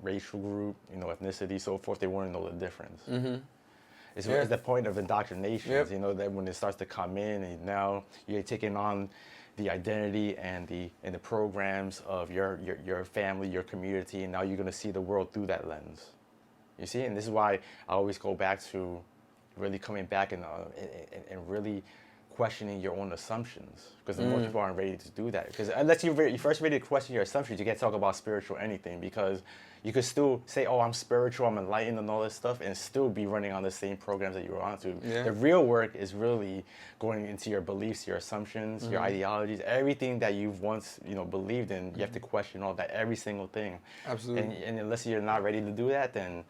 A: racial group, you know, ethnicity, so forth. They wouldn't know the difference.
B: Mm-hmm.
A: It's
B: Yeah.
A: the point of indoctrination,
B: Yep.
A: you know, that when it starts to come in and now you're taking on the identity and the programs of your family, your community, and now you're going to see the world through that lens. You see, and this is why I always go back to really coming back and really questioning your own assumptions, because the most people aren't ready to do that. Because unless you're first ready to question your assumptions, you can't talk about spiritual anything, because you could still say, oh, I'm spiritual, I'm enlightened and all this stuff, and still be running on the same programs that you were onto.
B: Yeah.
A: The real work is really going into your beliefs, your assumptions, your ideologies, everything that you've once, you know, believed in. You have to question all that, every single thing.
B: Absolutely.
A: And unless you're not ready to do that, then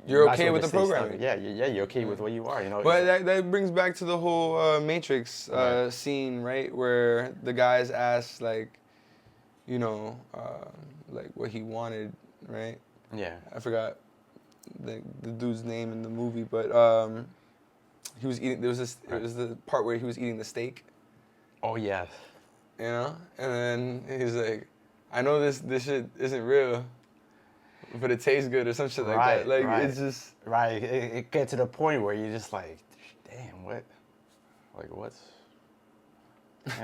B: You're
A: might as
B: okay
A: well
B: with
A: just
B: the
A: stay stuck.
B: programming.
A: Yeah, you're okay with what you are, you know.
B: But that brings back to the whole Matrix
A: Right.
B: scene, right? Where the guys asked, like, you know, like what he wanted, right?
A: Yeah.
B: I forgot the dude's name in the movie, but he was eating. There was this. It was the part where he was eating the steak,
A: Oh yes.
B: you know, and then he's like, "I know this shit isn't real, but it tastes good," or some shit like that. Like
A: Right.
B: it's just
A: Right. It gets to the point where you're just like, damn,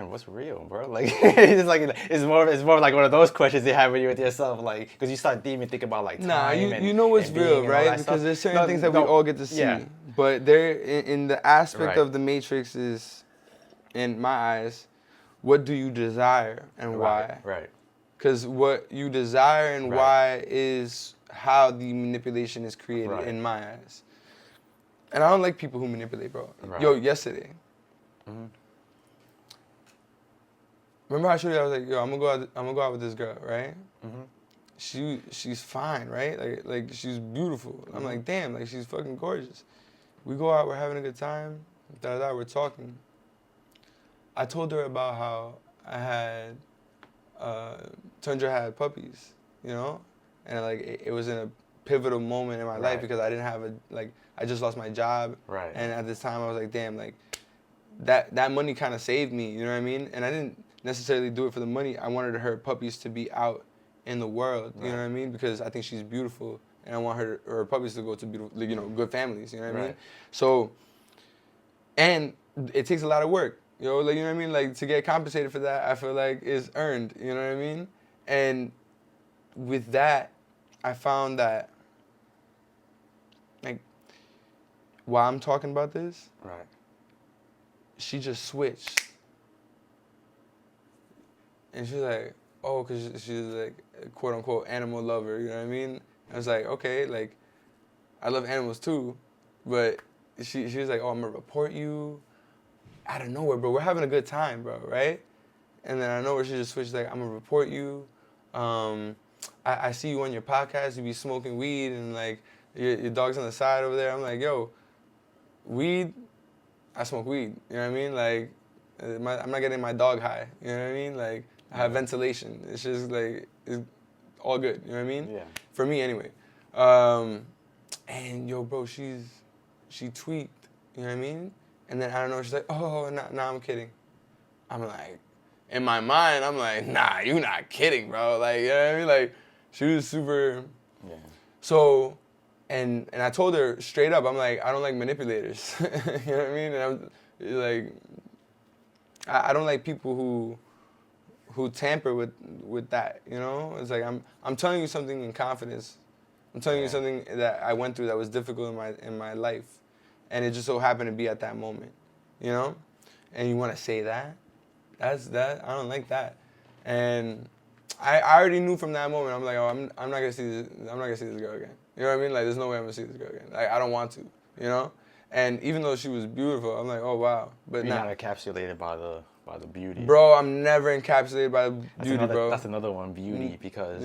A: what's real, bro? Like it's more like one of those questions you have when you're with yourself, like, because you start even thinking about like time.
B: nah.
A: and,
B: You know what's
A: and being
B: real,
A: and all
B: right?
A: that
B: Because
A: stuff.
B: there's certain
A: No,
B: things that
A: no,
B: we all get to see,
A: yeah.
B: but there in the aspect
A: Right.
B: of the Matrix is, in my eyes, what do you desire and why?
A: Right.
B: Because what you desire and
A: Right.
B: why is how the manipulation is created,
A: Right.
B: in my eyes. And I don't like people who manipulate, bro.
A: Right.
B: Yo, yesterday.
A: Mhm.
B: Remember I showed you, I was like, yo, I'm gonna go out with this girl, right?
A: Mhm.
B: She's fine, right? Like she's beautiful. I'm
A: Mhm.
B: like, damn, like she's fucking gorgeous. We go out, we're having a good time, we're talking. I told her about how I had Tundra had puppies, you know? And like it was in a pivotal moment in my life
A: Right.
B: because I didn't have I just lost my job.
A: Right.
B: And at this time I was like, damn, like that money kind of saved me, you know what I mean? And I didn't necessarily do it for the money. I wanted her puppies to be out in the world, you know what I mean? Because I think she's beautiful and I want her puppies to go to beautiful, you know, good families, you know what I mean?
A: Right.
B: So, and it takes a lot of work, you know, like, you know what I mean? Like to get compensated for that, I feel like is earned, you know what I mean? And with that, I found that, like, while I'm talking about this,
A: Right.
B: she just switched. And she's like, oh, because she's like a quote unquote animal lover, you know what I mean? I was like, okay, like, I love animals too, but she was like, oh, I'm gonna report you. Out of nowhere, bro. We're having a good time, bro, right? And then I know where she just switched, like, I'm gonna report you. I see you on your podcast, you be smoking weed, and like your dog's on the side over there. I'm like, yo, weed, I smoke weed. You know what I mean? Like, I'm not getting my dog high. You know what I mean? Like, I have ventilation. It's just like, it's all good. You know what I mean?
A: Yeah.
B: For me, anyway. And yo, bro, she tweaked. You know what I mean? And then I don't know. She's like, oh, nah, I'm kidding. I'm like, in my mind, I'm like, nah, you not kidding, bro. Like, you know what I mean? Like, she was super.
A: Yeah.
B: So, and I told her straight up, I'm like, I don't like manipulators. You know what I mean? And I'm like, I don't like people who tamper with that. You know? It's like I'm telling you something in confidence. I'm telling you something that I went through that was difficult in my life, and it just so happened to be at that moment. You know? And you want to say that? That's that. I don't like that. And I already knew from that moment. I'm like, oh, I'm not gonna see this. I'm not gonna see this girl again. You know what I mean? Like, there's no way I'm gonna see this girl again. Like, I don't want to. You know? And even though she was beautiful, I'm like, oh wow. But
A: You're
B: nah.
A: not encapsulated by the beauty.
B: Bro, I'm never encapsulated by the beauty, bro.
A: That's another one, beauty, because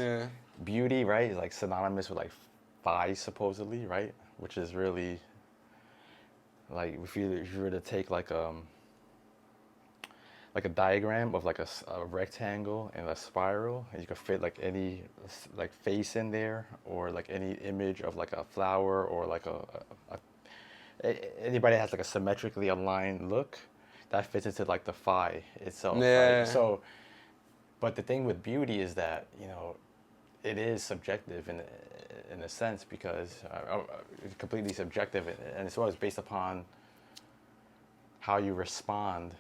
A: beauty, right, is like synonymous with like thighs, supposedly, right? Which is really like if you were to take like a diagram of like a rectangle and a spiral, and you could fit like any like face in there, or like any image of like a flower, or like anybody has like a symmetrically aligned look, that fits into like the thigh itself.
B: Yeah.
A: Right? So, but the thing with beauty is that, you know, it is subjective in a sense, because it's completely subjective, and it's always based upon how you respond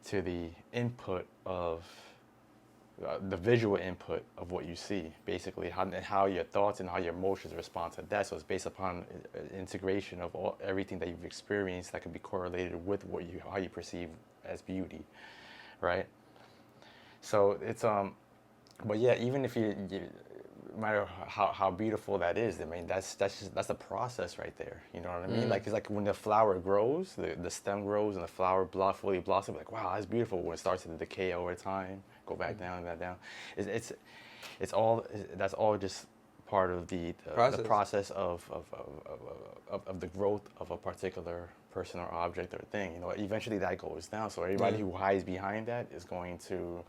A: to the input of the visual input of what you see, basically, how your thoughts and how your emotions respond to that. So it's based upon integration of everything that you've experienced that can be correlated with how you perceive as beauty, right? So it's but yeah, even if you no matter how beautiful that is, I mean, that's a process right there. You know what I mean? Like, it's like when the flower grows, the stem grows and the flower fully blossoms. Like, wow, that's beautiful. When it starts to decay over time, go back down, back down. It's all, that's all just part of the process of the growth of a particular person or object or thing. You know, eventually that goes down. So everybody who hides behind that is going to.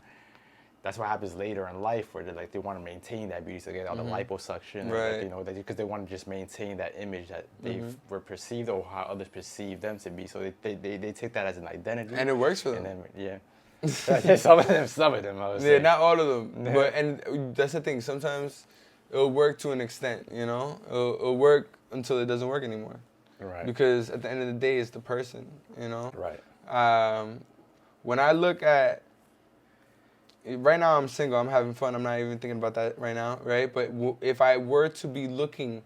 A: That's what happens later in life, where they want to maintain that beauty, so they get all the liposuction,
B: Right.
A: Like, you know, because they want to just maintain that image that they were perceived, or how others perceive them to be. So they take that as an identity,
B: And it works for them.
A: And then, yeah, some of them. I would say.
B: Yeah, not all of them. But and that's the thing. Sometimes it'll work to an extent. You know, it'll work until it doesn't work anymore.
A: Right.
B: Because at the end of the day, it's the person. You know.
A: Right.
B: When I look at right now, I'm single. I'm having fun. I'm not even thinking about that right now, right? But if I were to be looking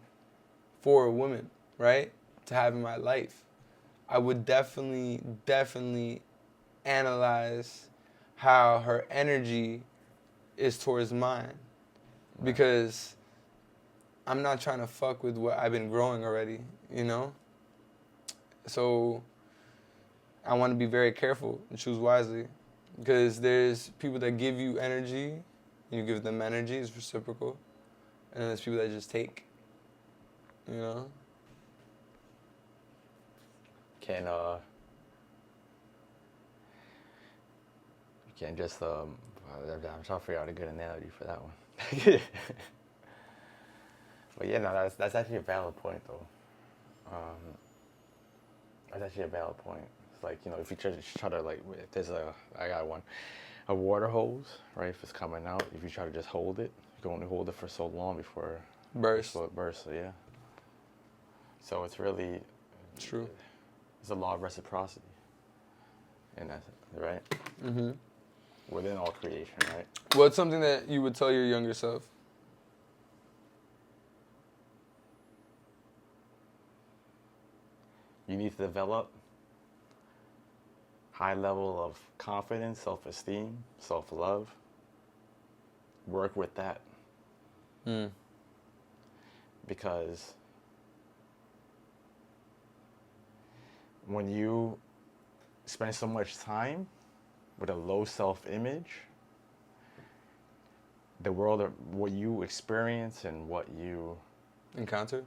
B: for a woman, right, to have in my life, I would definitely analyze how her energy is towards mine. Because I'm not trying to fuck with what I've been growing already, you know? So I want to be very careful and choose wisely. Because there's people that give you energy, and you give them energy, it's reciprocal. And then there's people that just take, you know?
A: You can't just, I'm trying to figure out a good analogy for that one. But yeah, no, that's actually a valid point, though. That's actually a valid point. It's like, you know, if you try to, like, if there's I got one, a water hose, right? If it's coming out, if you try to just hold it, you can only hold it for so long before it bursts. So yeah. So it's really
B: True.
A: It's a law of reciprocity, and that's right.
B: Mm-hmm.
A: Within all creation, right?
B: What's something that you would tell your younger self?
A: You need to develop high level of confidence, self-esteem, self-love. Work with that. Because when you spend so much time with a low self-image, the world of what you experience and what you
B: Encounter?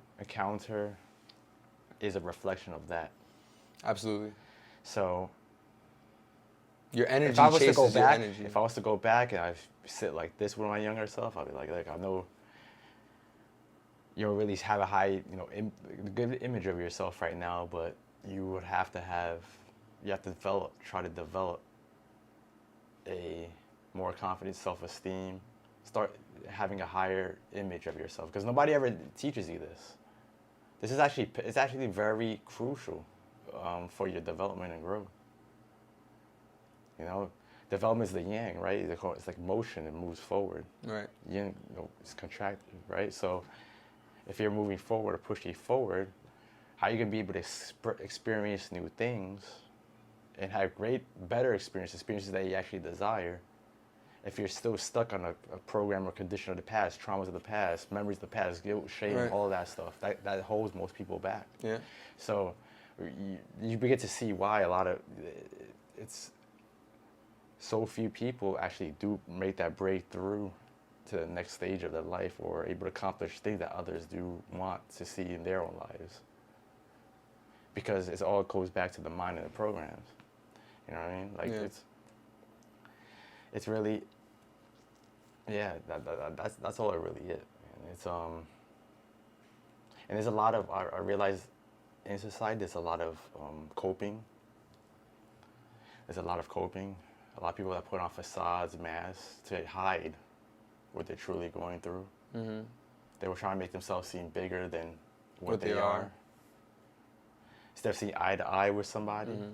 A: is a reflection of that.
B: Absolutely.
A: So
B: Your energy
A: if I was to
B: chases
A: go
B: your
A: back,
B: energy.
A: if I was to go back and I sit like this with my younger self, I'd be like I know you don't really have a high, good image of yourself right now, but you have to try to develop a more confident self-esteem, start having a higher image of yourself, because nobody ever teaches you this. It's actually very crucial for your development and growth. Development is the yang, right? It's like motion, it moves forward.
B: Right.
A: Yin, it's contracted, right? So if you're moving forward or pushing forward, how are you going to be able to experience new things and have better experiences that you actually desire, if you're still stuck on a program or condition of the past, traumas of the past, memories of the past, guilt, shame,
B: Right.
A: all of that stuff, that holds most people back.
B: Yeah.
A: So you begin to see why it's so few people actually do make that breakthrough to the next stage of their life, or able to accomplish things that others do want to see in their own lives. Because it all goes back to the mind and the programs. You know what I mean? Like
B: Yeah.
A: it's really, yeah, that's all it really is. And it's and there's a lot of, I realize in society there's a lot of coping. There's a lot of coping. A lot of people that put on facades, masks to hide what they're truly going through.
B: Mm-hmm.
A: They were trying to make themselves seem bigger than
B: What
A: they
B: they
A: are.
B: are.
A: Instead of seeing eye to eye with somebody,
B: Mm-hmm.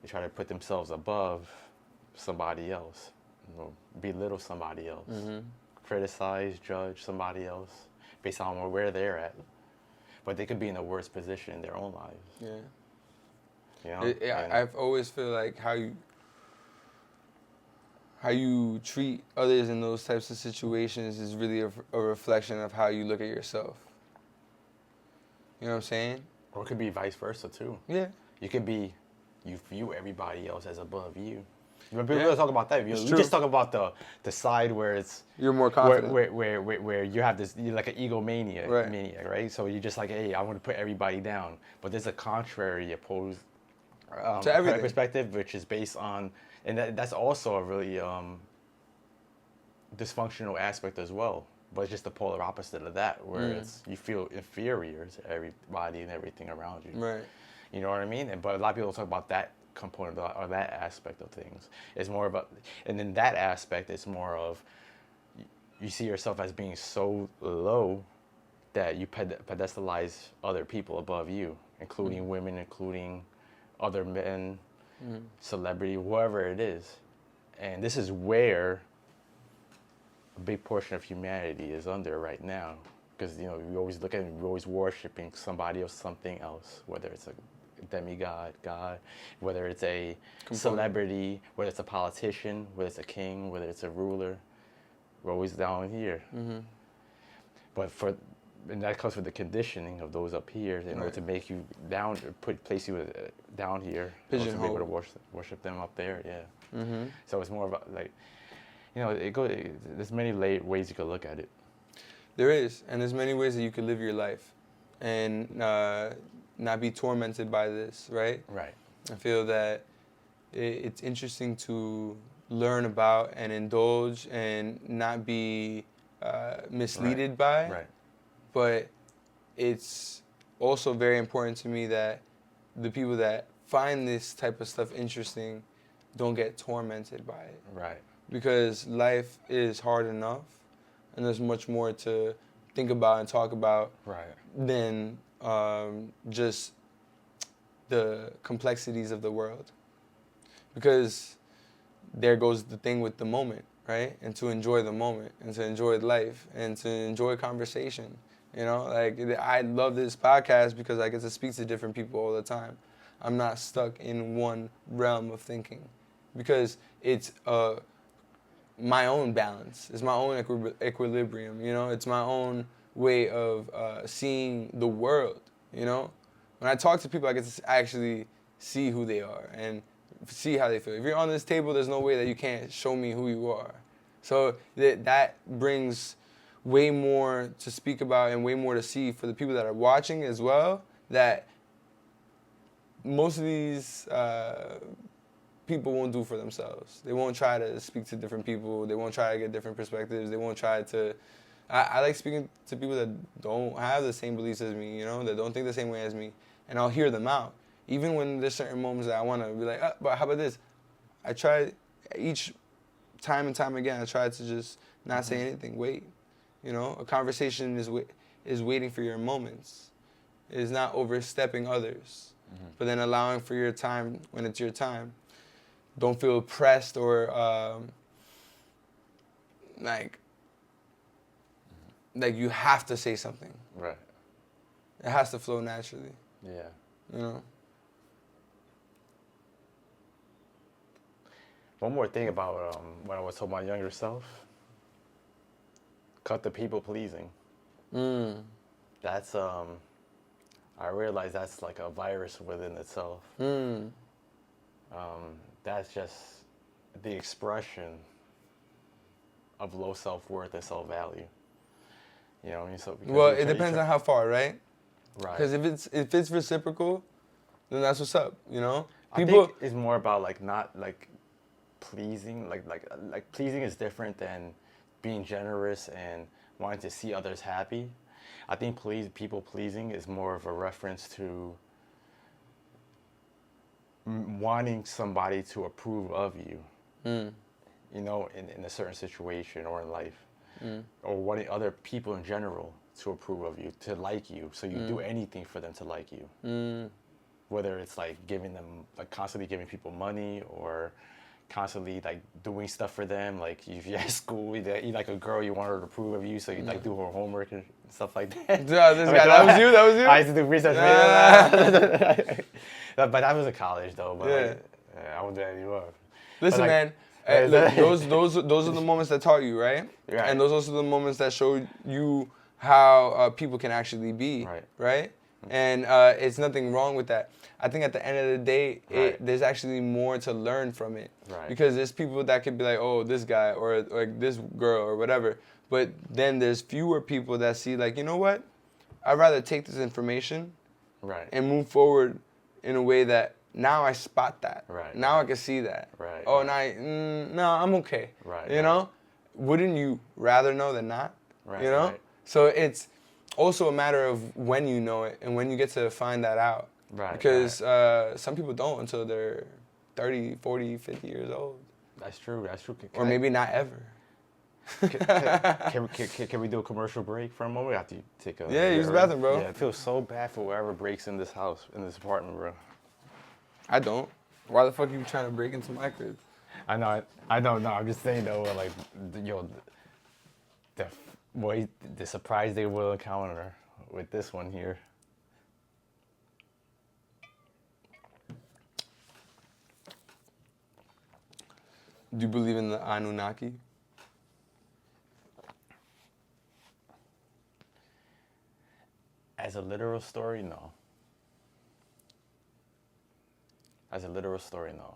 A: they try to put themselves above somebody else, belittle somebody else,
B: Mm-hmm.
A: criticize, judge somebody else based on where they're at. But they could be in the worst position in their own lives.
B: Yeah.
A: And
B: I've always feel like how you treat others in those types of situations is really a reflection of how you look at yourself. You know what I'm saying?
A: or it could be vice versa too.
B: Yeah.
A: You view everybody else as above you. People
B: Yeah.
A: talk about that. We
B: It's
A: just
B: true.
A: talk about the side where it's
B: You're more confident.
A: where you have this, you're like an egomaniac,
B: Right.
A: maniac, right? So you're just like, hey, I want to put everybody down. But there's a contrary opposed
B: To everything.
A: perspective, which is based on, and that's also a really dysfunctional aspect as well. But it's just the polar opposite of that, where you feel inferior to everybody and everything around you.
B: Right.
A: You know what I mean? But a lot of people don't talk about that component or that aspect of things. It's more about, and in that aspect, it's more of you see yourself as being so low that you pedestalize other people above you, including women, including other men, celebrity, whoever it is. And this is where a big portion of humanity is under right now. Because, we always look at it, we're always worshiping somebody or something else, whether it's a demigod, God, whether it's a celebrity, whether it's a politician, whether it's a king, whether it's a ruler. We're always down here.
B: Mm-hmm.
A: But and that comes with the conditioning of those up here in order to make you down, place you down here, in order to be able to worship them up there. Yeah.
B: Mm-hmm.
A: So it's more about like, there's many ways you could look at it.
B: There is, and there's many ways that you could live your life, and not be tormented by this, right?
A: Right.
B: I feel that it's interesting to learn about and indulge and not be misleaded by.
A: Right.
B: But it's also very important to me that the people that find this type of stuff interesting don't get tormented by it.
A: Right.
B: Because life is hard enough, and there's much more to think about and talk about than just the complexities of the world. Because there goes the thing with the moment, right? And to enjoy the moment, and to enjoy life, and to enjoy conversation. Like I love this podcast because I get to speak to different people all the time. I'm not stuck in one realm of thinking because it's my own balance. It's my own equilibrium, It's my own way of seeing the world, When I talk to people, I get to actually see who they are and see how they feel. If you're on this table, there's no way that you can't show me who you are. So that brings way more to speak about and way more to see for the people that are watching as well, that most of these people won't do for themselves. They won't try to speak to different people. They won't try to get different perspectives. They won't try to... I like speaking to people that don't have the same beliefs as me, you know, that don't think the same way as me, and I'll hear them out. Even when there's certain moments that I want to be like, but how about this? I try each time and time again, I try to just not say anything, wait. You know, a conversation is waiting for your moments. It is not overstepping others, but then allowing for your time when it's your time. Don't feel pressed or like you have to say something.
A: Right.
B: It has to flow naturally.
A: Yeah.
B: You know?
A: One more thing about when I was told my younger self, cut the people pleasing. That's I realized that's like a virus within itself. That's just the expression of low self-worth and self-value. You know what I mean? So
B: well, it depends on how far, right?
A: Right.
B: Because if it's reciprocal, then that's what's up. You know,
A: I think it's more about like not like pleasing. Like pleasing is different than being generous and wanting to see others happy. I think people pleasing is more of a reference to wanting somebody to approve of you. You know, in a certain situation or in life. Or wanting other people in general to approve of you, to like you, so you do anything for them to like you. Whether it's like giving them, like constantly giving people money, or constantly like doing stuff for them. Like if you're at school, you like a girl, you want her to approve of you, so you like do her homework and stuff like that.
B: Yeah, that was you. That was you.
A: I used to do research. But that was in college though. But I won't do that anymore.
B: Listen,
A: like,
B: man. Look, those are the moments that taught you, right?
A: Right.
B: And those are also the moments that showed you how people can actually be, right? And it's nothing wrong with that. I think at the end of the day, there's actually more to learn from it.
A: Right.
B: Because there's people that could be like, oh, this guy or like this girl or whatever. But then there's fewer people that see like, you know what? I'd rather take this information and move forward in a way that now I spot that. Now I can see that. Oh, no, I'm okay. You know? Wouldn't you rather know than not? You know? So it's also a matter of when you know it and when you get to find that out. Because some people don't until they're 30, 40, 50 years old.
A: That's true.
B: Or maybe not ever.
A: Can we do a commercial break for a moment? We have to take a...
B: Yeah, use the bathroom, bro.
A: Yeah, it feels so bad for whoever breaks in this house, in this apartment, bro.
B: I don't. Why the fuck are you trying to break into my crib?
A: I know. I'm just saying though, like, yo, the surprise they will encounter with this one here.
B: Do you believe in the Anunnaki?
A: As a literal story, no. As a literal story, no.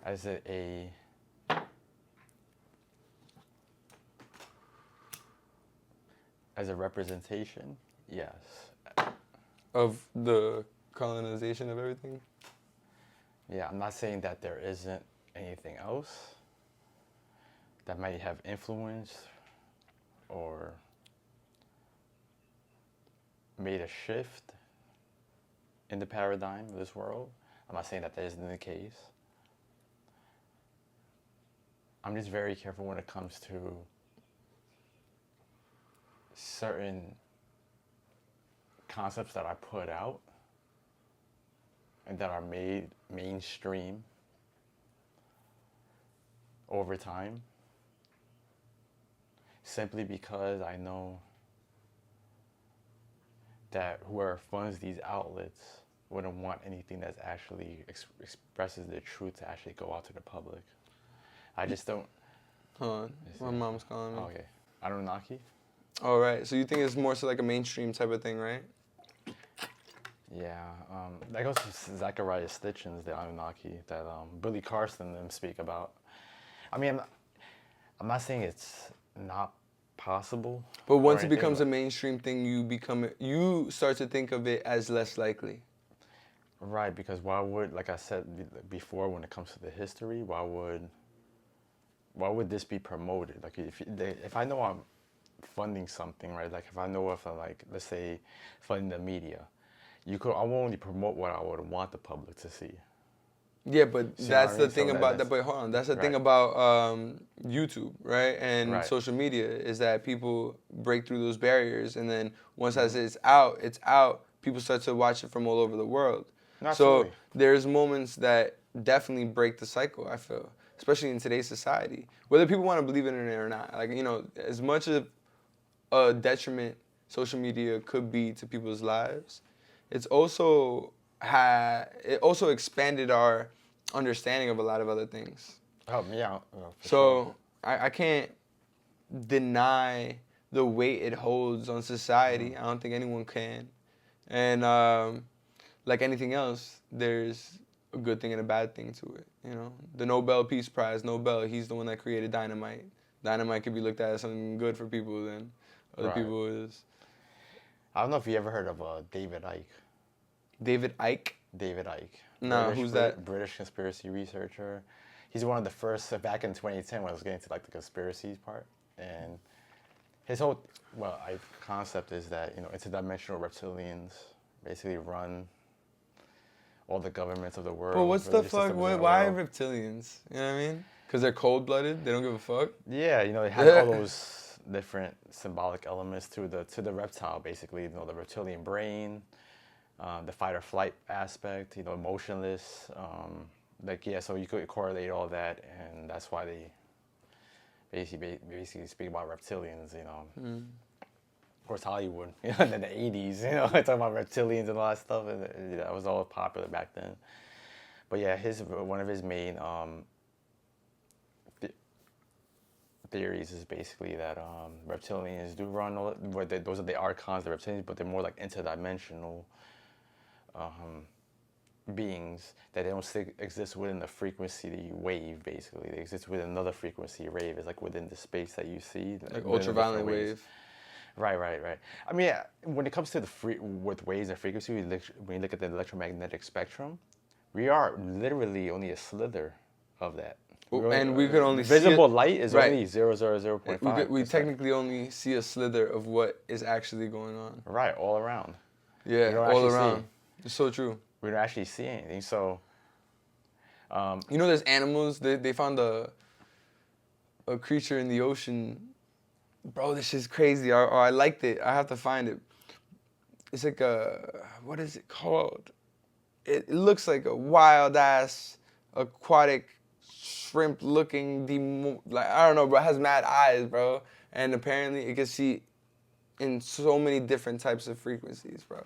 A: As a representation, yes.
B: Of the colonization of everything?
A: Yeah, I'm not saying that there isn't anything else that might have influenced or made a shift in the paradigm of this world. I'm not saying that isn't the case. I'm just very careful when it comes to certain concepts that I put out and that are made mainstream over time, simply because I know that whoever funds these outlets wouldn't want anything that's actually expresses the truth to actually go out to the public. I just don't.
B: Hold on, my mom's calling me.
A: Okay, Anunnaki.
B: All right, so you think it's more so like a mainstream type of thing, right?
A: Yeah, that goes to Zachariah Stitchin's The Anunnaki that Billy Carson and them speak about. I mean, I'm not saying it's not possible.
B: But
A: or
B: once it
A: anything,
B: becomes a
A: but-
B: mainstream thing, you start to think of it as less likely.
A: Right, because why would, like I said before, when it comes to the history, why would this be promoted? Like if I know I'm funding something, right? Like if I know if I'm like, let's say, funding the media, I will only promote what I would want the public to see.
B: Yeah, but
A: See what
B: that's
A: I
B: the
A: mean?
B: thing
A: So
B: about that.
A: that's-
B: But hold on, that's the thing
A: right.
B: about YouTube, right? And
A: Right.
B: social media is that people break through those barriers, and then once as
A: Mm-hmm.
B: it's out. People start to watch it from all over the world.
A: No,
B: So
A: absolutely.
B: there's moments that definitely break the cycle. I feel, especially in today's society, whether people want to believe in it or not. Like as much of a detriment social media could be to people's lives, it's also it also expanded our understanding of a lot of other things.
A: Help me out. For
B: So
A: sure.
B: I can't deny the weight it holds on society. I don't think anyone can. And like anything else, there's a good thing and a bad thing to it. The Nobel Peace Prize, Nobel, he's the one that created dynamite. Dynamite could be looked at as something good for people than other
A: Right.
B: people is.
A: I don't know if you ever heard of David Icke.
B: David Icke?
A: David Icke.
B: No, who's that?
A: British conspiracy researcher. He's one of the first back in 2010 when I was getting to like the conspiracies part, and his whole concept is that interdimensional reptilians basically run all the governments of the world.
B: But what's the
A: religious
B: fuck?
A: systems in the
B: Why
A: world.
B: reptilians? You know what I mean? Because they're cold-blooded. They don't give a fuck.
A: Yeah, it has all those different symbolic elements to the reptile, basically. The reptilian brain, the fight or flight aspect. Emotionless. So you could correlate all that, and that's why they basically speak about reptilians. Of course, Hollywood, in the 80s, talking about reptilians and all that stuff, and that was all popular back then. But yeah, one of his main theories is basically that reptilians do run those are the archons, the reptilians, but they're more like interdimensional beings that they don't exist within the frequency wave. Basically, they exist within another frequency wave. It's like within the space that you see,
B: Like
A: within the
B: ultraviolet
A: different waves.
B: wave.
A: Right. I mean, when it comes to with waves and frequency, when you look at the electromagnetic spectrum, we are literally only a slither of that.
B: And we could only
A: visible
B: see
A: light is
B: right.
A: only 0.5.
B: We technically only see a slither of what is actually going on.
A: Right, all around.
B: Yeah,
A: We don't
B: all
A: actually
B: around.
A: see.
B: It's so true.
A: We don't actually see anything. So,
B: There's animals. They found a creature in the ocean. Bro, this is crazy. I liked it. I have to find it. It's like what is it called? It looks like a wild ass aquatic shrimp looking I don't know, bro. It has mad eyes, bro. And apparently it can see in so many different types of frequencies, bro.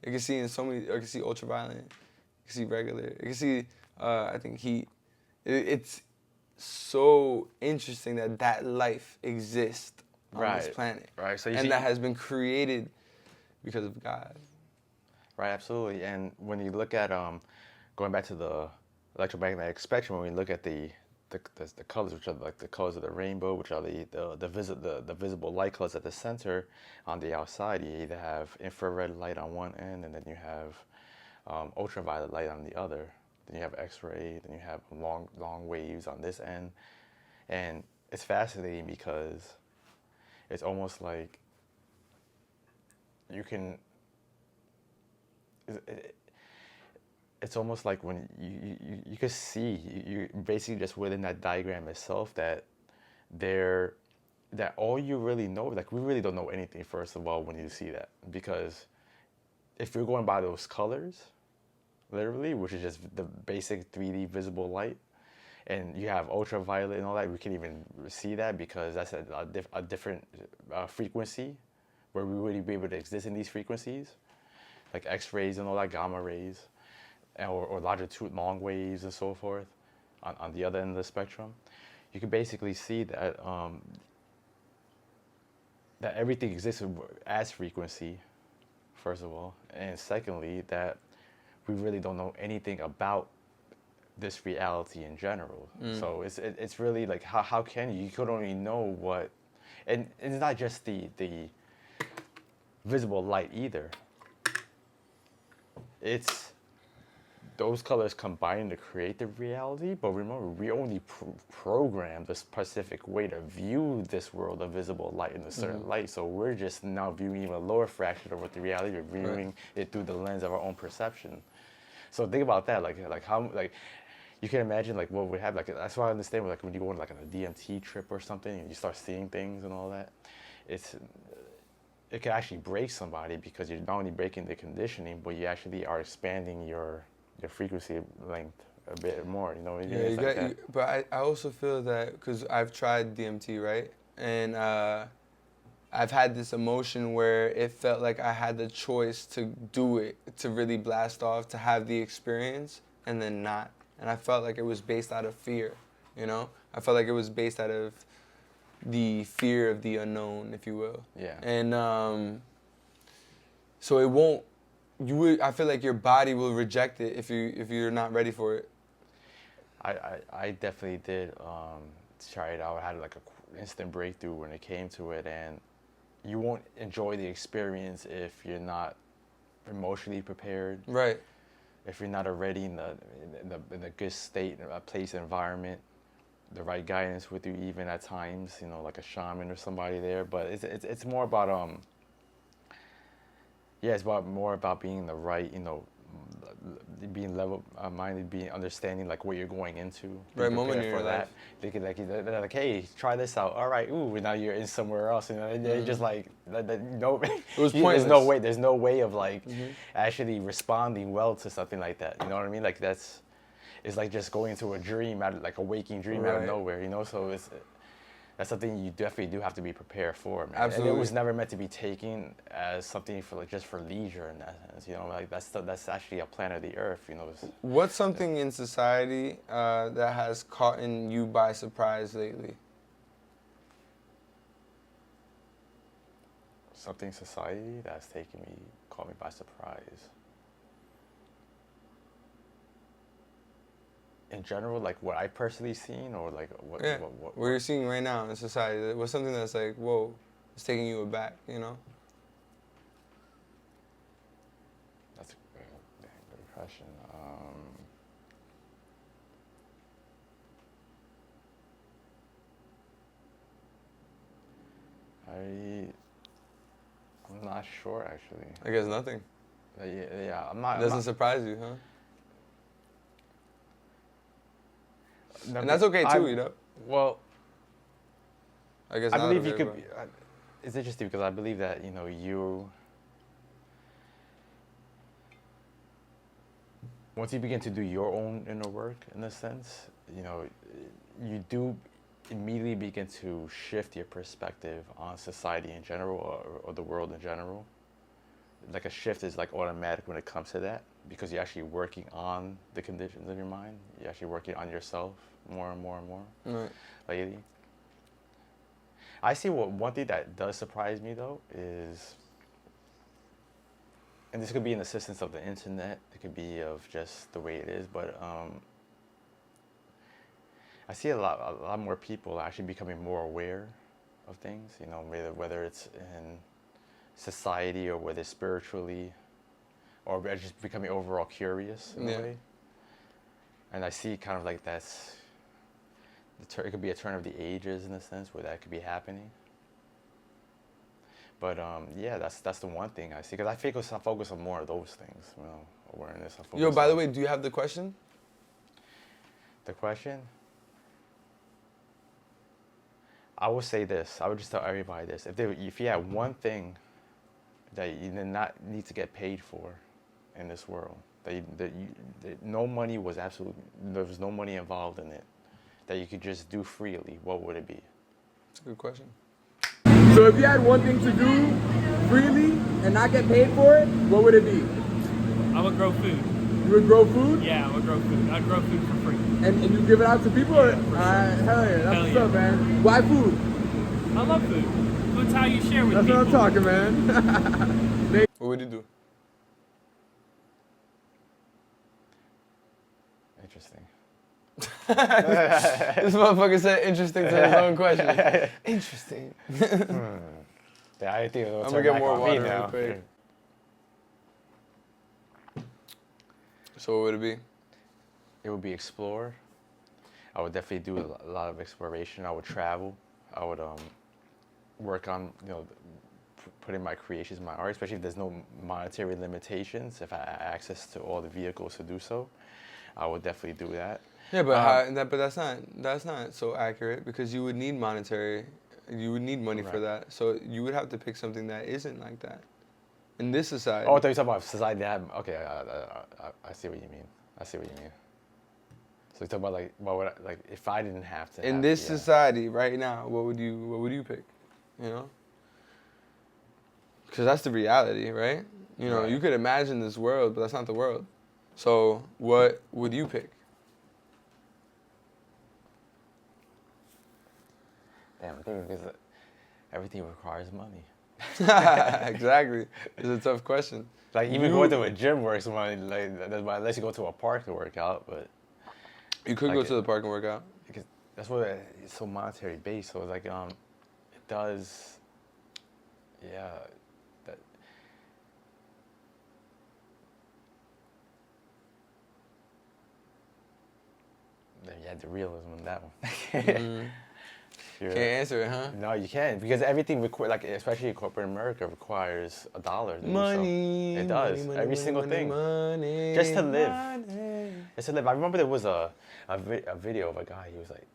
B: It can see in so many. It can see ultraviolet. It can see regular. It can see I think heat. It's so interesting that life exists on this planet.
A: Right. So
B: that has been created because of God.
A: Right, absolutely. And when you look at going back to the electromagnetic spectrum, when we look at the colors, which are like the colors of the rainbow, which are the visible light colors at the center, on the outside, you either have infrared light on one end, and then you have ultraviolet light on the other. Then you have X-ray. Then you have long waves on this end, and it's fascinating because it's almost like you can. It's almost like when you can see you basically just within that diagram itself that all you really know, like we really don't know anything first of all when you see that, because if you're going by those colors, literally, which is just the basic 3D visible light, and you have ultraviolet and all that, we can't even see that because that's a different frequency where we wouldn't be able to exist in these frequencies, like X-rays and all that, gamma rays, or longitude long waves and so forth on the other end of the spectrum. You can basically see that that everything exists as frequency first of all, and secondly, that we really don't know anything about this reality in general. So it's really like how can you could only know what, and it's not just the visible light either. It's those colors combine to create the reality, but remember, we only program this specific way to view this world of visible light in a certain light. So we're just now viewing even a lower fraction of what the reality. We're viewing it through the lens of our own perception. So think about that, like how, like, you can imagine like what would happen. Like that's why I understand, like when you go on like on a DMT trip or something, and you start seeing things and all that, it can actually break somebody, because you're not only breaking the conditioning, but you actually are expanding your frequency length a bit more, you know.
B: Yeah, you got, but I also feel that, because I've tried DMT, right? And I've had this emotion where it felt like I had the choice to do it, to really blast off, to have the experience, and then not. And I felt like it was based out of fear, you know? I felt like it was based out of the fear of the unknown, if you will.
A: Yeah.
B: And so it won't, I feel like your body will reject it if you're not ready for it.
A: I definitely did try it out. I had like an instant breakthrough when it came to it, and you won't enjoy the experience if you're not emotionally prepared.
B: Right.
A: If you're not already in a good state, a place, environment, the right guidance with you, even at times, you know, like a shaman or somebody there. But it's more about yeah, it's more about being in the right, you know, being level-minded, being understanding like what you're going into.
B: Right moment in your life.
A: They could they're like, hey, try this out. All right, ooh, now you're in somewhere else, you know. And they're just like, no,
B: it was pointless.
A: There's no way of like actually responding well to something like that. You know what I mean? Like it's like just going into a dream, like a waking dream out of nowhere, you know. So that's something you definitely do have to be prepared for, man.
B: Absolutely.
A: And it was never meant to be taken as something for like just for leisure in that sense, you know. Like that's actually a plan of the earth, you know.
B: What's something in society that has caught you by surprise lately?
A: Something in society that's caught me by surprise. In general, like what I personally seen, or like what
B: you're seeing right now in society, what's something that's like, whoa, it's taking you aback, you know?
A: That's a good question. I'm not sure actually.
B: I guess nothing.
A: Yeah, I'm not.
B: Doesn't surprise you, huh?
A: No,
B: and that's okay too, you know.
A: Well,
B: I guess
A: I believe you could. It's interesting because I believe that, you know, once you begin to do your own inner work, in a sense, you know, you do immediately begin to shift your perspective on society in general, or the world in general. Like a shift is like automatic when it comes to that, because you're actually working on the conditions of your mind. You're actually working on yourself more and more and more.
B: Right.
A: Lately. I see one thing that does surprise me though is, and this could be an assistance of the internet, it could be of just the way it is, but I see a lot more people actually becoming more aware of things, you know, whether it's in society or whether spiritually, or just becoming overall curious in a way. And I see kind of like it could be a turn of the ages in a sense where that could be happening. But yeah, that's the one thing I see, because I focus on more of those things, you know, awareness.
B: Yo, by the way, do you have the question?
A: The question? I would say this. I would just tell everybody this: if you had one thing that you did not need to get paid for in this world, that no money was there was no money involved in it, that you could just do freely, what would it be?
B: That's a good question.
D: So if you had one thing to do freely and not get paid for it, what would it be?
E: I would grow food.
D: You would grow food?
E: Yeah, I would grow food. I'd grow food for free.
D: And you give it out to people? Or?
E: Yeah, for sure.
D: Hell yeah, that's
E: Hell
D: what's
E: yeah.
D: up, man. Why food?
E: I love food. Food's how you share with
D: That's
E: people.
D: what I'm talking, man.
B: What would you do?
A: interesting.
B: This motherfucker said interesting to his own question. Interesting.
A: Yeah, I think
B: I'm gonna get more water real quick. So what would it be?
A: It would be explore. I would definitely do a lot of exploration. I would travel. I would work on putting my creations, my art, especially if there's no monetary limitations. If I have access to all the vehicles to do so, I would definitely do that.
B: Yeah, but that's not so accurate because you would need money for that. So you would have to pick something that isn't like that in this society.
A: Oh, I thought you were talking about society that okay, I see what you mean. I see what you mean. So you talk about like what would like if I didn't have to.
B: In this society right now, what would you pick? You know? Because that's the reality, right? You know, you could imagine this world, but that's not the world. So what would you pick?
A: Damn, I think because everything requires money.
B: Exactly. It's a tough question.
A: Like even going to a gym works money. Like unless you go to a park to work out, but
B: you could go to the park and work out.
A: Because that's what it's so monetary based. So it's like it does. Yeah. That. You had the realism in that one.
B: Mm-hmm. Can't answer it, huh?
A: No, you can't because everything like especially corporate America requires $1 to
B: money.
A: Do so. It does every single thing.
B: Money,
A: just to live.
B: money.
A: Just to live. I remember there was a video of a guy. He was like,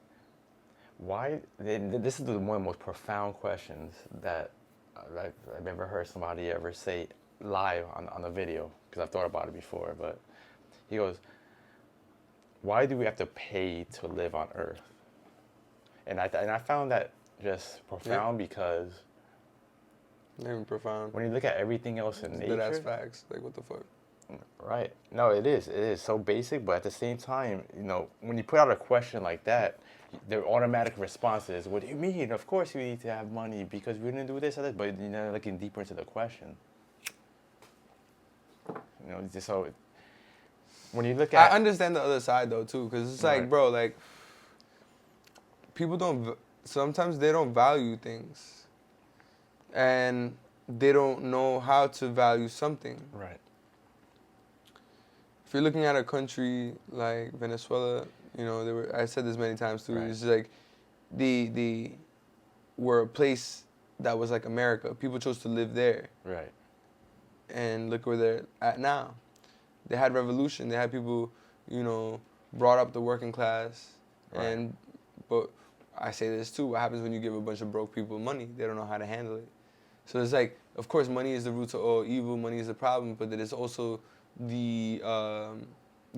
A: "Why?" This is one of the most profound questions that I've ever heard somebody ever say live on a video because I've thought about it before. But he goes, "Why do we have to pay to live on Earth?" And I found that just profound because.
B: Even profound.
A: When you look at everything else in nature.
B: That's facts. Like what the fuck.
A: Right. No, it is. It is so basic, but at the same time, when you put out a question like that, their automatic response is, "What do you mean? Of course you need to have money because we're gonna do this or that." But you're not looking deeper into the question. So when you look at.
B: I understand the other side though too, because it's like, bro, like. People sometimes they don't value things. And they don't know how to value something.
A: Right.
B: If you're looking at a country like Venezuela, I said this many times too, it's like they were a place that was like America. People chose to live there.
A: Right.
B: And look where they're at now. They had revolution. They had people, brought up the working class.
A: Right.
B: But I say this too, what happens when you give a bunch of broke people money? They don't know how to handle it. So it's like, of course, money is the root of all evil, money is the problem, but it is also the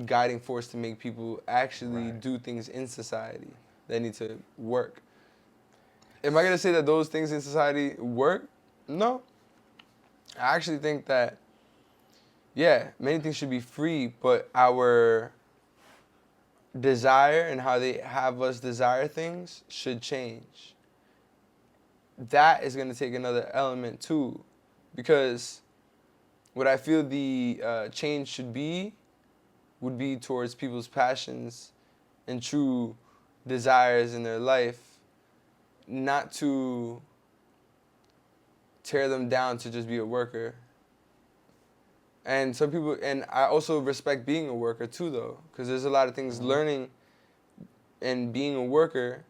B: guiding force to make people actually do things in society that need to work. Am I going to say that those things in society work? No. I actually think that, many things should be free, but our desire and how they have us desire things should change. That is going to take another element too, because what I feel the change would be towards people's passions and true desires in their life, not to tear them down to just be a worker. And some people, and I also respect being a worker too, though, because there's a lot of things learning and being a worker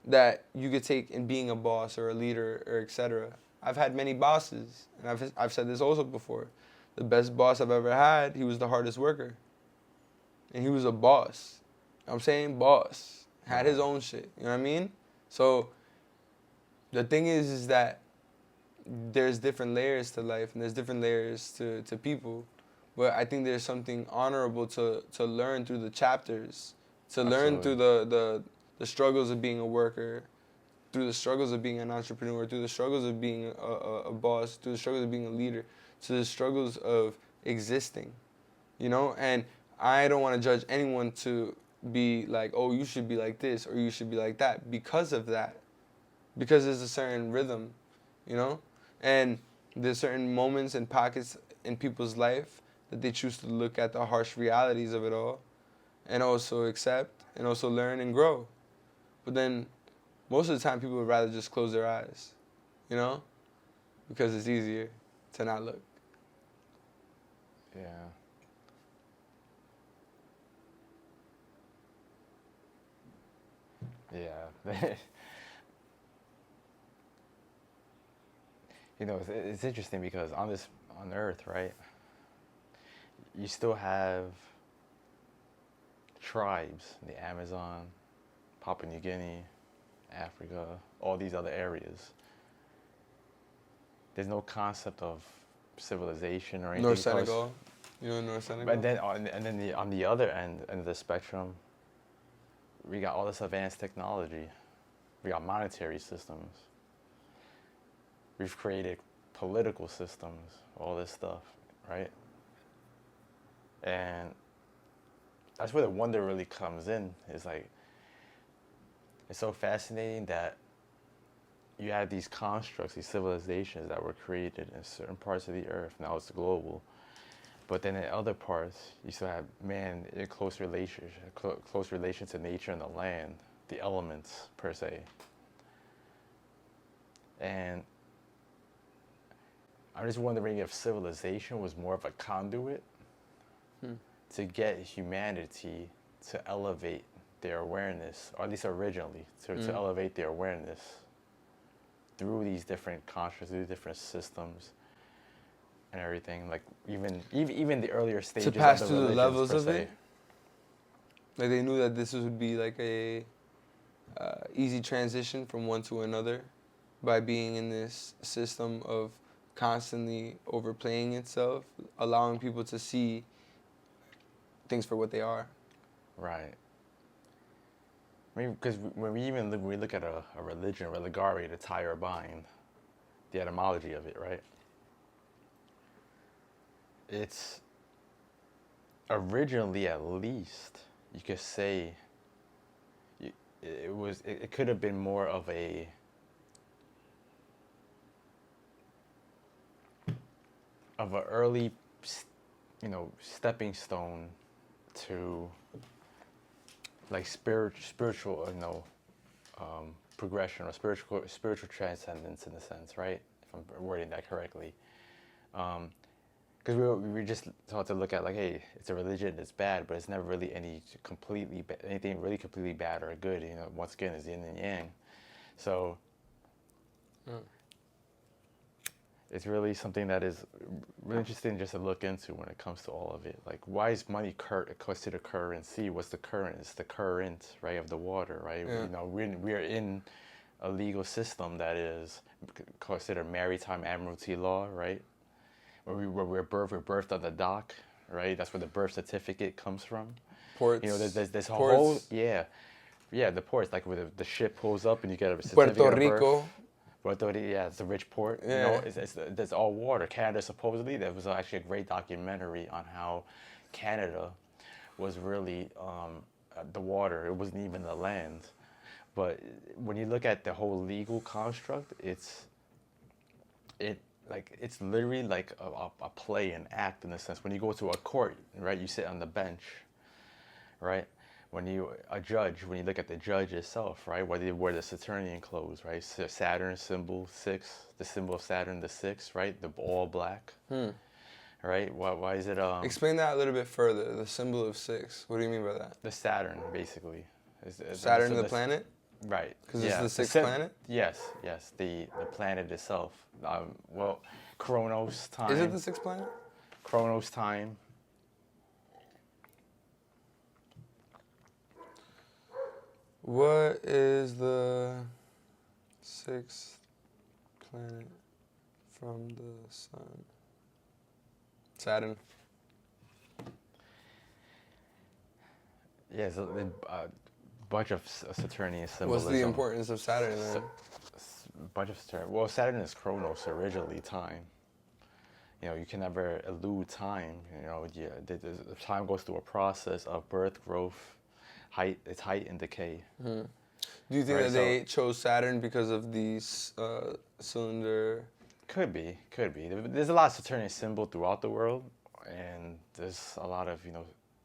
B: that you could take in being a boss or a leader or etc. I've had many bosses, and I've said this also before. The best boss I've ever had, he was the hardest worker, and he was a boss. I'm saying boss, had his own shit. You know what I mean? So the thing is that there's different layers to life and there's different layers to people. But I think there's something honorable to learn through the chapters, to learn through the struggles of being a worker, through the struggles of being an entrepreneur, through the struggles of being a boss, through the struggles of being a leader, to the struggles of existing, And I don't want to judge anyone to be like, oh, you should be like this or you should be like that because of that. Because there's a certain rhythm, And there's certain moments and pockets in people's life that they choose to look at the harsh realities of it all and also accept and also learn and grow. But then most of the time people would rather just close their eyes, you know? Because it's easier to not look.
A: Yeah. Yeah. You know, it's interesting because on Earth, right, you still have tribes, the Amazon, Papua New Guinea, Africa, all these other areas. There's no concept of civilization or anything.
B: North Senegal. You know North Senegal?
A: And then on the other end of the spectrum, we got all this advanced technology. We got monetary systems. We've created political systems, all this stuff, right? And that's where the wonder really comes in. Is like, it's so fascinating that you have these constructs, these civilizations that were created in certain parts of the earth. Now it's global. But then in other parts, you still have man in close relation to nature and the land, the elements per se. And I'm just wondering if civilization was more of a conduit to get humanity to elevate their awareness, or at least originally, to elevate their awareness through these different constructs, through different systems and everything. Like even the earlier stages
B: To pass
A: of the
B: through the
A: religions,
B: levels
A: per
B: of
A: se.
B: it? Like they knew that this would be like a easy transition from one to another by being in this system of constantly overplaying itself, allowing people to see things for what they are.
A: Right. I mean, because when we look at a religion, religare, to tie or bind, the etymology of it, right? It's originally, at least, you could say, it could have been more of a early, stepping stone to like spiritual, progression, or spiritual transcendence, in a sense, right? If I'm wording that correctly. Because we just taught to look at like, hey, it's a religion, it's bad, but it's never really anything really completely bad or good. Once again, it's yin and yang. So it's really something that is really interesting just to look into when it comes to all of it. Like, why is money considered currency? What's the current? It's the current, right, of the water, right?
B: Yeah.
A: We're in a legal system that is considered maritime admiralty law, right? Where we're birthed on the dock, right? That's where the birth certificate comes from.
B: Ports.
A: There's a
B: ports.
A: whole, yeah, the ports, like where the ship pulls up and you get a certificate
B: Puerto
A: of birth.
B: Rico.
A: Puerto Rico, yeah, it's a rich port.
B: Yeah.
A: It's all water. Canada, supposedly, there was actually a great documentary on how Canada was really the water. It wasn't even the land. But when you look at the whole legal construct, it's literally like a play, an act, in a sense. When you go to a court, right, you sit on the bench, right? When you look at the judge itself, right, whether they wear the Saturnian clothes, right, Saturn symbol 6, the symbol of Saturn, the 6, right, the all black, right? Why is it?
B: Explain that a little bit further. The symbol of 6. What do you mean by that?
A: The Saturn, basically.
B: Saturn, the planet.
A: Right.
B: Because it's the sixth planet?
A: Yes, the planet itself. Chronos, time.
B: Is it the sixth planet?
A: Chronos, time.
B: What is the sixth planet from the sun? Saturn.
A: Yeah, it's a bunch of Saturnian symbolism.
B: What's the importance of Saturn then?
A: Bunch of Saturn. Well, Saturn is Chronos, originally time. You can never elude time. The time goes through a process of birth, growth, height and decay.
B: Do you think that they chose Saturn because of these cylinder?
A: Could be. There's a lot of Saturnian symbol throughout the world, and there's a lot of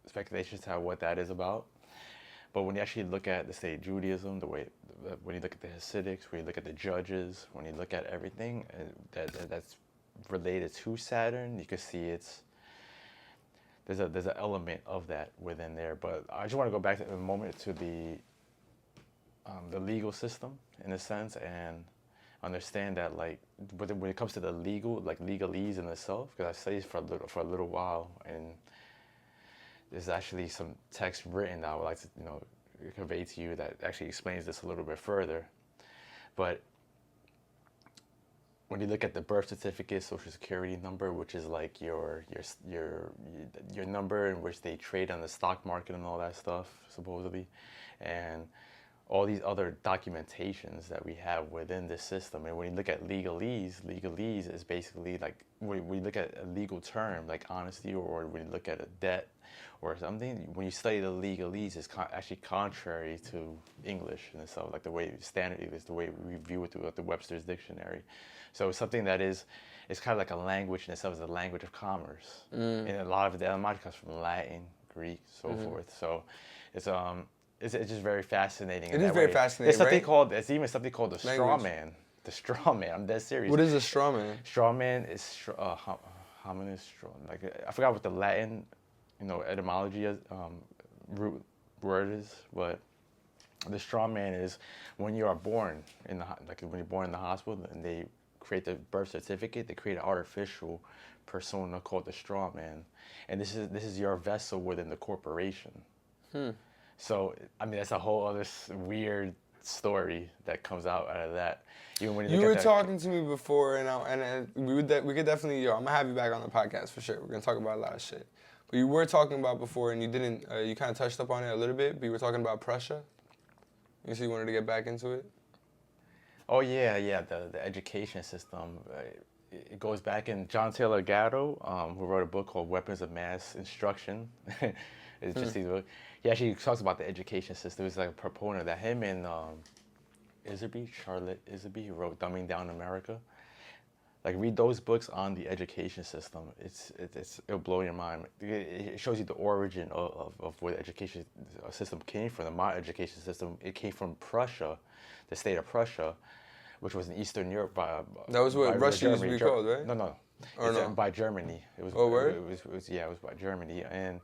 A: speculations to what that is about. But when you actually look at, let's say, Judaism, when you look at the Hasidics, when you look at the judges, when you look at everything that's related to Saturn, you can see there's an element of that within there. But I just want to go back to a moment to the legal system in a sense, and understand that, like, when it comes to the legal, like legalese in itself, because I studied for a little while, and there's actually some text written that I would like to, convey to you that actually explains this a little bit further. But when you look at the birth certificate, social security number, which is like your number in which they trade on the stock market and all that stuff, supposedly, and all these other documentations that we have within this system. And when you look at legalese is basically like, when we look at a legal term like honesty, or when you look at a debt or something, when you study the legalese, it's actually contrary to English in itself, like the way standard English, the way we view it through the Webster's dictionary. So it's something that it's kind of like a language in itself, is a language of commerce. And a lot of it, the etymology comes from Latin, Greek, so forth. So it's just very fascinating.
B: It is very fascinating.
A: It's something
B: right?
A: called. It's even something called the straw
B: Language.
A: man. The straw man. I'm dead serious.
B: What is a straw man?
A: Straw man is hominid straw. Like, I forgot what the Latin, etymology root word is, but the straw man is when you are born when you're born in the hospital, and they create the birth certificate. They create an artificial persona called the straw man, and this is your vessel within the corporation. So, I mean, that's a whole other weird story that comes out of that. Even when
B: You were talking to me before, and we could definitely, I'm gonna have you back on the podcast for sure. We're gonna talk about a lot of shit. But you were talking about before, and you didn't, you kind of touched up on it a little bit, but you were talking about Prussia. You said you wanted to get back into it?
A: Oh, yeah, the education system. It goes back in John Taylor Gatto, who wrote a book called Weapons of Mass Instruction. It's just he actually talks about the education system. He's like a proponent of that. Him and Charlotte Iserby, who wrote Dumbing Down America. Like, read those books on the education system. It'll blow your mind. It shows you the origin of where the education system came from. The modern education system, it came from Prussia, the state of Prussia, which was in Eastern Europe.
B: That was what Russia used to be called, right?
A: No.
B: Or no?
A: By Germany. It was.
B: Oh, word?
A: It was by Germany, and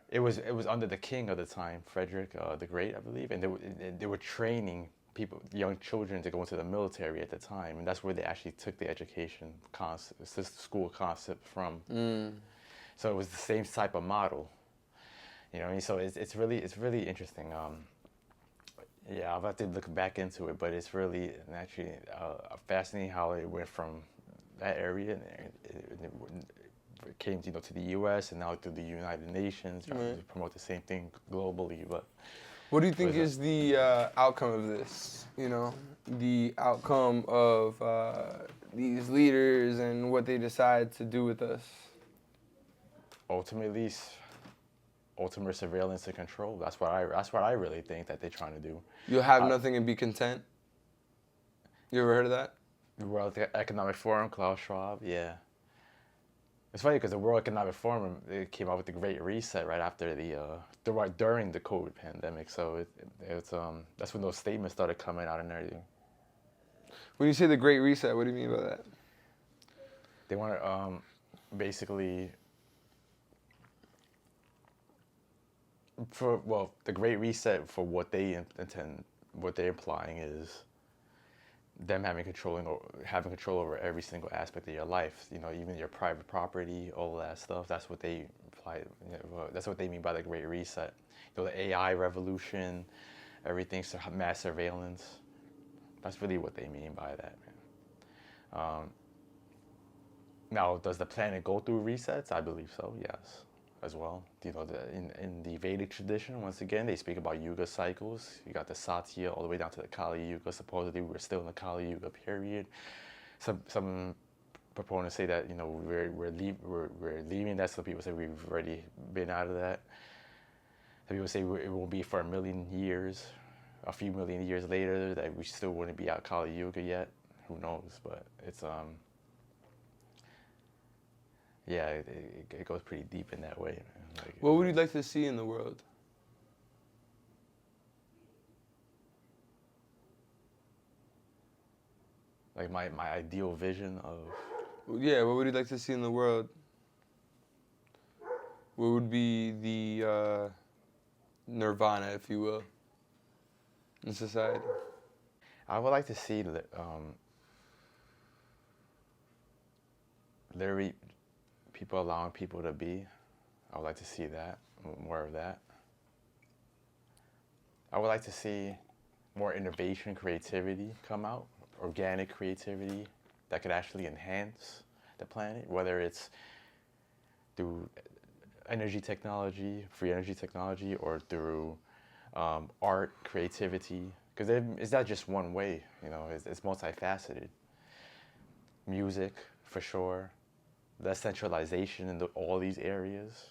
A: it was under the king of the time, Frederick the Great, I believe, and they were training young children to go into the military at the time, and that's where they actually took the education school concept from. So it was the same type of model, So it's really interesting. I'll have to look back into it, but it's really actually fascinating how it went from that area and it came to the U.S. and now to the United Nations, trying to promote the same thing globally. But
B: what do you think is the outcome of this? The outcome of these leaders and what they decide to do with us?
A: Ultimately, ultimate surveillance and control. That's what I really think that they're trying to do.
B: You'll have nothing and be content. You ever heard of that?
A: The World Economic Forum, Klaus Schwab. Yeah. It's funny because the World Economic Forum, it came out with the Great Reset right after during the COVID pandemic. So it's that's when those statements started coming out and everything.
B: When you say the Great Reset, what do you mean by that?
A: They want to basically the Great Reset, for what they intend, what they're implying is them having control over every single aspect of your life. Even your private property, all that stuff. That's what they imply. That's what they mean by the Great Reset. The AI revolution, everything's mass surveillance. That's really what they mean by that, man. Now, does the planet go through resets? I believe so. Yes, as well. In the Vedic tradition, once again, they speak about Yuga cycles. You got the Satya all the way down to the Kali Yuga. Supposedly, we're still in the Kali Yuga period. Some proponents say that we're leaving that. Some people say we've already been out of that. Some people say it won't be for a million years, a few million years later, that we still wouldn't be out Kali Yuga yet. Who knows? But yeah, it goes pretty deep in that way. Man. Like,
B: What would you like to see in the world?
A: like my ideal vision of
B: Yeah, what would you like to see in the world? What would be the nirvana, if you will, in society?
A: I would like to see literally people allowing people to be. I would like to see that, more of that. I would like to see more innovation, creativity come out, organic creativity that could actually enhance the planet, whether it's through energy technology, free energy technology, or through art, creativity, because it's not just one way, you know, it's multifaceted. Music, for sure, less centralization in all these areas.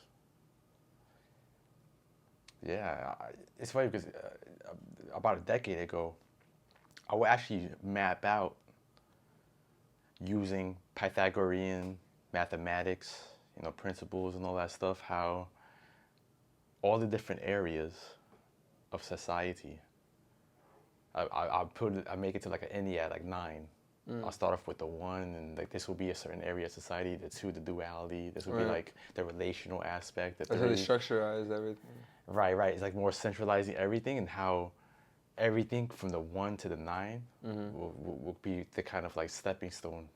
A: Yeah, it's funny because about a decade ago, I would actually map out using Pythagorean mathematics, you know, principles and all that stuff, how all the different areas of society, I make it to like an Ennead, like 9. I'll start off with the 1, and like this will be a certain area of society. The 2, the duality. This will be like the relational aspect. The 3.
B: That's how they structurize everything.
A: Right. It's like more centralizing everything, and how everything from the 1 to the 9 will be the kind of like stepping stone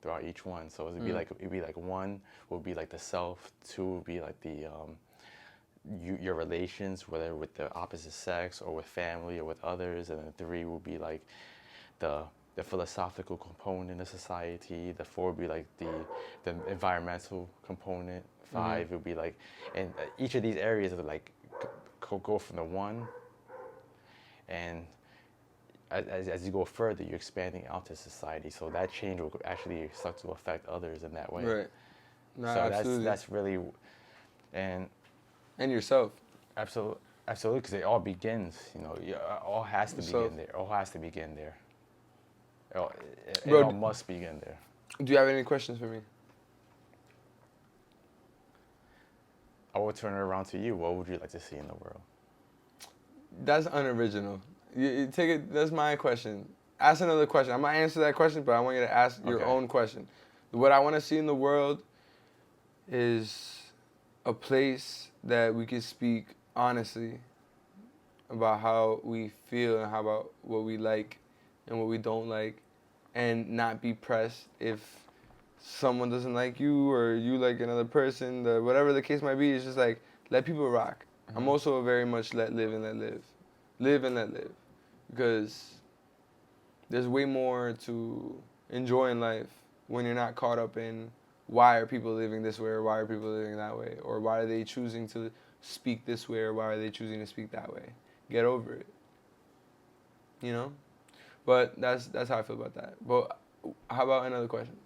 A: throughout each one. So it'd be like 1 will be like the self, 2 will be like the your relations, whether with the opposite sex or with family or with others, and then 3 will be like the philosophical component of society. The 4 would be like the environmental component. 5 would be like, and each of these areas would like go from the 1, and as you go further, you're expanding out to society. So that change will actually start to affect others in that way.
B: Right. No,
A: so
B: absolutely.
A: that's really, and
B: yourself.
A: absolutely, because it all begins. You know, all has to begin there. All has to begin there. It all must begin there.
B: Do you have any questions for me?
A: I will turn it around to you. What would you like to see in the world?
B: That's unoriginal. You take it. That's my question. Ask another question. I'm gonna answer that question, but I want you to ask your own question. What I want to see in the world is a place that we can speak honestly about how we feel and how about what we like and what we don't like, and not be pressed if someone doesn't like you or you like another person. Whatever the case might be, it's just like let people rock. I'm also very much let live and let live. Live and let live. Because there's way more to enjoy in life when you're not caught up in why are people living this way or why are people living that way, or why are they choosing to speak this way or why are they choosing to speak that way. Get over it. You know? But that's how I feel about that. But how about another question?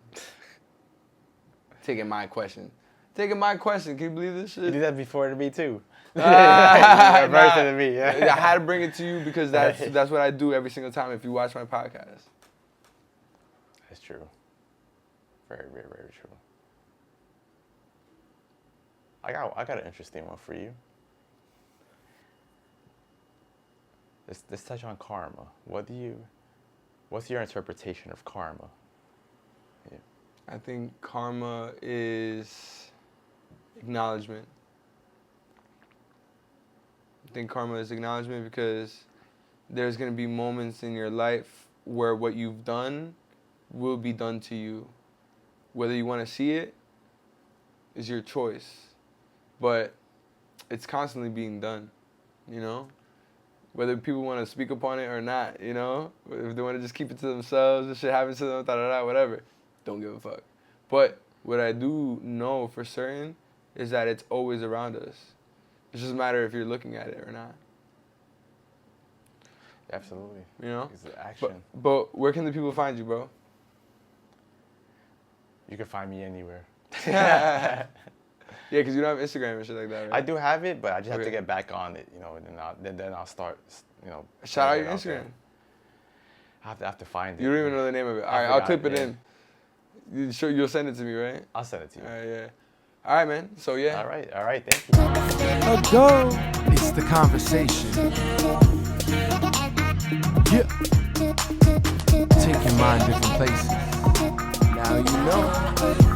B: Taking my question. Can you believe this shit?
A: You did that before to me too.
B: Nah,
A: to me. Yeah.
B: I had to bring it to you because that's what I do every single time if you watch my podcast.
A: That's true. Very, very, very true. I got an interesting one for you. Let's touch on karma. What's your interpretation of karma? Yeah.
B: I think karma is acknowledgement. I think karma is acknowledgement because there's going to be moments in your life where what you've done will be done to you. Whether you want to see it is your choice. But it's constantly being done, you know? Whether people want to speak upon it or not, you know? If they want to just keep it to themselves, this shit happens to them, whatever. Don't give a fuck. But what I do know for certain is that it's always around us. It's just a matter if you're looking at it or not.
A: Absolutely.
B: You know?
A: It's the action.
B: But where can the people find you, bro?
A: You can find me anywhere.
B: Yeah, because you don't have Instagram and shit like that, right?
A: I do have it, but I just have to get back on it, you know, and then I'll start, you know.
B: Shout out your Instagram.
A: I have to find it.
B: You don't even know the name of it. All right, I'll clip it in. You'll send it to me, right?
A: I'll send it to you.
B: All right, yeah. All right, man. So yeah.
A: All right, thank you.
C: A go. It's the conversation. Yeah. Take your mind different places. Now you know.